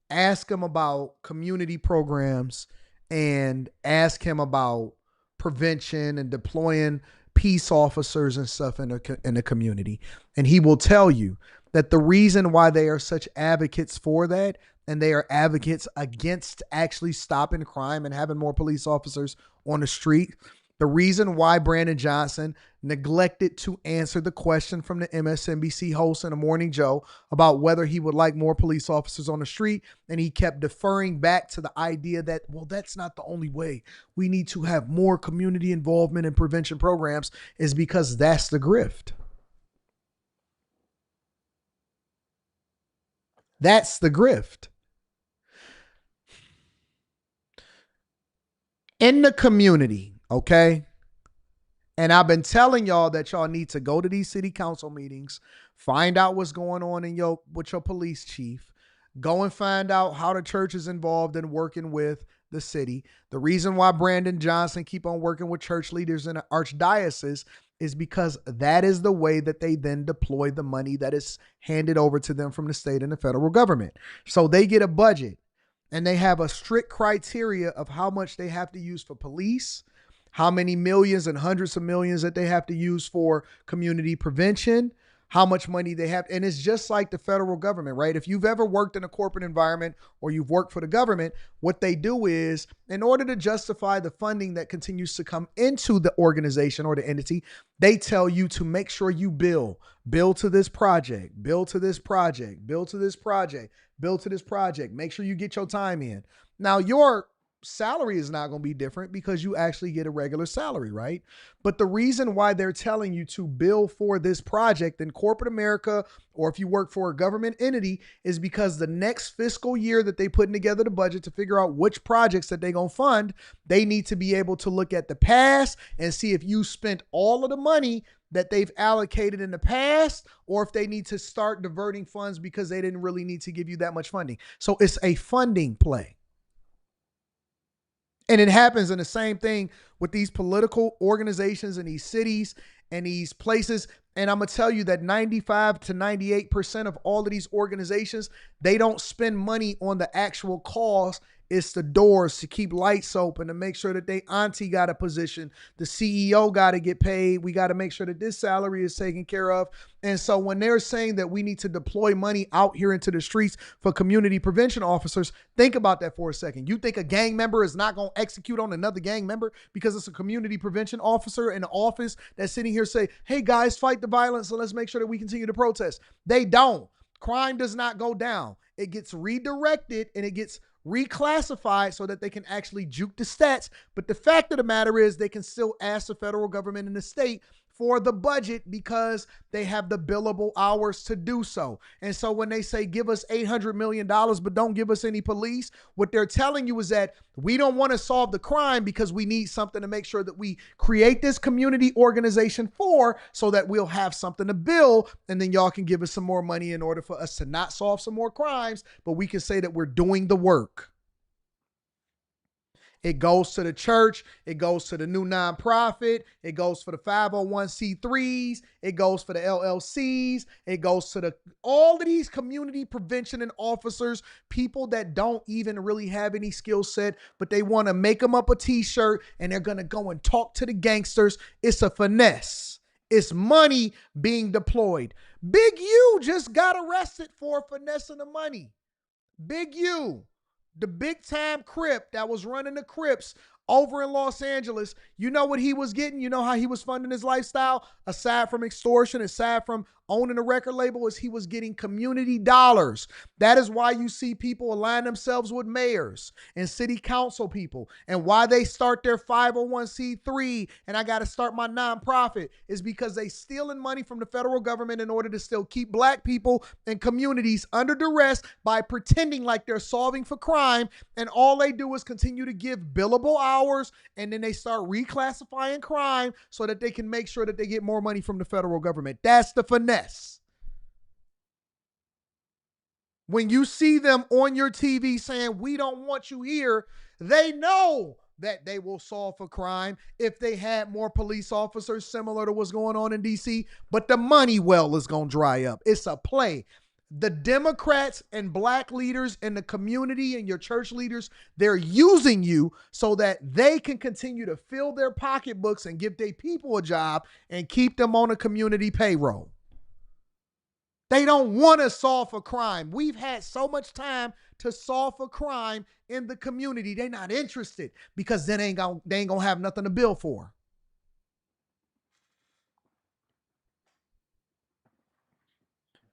ask him about community programs and ask him about prevention and deploying peace officers and stuff in the community. And he will tell you that the reason why they are such advocates for that, and they are advocates against actually stopping crime and having more police officers on the street, the reason why Brandon Johnson neglected to answer the question from the MSNBC host in the Morning Joe about whether he would like more police officers on the street, and he kept deferring back to the idea that, well, that's not the only way. We need to have more community involvement in prevention programs, is because that's the grift. That's the grift. in the community, okay? And I've been telling y'all that y'all need to go to these city council meetings, find out what's going on with your police chief, go and find out how the church is involved in working with the city. The reason why Brandon Johnson keep on working with church leaders in the archdiocese is because that is the way that they then deploy the money that is handed over to them from the state and the federal government. So they get a budget and they have a strict criteria of how much they have to use for police, how many millions and hundreds of millions that they have to use for community prevention, how much money they have. And it's just like the federal government, right? If you've ever worked in a corporate environment or you've worked for the government, what they do is, in order to justify the funding that continues to come into the organization or the entity, they tell you to make sure you bill to this project, bill to this project, bill to this project, bill to this project. Make sure you get your time in. Now, your salary is not going to be different because you actually get a regular salary, right? But the reason why they're telling you to bill for this project in corporate America, or if you work for a government entity, is because the next fiscal year that they putting together the budget to figure out which projects that they're going to fund, they need to be able to look at the past and see if you spent all of the money that they've allocated in the past, or if they need to start diverting funds because they didn't really need to give you that much funding. So it's a funding play. And it happens in the same thing with these political organizations and these cities and these places. And I'm going to tell you that 95 to 98% of all of these organizations, they don't spend money on the actual cause. It's the doors to keep lights open, to make sure that they auntie got a position. The CEO got to get paid. We got to make sure that this salary is taken care of. And so when they're saying that we need to deploy money out here into the streets for community prevention officers, think about that for a second. You think a gang member is not going to execute on another gang member because it's a community prevention officer in the office that's sitting here say, hey guys, fight the violence and let's make sure that we continue to protest. They don't. Crime does not go down. It gets redirected and it gets reclassified so that they can actually juke the stats. But the fact of the matter is they can still ask the federal government and the state for the budget because they have the billable hours to do so. And so when they say give us $800 million, but don't give us any police, what they're telling you is that we don't want to solve the crime because we need something to make sure that we create this community organization for, so that we'll have something to bill. And then y'all can give us some more money in order for us to not solve some more crimes, but we can say that we're doing the work. It goes to the church. It goes to the new nonprofit. It goes for the 501c3s. It goes for the LLCs. It goes to all of these community prevention and officers, people that don't even really have any skill set, but they want to make them up a t-shirt and they're going to go and talk to the gangsters. It's a finesse. It's money being deployed. Big U just got arrested for finessing the money. Big U. The big time Crip that was running the Crips over in Los Angeles, you know what he was getting? You know how he was funding his lifestyle? Aside from extortion, aside from owning a record label, is he was getting community dollars. That is why you see people align themselves with mayors and city council people, and why they start their 501c3 and I got to start my nonprofit is because they stealing money from the federal government in order to still keep black people and communities under duress by pretending like they're solving for crime, and all they do is continue to give billable hours, and then they start reclassifying crime so that they can make sure that they get more money from the federal government. That's the finesse. When you see them on your TV saying, we don't want you here, they know that they will solve for crime if they had more police officers, similar to what's going on in DC, but the money well is going to dry up. It's a play. The Democrats and black leaders in the community and your church leaders, they're using you so that they can continue to fill their pocketbooks and give their people a job and keep them on a community payroll. They don't want to solve for crime. We've had so much time to solve for crime in the community. They're not interested because then they ain't gonna have nothing to bill for.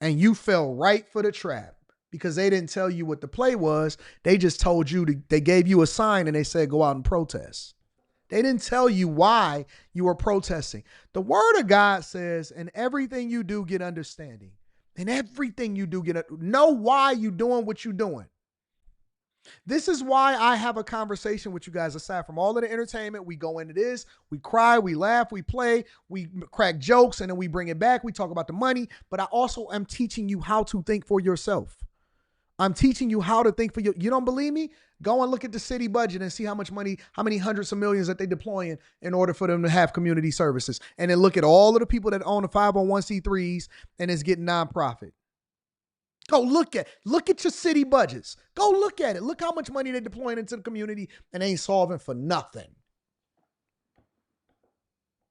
And you fell right for the trap because they didn't tell you what the play was. They just told you, they gave you a sign and they said, go out and protest. They didn't tell you why you were protesting. The word of God says, in everything you do, get understanding. In everything you do, know why you're doing what you're doing. This is why I have a conversation with you guys. Aside from all of the entertainment, we go into this, we cry, we laugh, we play, we crack jokes, and then we bring it back. We talk about the money, but I also am teaching you how to think for yourself. I'm teaching you how to think for you. You don't believe me? Go and look at the city budget and see how much money, how many hundreds of millions that they deploying in order for them to have community services. And then look at all of the people that own the 501c3s and is getting nonprofit. Go look at your city budgets. Go look at it. Look how much money they're deploying into the community and ain't solving for nothing.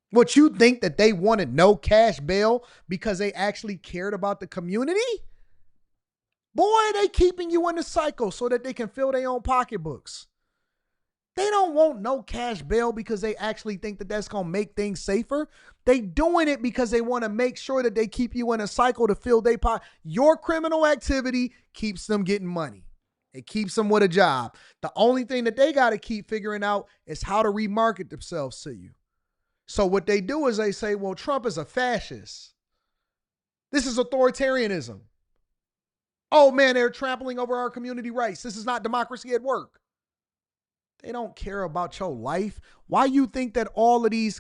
What, you think that they wanted no cash bail because they actually cared about the community? Boy, they keeping you in the cycle so that they can fill their own pocketbooks. They don't want no cash bail because they actually think that that's going to make things safer. They doing it because they want to make sure that they keep you in a cycle to fill their pocket. Your criminal activity keeps them getting money. It keeps them with a job. The only thing that they got to keep figuring out is how to remarket themselves to you. So what they do is they say, well, Trump is a fascist. This is authoritarianism. Oh man, they're trampling over our community rights. This is not democracy at work. They don't care about your life. Why you think that all of these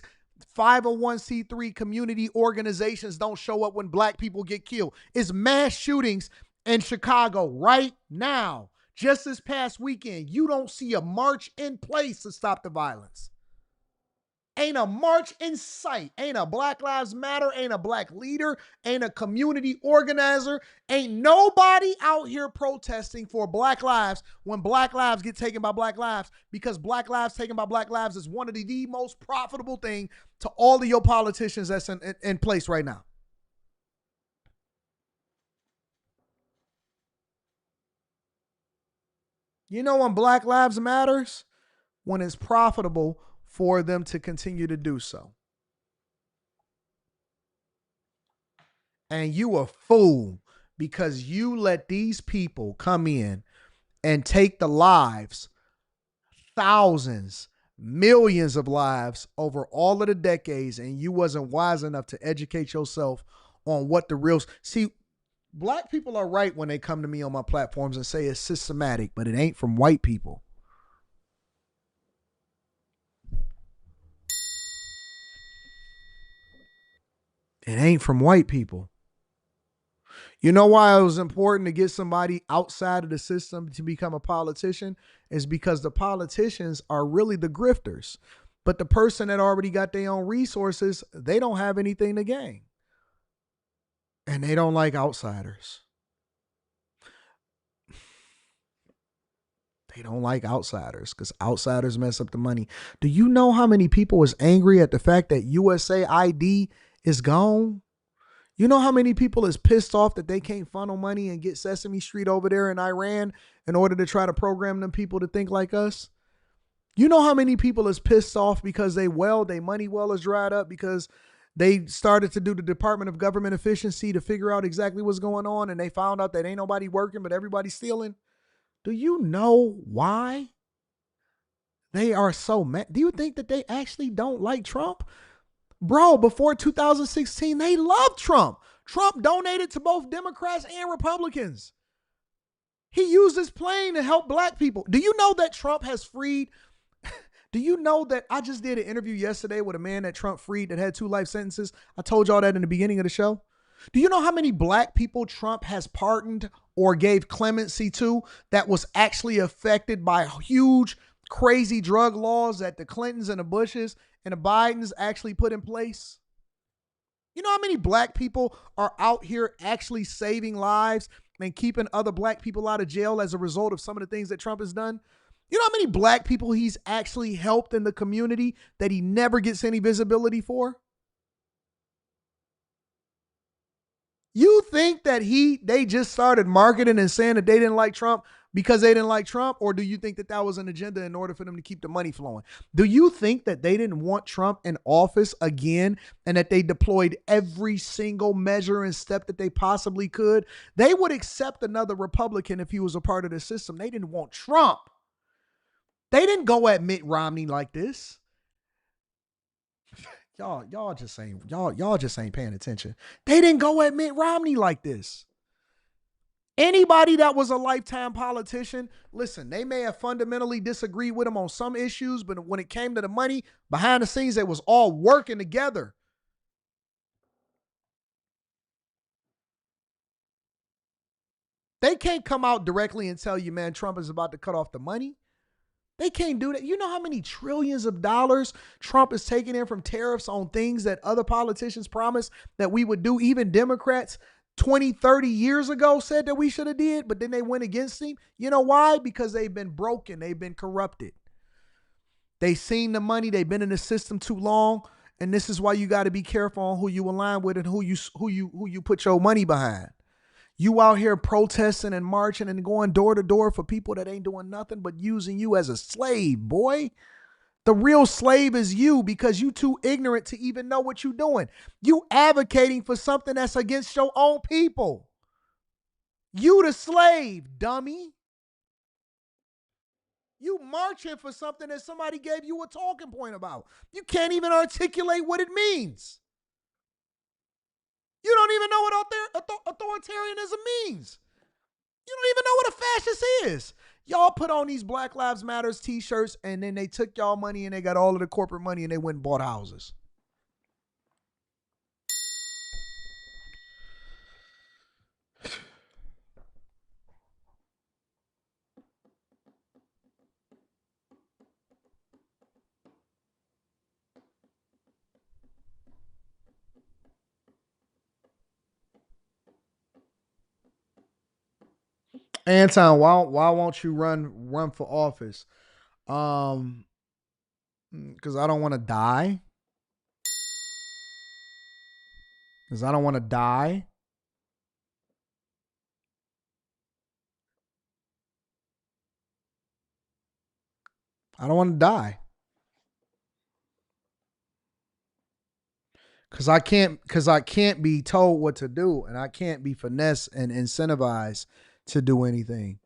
501c3 community organizations don't show up when black people get killed? It's mass shootings in Chicago right now. Just this past weekend, you don't see a march in place to stop the violence. Ain't a march in sight. Ain't a Black Lives Matter. Ain't a black leader. Ain't a community organizer. Ain't nobody out here protesting for black lives when black lives get taken by black lives, because black lives taken by black lives is one of the most profitable thing to all of your politicians that's in place right now. You know when Black Lives Matters? When it's profitable for them to continue to do so. And you a fool because you let these people come in and take the lives, thousands, millions of lives over all of the decades, and you wasn't wise enough to educate yourself on what the real... See, black people are right when they come to me on my platforms and say it's systematic, but it ain't from white people. It ain't from white people. You know why it was important to get somebody outside of the system to become a politician? Is because the politicians are really the grifters. But the person that already got their own resources, they don't have anything to gain. And they don't like outsiders. They don't like outsiders because outsiders mess up the money. Do you know how many people was angry at the fact that USAID is gone? You know how many people is pissed off that they can't funnel money and get Sesame Street over there in Iran in order to try to program them people to think like us? You know how many people is pissed off because they money well is dried up because they started to do the Department of Government Efficiency to figure out exactly what's going on, and they found out that ain't nobody working but everybody's stealing? Do you know why they are so mad? Do you think that they actually don't like Trump? Bro, before 2016, they loved Trump. Trump donated to both Democrats and Republicans. He used his plane to help black people. Do you know that Trump has freed? Do you know that I just did an interview yesterday with a man that Trump freed that had 2 life sentences? I told y'all that in the beginning of the show. Do you know how many black people Trump has pardoned or gave clemency to that was actually affected by huge, crazy drug laws that the Clintons and the Bushes and the Bidens actually put in place? You know how many black people are out here actually saving lives and keeping other black people out of jail as a result of some of the things that Trump has done? You know how many black people he's actually helped in the community that he never gets any visibility for? You think that they just started marketing and saying that they didn't like Trump because they didn't like Trump? Or do you think that that was an agenda in order for them to keep the money flowing? Do you think that they didn't want Trump in office again and that they deployed every single measure and step that they possibly could? They would accept another Republican if he was a part of the system. They didn't want Trump. They didn't go at Mitt Romney like this. Y'all just ain't paying attention. They didn't go at Mitt Romney like this. Anybody that was a lifetime politician, listen, they may have fundamentally disagreed with him on some issues, but when it came to the money, behind the scenes, they was all working together. They can't come out directly and tell you, man, Trump is about to cut off the money. They can't do that. You know how many trillions of dollars Trump is taking in from tariffs on things that other politicians promised that we would do? Even Democrats 20, 30 years ago said that we should have did, but then they went against him. You know why? Because they've been broken. They've been corrupted. They've seen the money. They've been in the system too long. And this is why you got to be careful on who you align with and who you put your money behind. You out here protesting and marching and going door to door for people that ain't doing nothing but using you as a slave, boy. The real slave is you because you too ignorant to even know what you're doing. You advocating for something that's against your own people. You the slave, dummy. You marching for something that somebody gave you a talking point about. You can't even articulate what it means. You don't even know what authoritarianism means. You don't even know what a fascist is. Y'all put on these Black Lives Matters t-shirts and then they took y'all money and they got all of the corporate money and they went and bought houses. Anton, why won't you run for office? Because I don't want to die. Because I don't want to die. I don't want to die. Because I can't be told what to do, and I can't be finessed and incentivized to do anything.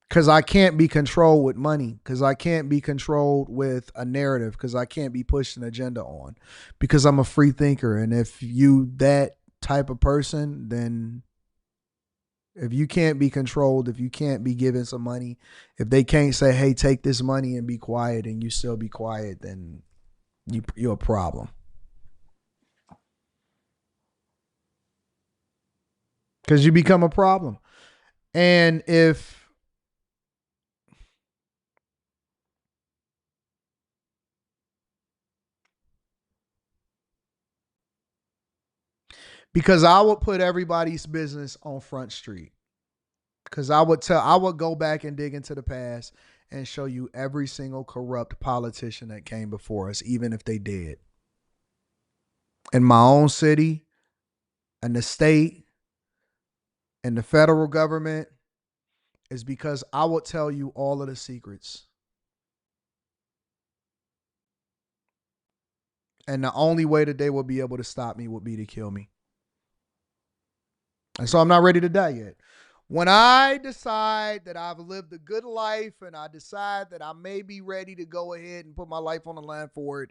Because I can't be controlled with money. Because I can't be controlled with a narrative. Because I can't be pushed an agenda on. Because I'm a free thinker. And if you that type of person, then if you can't be controlled, if you can't be given some money, if they can't say, hey, take this money and be quiet, and you still be quiet, then you're a problem. Because you become a problem. And because I would put everybody's business on Front Street. Because I would go back and dig into the past and show you every single corrupt politician that came before us, even if they did. In my own city, in the state, in the federal government, is because I would tell you all of the secrets. And the only way that they would be able to stop me would be to kill me. And so I'm not ready to die yet. When I decide that I've lived a good life and I decide that I may be ready to go ahead and put my life on the line for it,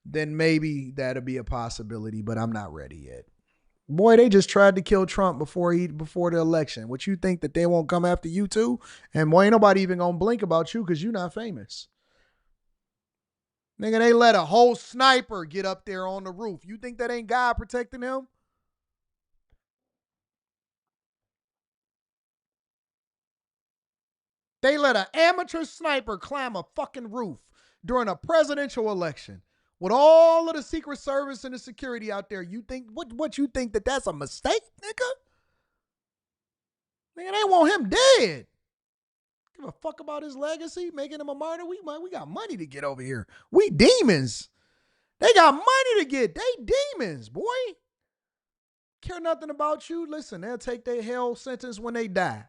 then maybe that'll be a possibility, but I'm not ready yet. Boy, they just tried to kill Trump before the election. What, you think that they won't come after you too? And boy, ain't nobody even gonna blink about you because you're not famous. Nigga, they let a whole sniper get up there on the roof. You think that ain't God protecting him? They let an amateur sniper climb a fucking roof during a presidential election with all of the Secret Service and the security out there. You think what you think that that's a mistake, nigga? Nigga, they want him dead. Give a fuck about his legacy, making him a martyr. We got money to get over here. We demons. They got money to get. They demons, boy. Care nothing about you. Listen, they'll take their hell sentence when they die.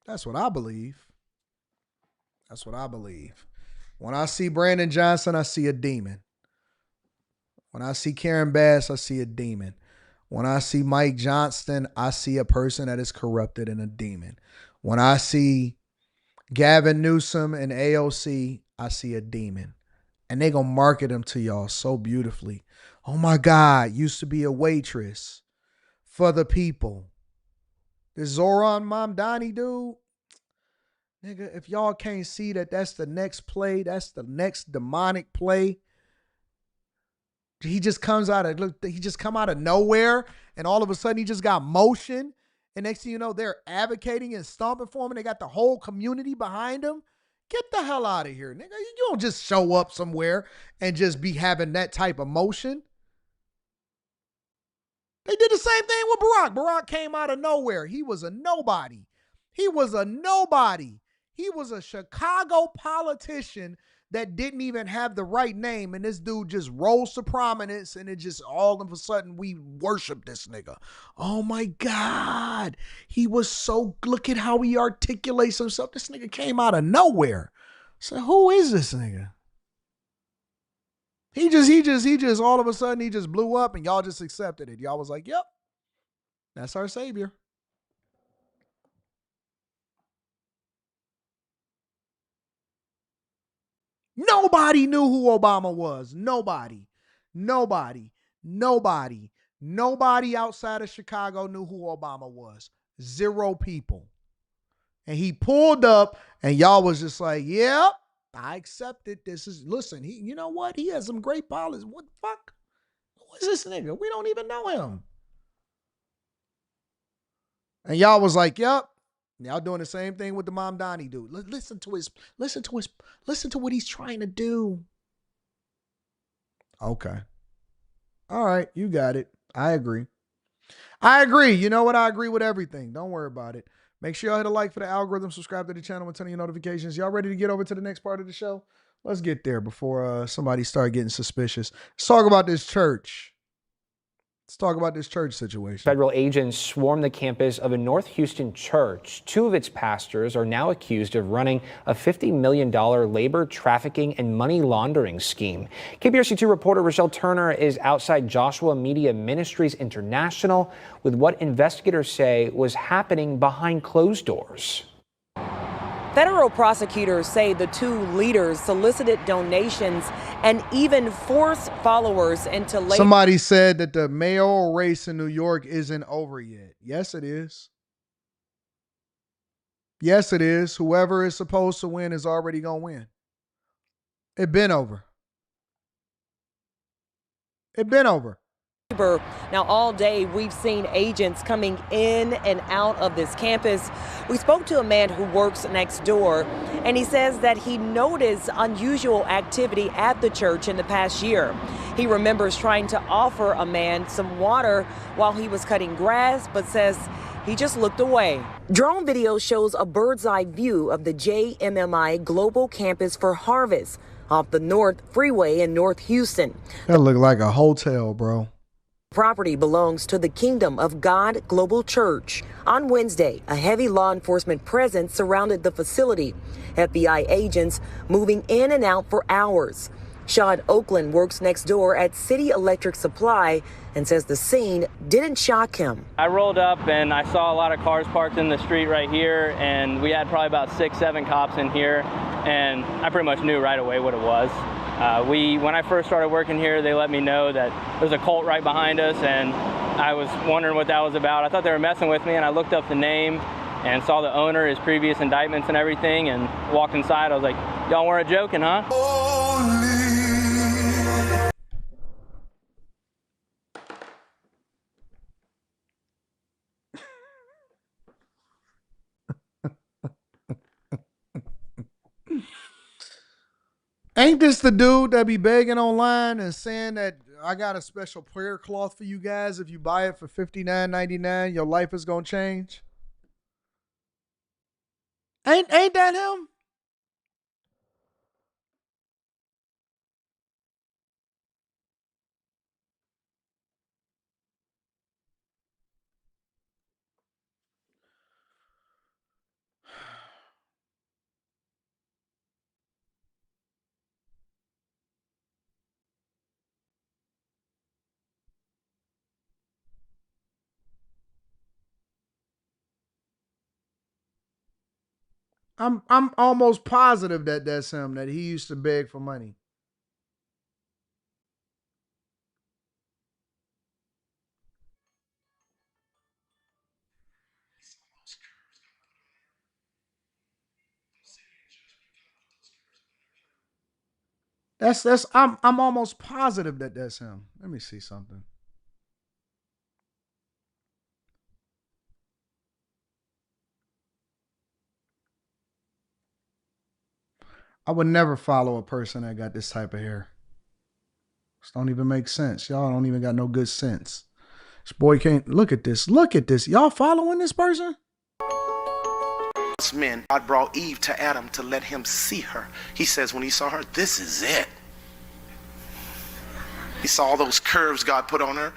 That's what I believe. That's what I believe. When I see Brandon Johnson, I see a demon. When I see Karen Bass, I see a demon. When I see Mike Johnston, I see a person that is corrupted and a demon. When I see Gavin Newsom and AOC, I see a demon. And they gonna market them to y'all so beautifully. Oh my God, used to be a waitress for the people. This Zoran Mamdani dude, nigga, if y'all can't see that that's the next play, that's the next demonic play. He just come out of nowhere, and all of a sudden he just got motion. And next thing you know, they're advocating and stomping for him, and they got the whole community behind him. Get the hell out of here, nigga. You don't just show up somewhere and just be having that type of motion. They did the same thing with Barack. Barack came out of nowhere. He was a nobody. He was a nobody. He was a Chicago politician that didn't even have the right name. And this dude just rose to prominence, and it just all of a sudden we worship this nigga. Oh my God. He was so, look at how he articulates himself. This nigga came out of nowhere. So who is this nigga? He just all of a sudden he just blew up, and y'all just accepted it. Y'all was like, yep, that's our savior. Nobody knew who Obama was. Nobody outside of Chicago knew who Obama was. 0 people. And he pulled up, and y'all was just like, yep, I accept it. Listen, you know what? He has some great policies. What the fuck? Who is this nigga? We don't even know him. And y'all was like, yep. Y'all doing the same thing with the Mamdani dude. Listen to what he's trying to do. Okay. All right, you got it. I agree. You know what? I agree with everything. Don't worry about it. Make sure y'all hit a like for the algorithm, subscribe to the channel, and turn on your notifications. Y'all ready to get over to the next part of the show? Let's get there before somebody start getting suspicious. Let's talk about this church. Let's talk about this church situation. Federal agents swarmed the campus of a North Houston church. 2 of its pastors are now accused of running a $50 million labor trafficking and money laundering scheme. KPRC2 reporter Rochelle Turner is outside Joshua Media Ministries International with what investigators say was happening behind closed doors. Federal prosecutors say the 2 leaders solicited donations and even forced followers into labor. Somebody said that the mayoral race in New York isn't over yet. Yes, it is. Yes, it is. Whoever is supposed to win is already going to win. It been over. It been over. Now, all day we've seen agents coming in and out of this campus. We spoke to a man who works next door, and he says that he noticed unusual activity at the church in the past year. He remembers trying to offer a man some water while he was cutting grass, but says he just looked away. Drone video shows a bird's eye view of the JMMI Global Campus for Harvest off the North Freeway in North Houston. That looked like a hotel, bro. Property belongs to the Kingdom of God Global Church. On Wednesday, a heavy law enforcement presence surrounded the facility. FBI agents moving in and out for hours. Sean Oakland works next door at City Electric Supply and says the scene didn't shock him. I rolled up and I saw a lot of cars parked in the street right here, and we had probably about 6, 7 cops in here, and I pretty much knew right away what it was. When I first started working here, they let me know that there's a cult right behind us, and I was wondering what that was about. I thought they were messing with me, and I looked up the name and saw the owner, his previous indictments and everything, and walked inside. I was like, y'all weren't joking, huh? Ain't this the dude that be begging online and saying that I got a special prayer cloth for you guys? If you buy it for $59.99, your life is gonna change. Ain't that him? I'm almost positive that that's him, that he used to beg for money. I'm almost positive that that's him. Let me see something. I would never follow a person that got this type of hair. This don't even make sense. Y'all don't even got no good sense. This boy can't look at this. Look at this. Y'all following this person? Men, God brought Eve to Adam to let him see her. He says when he saw her, this is it. He saw all those curves God put on her.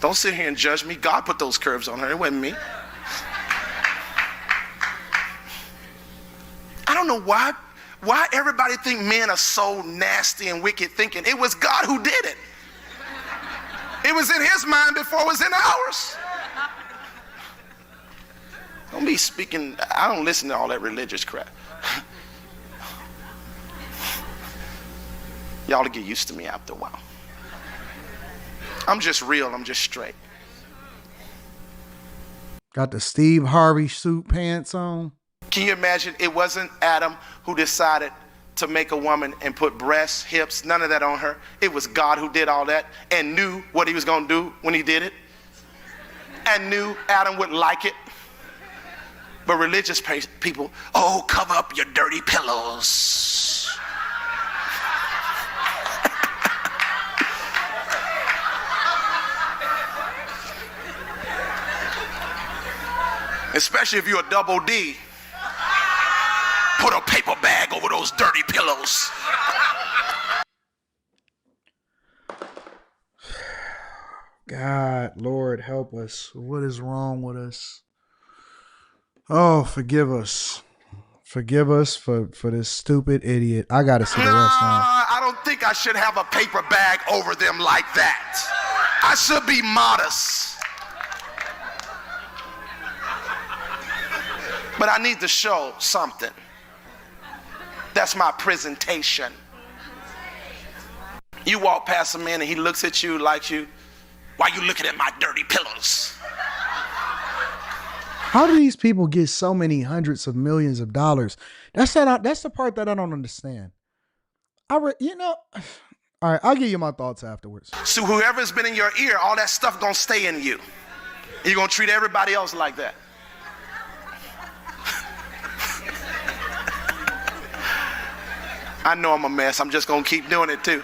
Don't sit here and judge me. God put those curves on her. It wasn't me. I don't know why everybody think men are so nasty and wicked thinking. It was God who did it. It was in his mind before it was in ours. Don't be speaking, I don't listen to all that religious crap. Y'all will get used to me after a while. I'm just real, I'm just straight. Got the Steve Harvey suit pants on. Can you imagine it wasn't Adam who decided to make a woman and put breasts, hips, none of that on her. It was God who did all that and knew what he was going to do when he did it and knew Adam would like it. But religious people, oh, cover up your dirty pillows. Especially if you're a double D. Put a paper bag over those dirty pillows. God, Lord, help us. What is wrong with us? Oh, forgive us. Forgive us for this stupid idiot. I got to see the rest now. I don't think I should have a paper bag over them like that. I should be modest. But I need to show something. That's my presentation. You walk past a man and he looks at you, likes you. Why you looking at my dirty pillows? How do these people get so many hundreds of millions of dollars? That's the part that I don't understand. All right, I'll give you my thoughts afterwards. So whoever's been in your ear, all that stuff gonna stay in you. You're gonna treat everybody else like that. I know I'm a mess. I'm just gonna keep doing it too.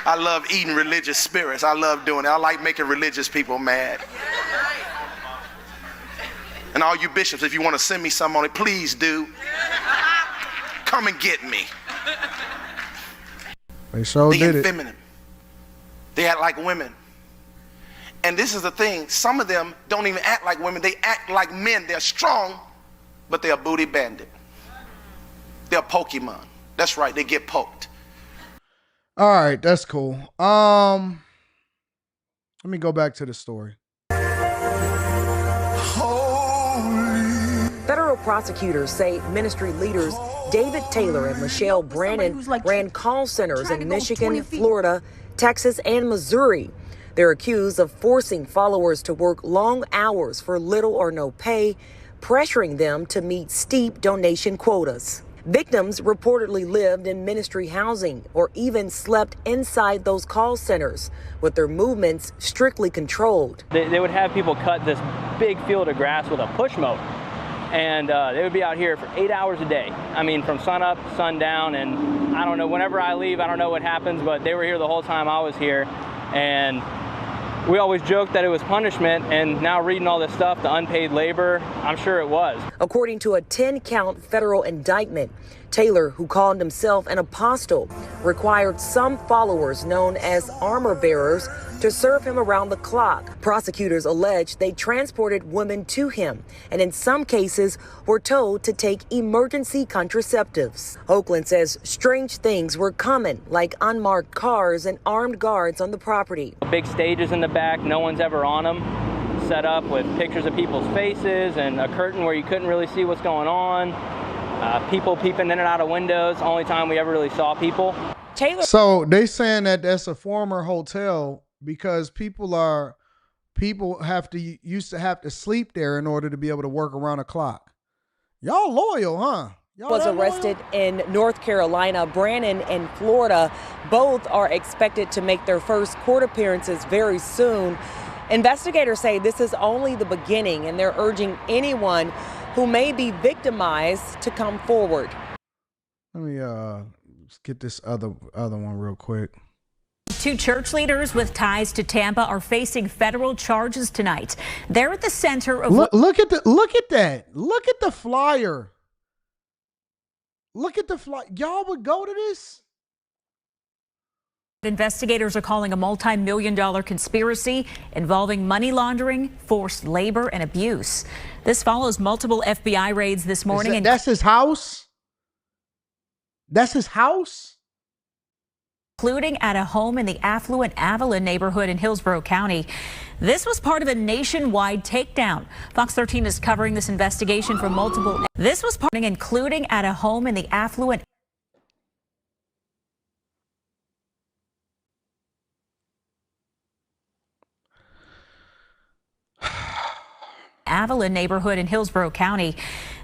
I love eating religious spirits. I love doing it. I like making religious people mad. And all you bishops, if you want to send me some on it, please do. Come and get me. They sure did it. Feminine. They act like women. And this is the thing. Some of them don't even act like women. They act like men. They're strong, but they're a booty bandit. They're a Pokemon. That's right. They get poked. All right, that's cool. Let me go back to the story. Federal prosecutors say ministry leaders David Taylor and Michelle Brannon ran call centers in Michigan, Florida, Texas, and Missouri. They're accused of forcing followers to work long hours for little or no pay, pressuring them to meet steep donation quotas. Victims reportedly lived in ministry housing or even slept inside those call centers with their movements strictly controlled. They would have people cut this big field of grass with a push mower, and they would be out here for 8 hours a day. I mean, from sun up, sundown, and I don't know, whenever I leave, I don't know what happens, but they were here the whole time I was here, and we always joked that it was punishment, and now reading all this stuff, the unpaid labor, I'm sure it was. According to a 10-count federal indictment, Taylor, who called himself an apostle, required some followers known as armor bearers to serve him around the clock. Prosecutors allege they transported women to him and in some cases were told to take emergency contraceptives. Oakland says strange things were common, like unmarked cars and armed guards on the property. Big stages in the back, no one's ever on them, set up with pictures of people's faces and a curtain where you couldn't really see what's going on. People peeping in and out of windows, only time we ever really saw people. Taylor. So they saying that that's a former hotel because people used to have to sleep there in order to be able to work around the clock. Y'all loyal, huh? Was arrested in North Carolina. Brannon in Florida. Both are expected to make their first court appearances very soon. Investigators say this is only the beginning, and they're urging anyone who may be victimized to come forward. Let me get this other one real quick. Two church leaders with ties to Tampa are facing federal charges tonight. They're at the center of look at that. Look at the flyer. Look at the flyer. Y'all would go to this? Investigators are calling a multi-million-dollar conspiracy involving money laundering, forced labor, and abuse. This follows multiple FBI raids this morning. That's his house? That's his house? Including at a home in the affluent Avila neighborhood in Hillsborough County. This was part of a nationwide takedown. Fox 13 is covering this investigation from multiple. This was part, including at a home in the affluent Avila neighborhood in Hillsborough County.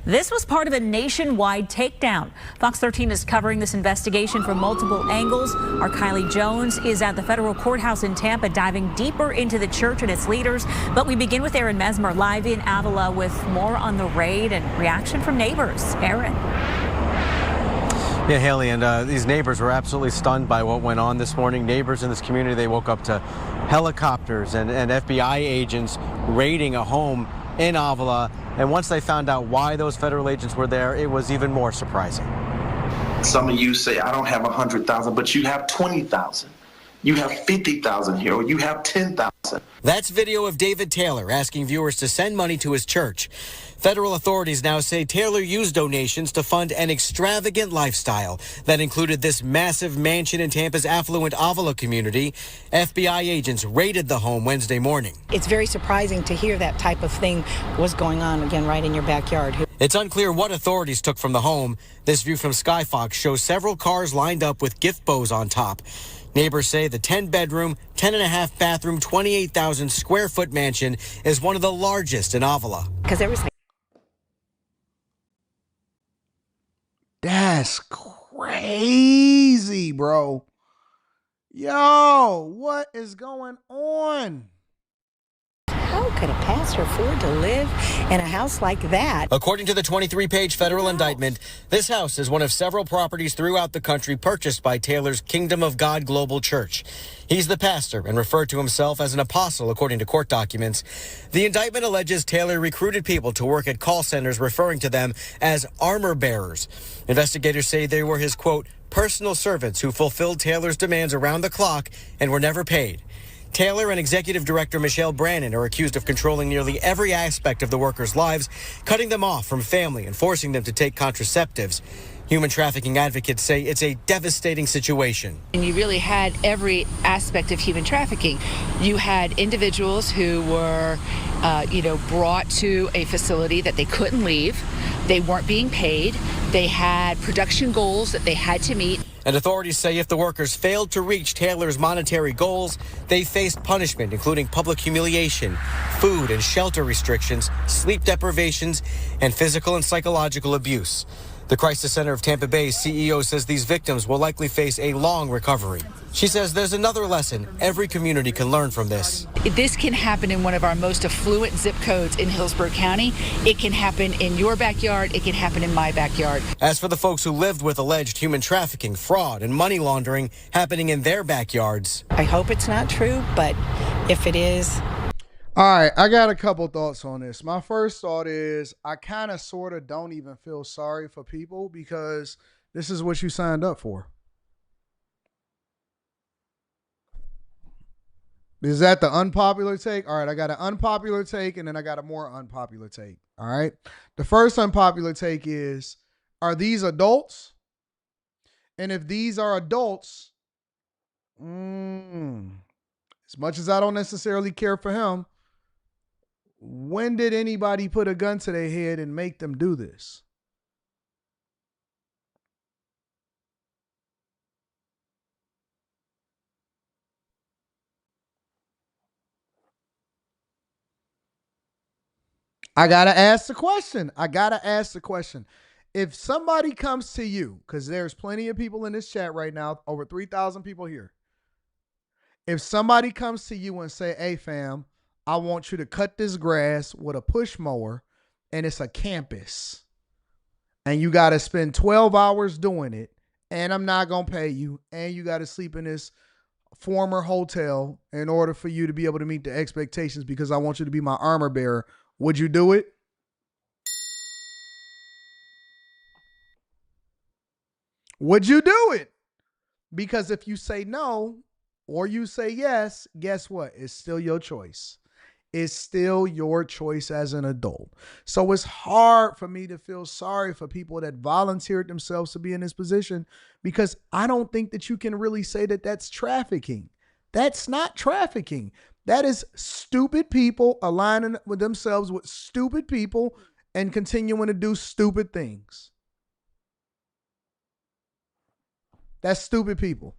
This was part of a nationwide takedown. Fox 13 is covering this investigation from multiple angles. Our Kylie Jones is at the federal courthouse in Tampa, diving deeper into the church and its leaders. But we begin with Aaron Mesmer live in Avila with more on the raid and reaction from neighbors. Aaron. Yeah, Haley, and these neighbors were absolutely stunned by what went on this morning. Neighbors in this community, they woke up to helicopters and FBI agents raiding a home in Avila, and once they found out why those federal agents were there, it was even more surprising. Some of you say, I don't have 100,000, but you have 20,000. You have 50,000 here, or you have 10,000. That's video of David Taylor asking viewers to send money to his church. Federal authorities now say Taylor used donations to fund an extravagant lifestyle that included this massive mansion in Tampa's affluent Avila community. FBI agents raided the home Wednesday morning. It's very surprising to hear that type of thing was going on again right in your backyard. It's unclear what authorities took from the home. This view from Skyfox shows several cars lined up with gift bows on top. Neighbors say the 10-bedroom, 10.5 bathroom, 28,000 square foot mansion is one of the largest in Avila. Because there was. That's crazy, bro. Yo, what is going on? How could a pastor afford to live in a house like that? According to the 23-page federal indictment, this house is one of several properties throughout the country purchased by Taylor's Kingdom of God Global Church. He's the pastor and referred to himself as an apostle, according to court documents. The indictment alleges Taylor recruited people to work at call centers, referring to them as armor bearers. Investigators say they were his, quote, personal servants who fulfilled Taylor's demands around the clock and were never paid. Taylor and Executive Director Michelle Brannon are accused of controlling nearly every aspect of the workers' lives, cutting them off from family and forcing them to take contraceptives. Human trafficking advocates say it's a devastating situation. And you really had every aspect of human trafficking. You had individuals who were, brought to a facility that they couldn't leave. They weren't being paid. They had production goals that they had to meet. And authorities say if the workers failed to reach Taylor's monetary goals, they faced punishment, including public humiliation, food and shelter restrictions, sleep deprivations, and physical and psychological abuse. The Crisis Center of Tampa Bay's CEO says these victims will likely face a long recovery. She says there's another lesson every community can learn from this. This can happen in one of our most affluent zip codes in Hillsborough County. It can happen in your backyard. It can happen in my backyard. As for the folks who lived with alleged human trafficking, fraud, and money laundering happening in their backyards. I hope it's not true, but if it is. All right, I got a couple thoughts on this. My first thought is I kind of sort of don't even feel sorry for people because this is what you signed up for. Is that the unpopular take? All right, I got an unpopular take and then I got a more unpopular take. All right. The first unpopular take is, are these adults? And if these are adults, as much as I don't necessarily care for him, when did anybody put a gun to their head and make them do this? I got to ask the question. If somebody comes to you, because there's plenty of people in this chat right now, over 3,000 people here. If somebody comes to you and say, hey, fam, I want you to cut this grass with a push mower, and it's a campus, and you got to spend 12 hours doing it, and I'm not going to pay you, and you got to sleep in this former hotel in order for you to be able to meet the expectations because I want you to be my armor bearer, would you do it? Would you do it? Because if you say no or you say yes, guess what? It's still your choice. It's still your choice as an adult. So it's hard for me to feel sorry for people that volunteered themselves to be in this position because I don't think that you can really say that that's trafficking. That's not trafficking. That is stupid people aligning with themselves with stupid people and continuing to do stupid things. That's stupid people.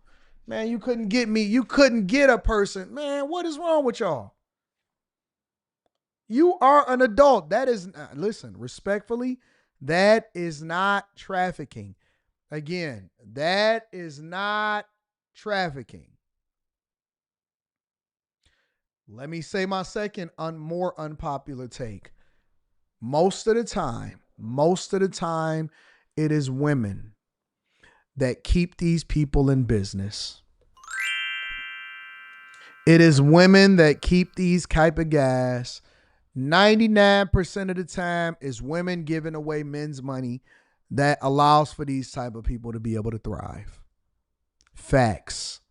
Man, you couldn't get me. You couldn't get a person. Man, what is wrong with y'all? You are an adult. That is, listen, respectfully, that is not trafficking. Again, that is not trafficking. Let me say my second more unpopular take. Most of the time, it is women that keep these people in business. It is women that keep these type of guys. 99% of the time is women giving away men's money that allows for these type of people to be able to thrive. Facts.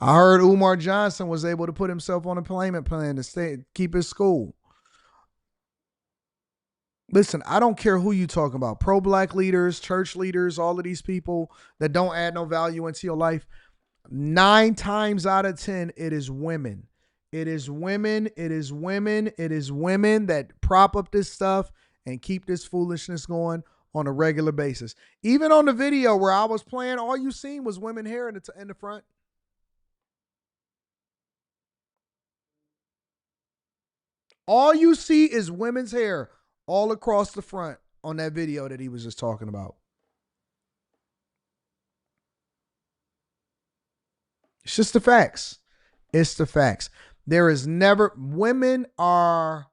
I heard Umar Johnson was able to put himself on a payment plan to keep his school. Listen, I don't care who you talk about. Pro-black leaders, church leaders, all of these people that don't add no value into your life. 9 times out of 10, it is women. It is women that prop up this stuff and keep this foolishness going on a regular basis. Even on the video where I was playing, all you seen was women hair in the front. All you see is women's hair all across the front on that video that he was just talking about. It's just the facts. It's the facts. Women are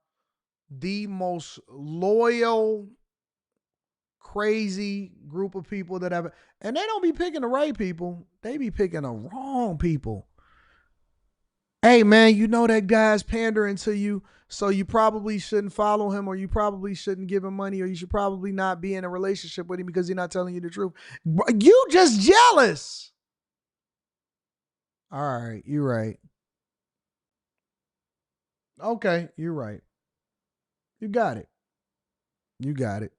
the most loyal, crazy group of people that ever, and they don't be picking the right people. They be picking the wrong people. Hey man, you know that guy's pandering to you, so you probably shouldn't follow him, or you probably shouldn't give him money, or you should probably not be in a relationship with him because he's not telling you the truth. You just jealous. All right, you're right. Okay, you're right. You got it. You got it.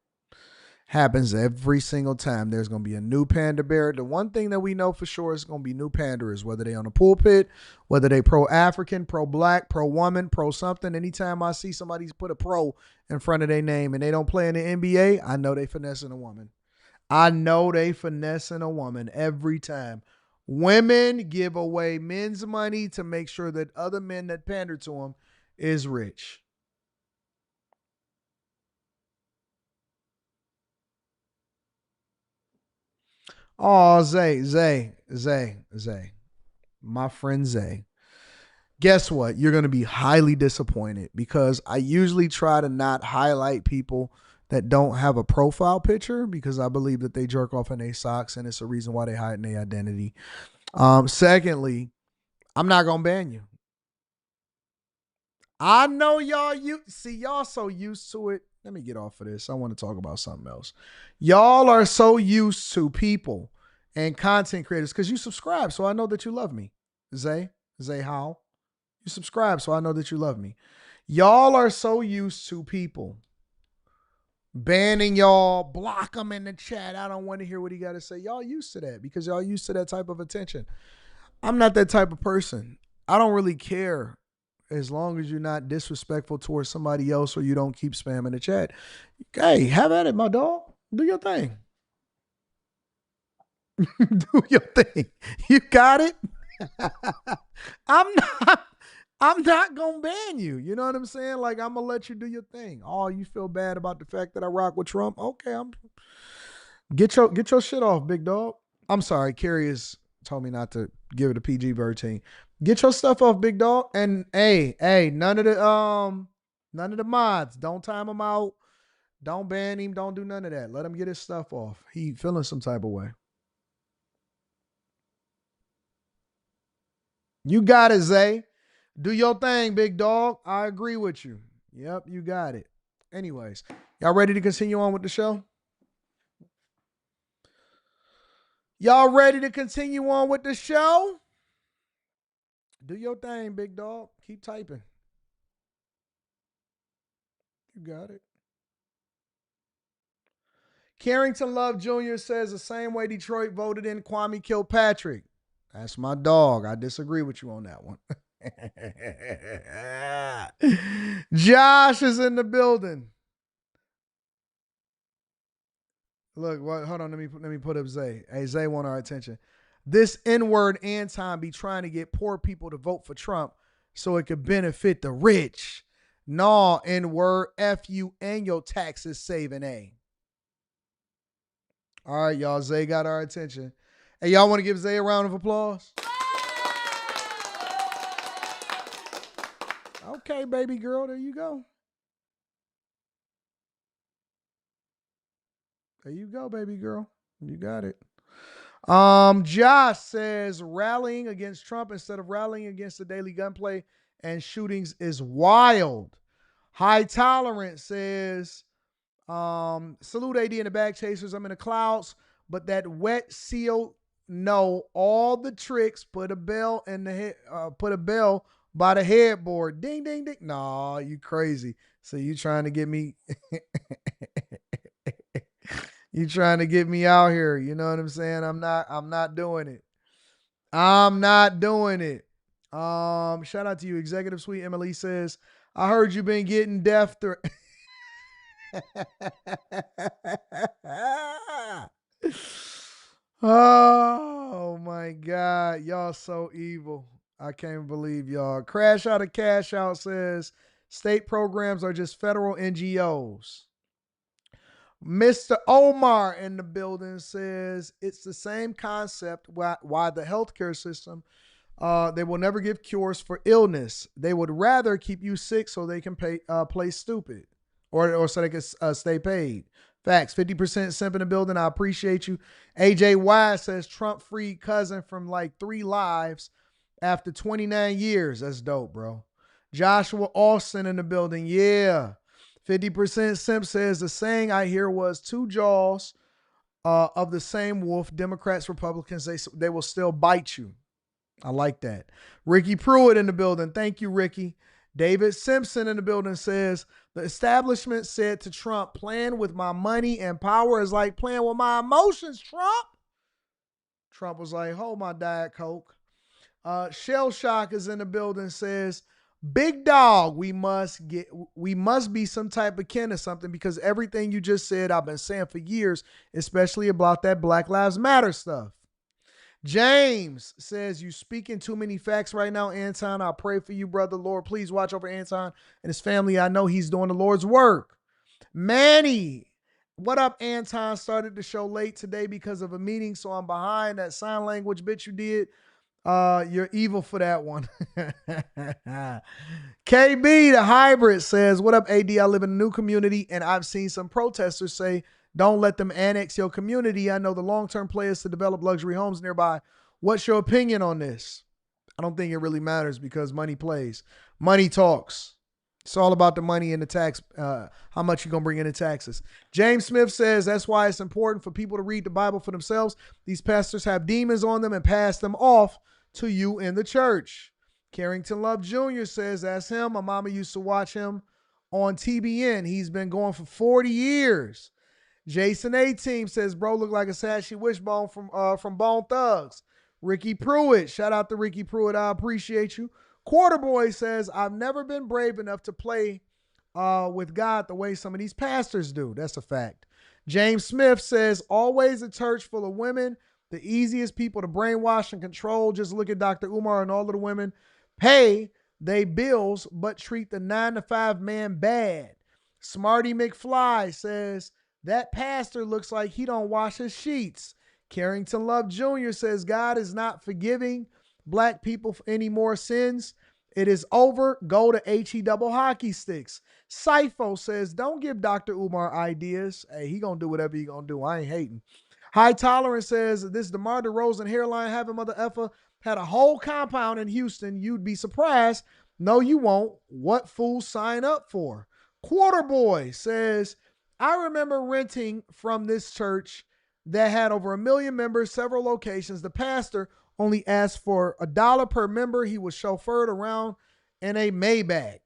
Happens every single time. There's going to be a new panda bear. The one thing that we know for sure is going to be new panderers, whether they on the pulpit, whether they pro-African, pro-black, pro-woman, pro-something. Anytime I see somebody put a pro in front of their name and they don't play in the NBA, I know they finessing a woman. I know they finessing a woman every time. Women give away men's money to make sure that other men that pander to them is rich. Oh, Zay. My friend Zay. Guess what? You're going to be highly disappointed because I usually try to not highlight people that don't have a profile picture because I believe that they jerk off in their socks and it's a reason why they hide their identity. Secondly, I'm not going to ban you. I know y'all, y'all so used to it. Let me get off of this. I want to talk about something else. Y'all are so used to people and content creators because you subscribe, so I know that you love me. Zay how? You subscribe, so I know that you love me. Y'all are so used to people banning y'all, block them in the chat. I don't want to hear what he got to say. Y'all used to that because y'all used to that type of attention. I'm not that type of person. I don't really care. As long as you're not disrespectful towards somebody else or you don't keep spamming the chat. Hey, have at it, my dog. Do your thing. Do your thing. You got it? I'm not gonna ban you. You know what I'm saying? Like, I'm gonna let you do your thing. Oh, you feel bad about the fact that I rock with Trump? Okay, Get your shit off, big dog. I'm sorry, Carrie has told me not to give it a PG version. Get your stuff off, big dog. And hey, none of the mods. Don't time him out. Don't ban him. Don't do none of that. Let him get his stuff off. He feeling some type of way. You got it, Zay. Do your thing, big dog. I agree with you. Yep, you got it. Anyways, y'all ready to continue on with the show? Y'all ready to continue on with the show? Do your thing, big dog. Keep typing. You got it. Carrington Love Jr. says the same way Detroit voted in Kwame Kilpatrick. That's my dog. I disagree with you on that one. Josh is in the building. Look, hold on. Let me put up Zay. Hey, Zay want our attention. This N-word Anton be trying to get poor people to vote for Trump so it could benefit the rich. Nah, N-word, F you and your taxes saving A. All right, y'all. Zay got our attention. Hey, y'all want to give Zay a round of applause? Okay, baby girl. There you go. There you go, baby girl. You got it. Josh says rallying against Trump instead of rallying against the daily gunplay and shootings is wild. High Tolerance says, salute AD and the back chasers. I'm in the clouds, but that wet seal know all the tricks. Put a bell in the head, put a bell by the headboard. Ding, ding, ding. Nah, you crazy. So you trying to get me you trying to get me out here. You know what I'm saying? I'm not doing it. I'm not doing it. Shout out to you, Executive Suite. Emily says, I heard you been getting death threats. Oh my God. Y'all so evil. I can't believe y'all. Crash Out of Cash Out says state programs are just federal NGOs. Mr. Omar in the building says it's the same concept why the healthcare system, they will never give cures for illness. They would rather keep you sick so they can play stupid or so they can stay paid. Facts. 50% simp in the building. I appreciate you. AJ Wise says Trump freed cousin from like 3 lives after 29 years. That's dope, bro. Joshua Austin in the building. Yeah. 50% simp says the saying I hear was 2 jaws of the same wolf, Democrats, Republicans, they will still bite you. I like that. Ricky Pruitt in the building. Thank you, Ricky. David Simpson in the building says the establishment said to Trump, playing with my money and power is like playing with my emotions, Trump. Trump was like, hold my Diet Coke. Shell Shock is in the building, says, big dog, we must be some type of kin or something because everything you just said, I've been saying for years, especially about that Black Lives Matter stuff. James says, you speaking too many facts right now, Anton. I pray for you, brother. Lord, please watch over Anton and his family. I know he's doing the Lord's work. Manny, what up, Anton? Started the show late today because of a meeting, so I'm behind. That sign language bit you did. You're evil for that one. KB, the hybrid, says, what up, AD? I live in a new community, and I've seen some protesters say, don't let them annex your community. I know the long-term play is to develop luxury homes nearby. What's your opinion on this? I don't think it really matters because money plays. Money talks. It's all about the money and the tax, how much you're going to bring in the taxes. James Smith says that's why it's important for people to read the Bible for themselves. These pastors have demons on them and pass them off to you in the church. Carrington Love Jr. says that's him. My mama used to watch him on TBN. He's been going for 40 years. Jason A-Team says, bro, look like a Sashi Wishbone from Bone Thugs. Ricky Pruitt, shout out to Ricky Pruitt. I appreciate you. Quarterboy says, I've never been brave enough to play with God the way some of these pastors do. That's a fact. James Smith says, always a church full of women, the easiest people to brainwash and control. Just look at Dr. Umar and all of the women pay they bills, but treat the 9-to-5 man bad. Smarty McFly says, That pastor looks like he don't wash his sheets. Carrington Love Jr. says God is not forgiving black people for any more sins. It is over. Go to HE double hockey sticks. Sifo says, don't give Dr. Umar ideas. Hey, he going to do whatever he going to do. I ain't hating. High Tolerance says, this DeMar DeRozan hairline having mother effer had a whole compound in Houston. You'd be surprised. No, you won't. What fools sign up for? Quarterboy says, I remember renting from this church that had over 1 million members, several locations. The pastor only asked for $1 per member. He was chauffeured around in a Maybach.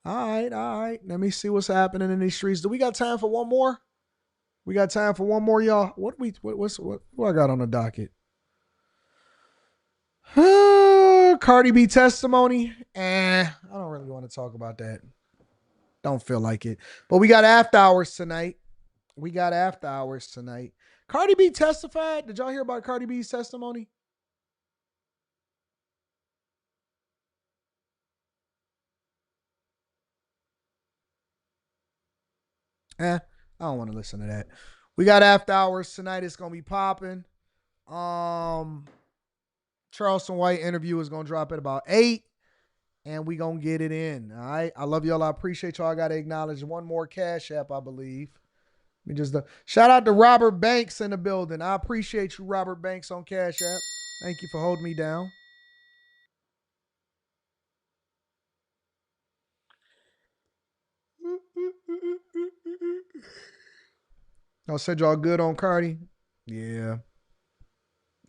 All right. Let me see what's happening in these streets. Do we got time for one more? We got time for one more, y'all. What I got on the docket? Cardi B testimony. I don't really want to talk about that. Don't feel like it. But we got after hours tonight. Cardi B testified. Did y'all hear about Cardi B's testimony? I don't want to listen to that. We got after hours tonight. It's going to be popping. Charleston White interview is going to drop at about 8. And we going to get it in. All right. I love y'all. I appreciate y'all. I got to acknowledge one more Cash App, I believe. Shout out to Robert Banks in the building. I appreciate you, Robert Banks, on Cash App. Thank you for holding me down. I said y'all good on Cardi? Yeah.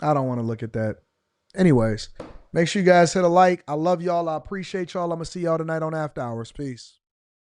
I don't want to look at that. Anyways, make sure you guys hit a like. I love y'all. I appreciate y'all. I'm going to see y'all tonight on After Hours. Peace.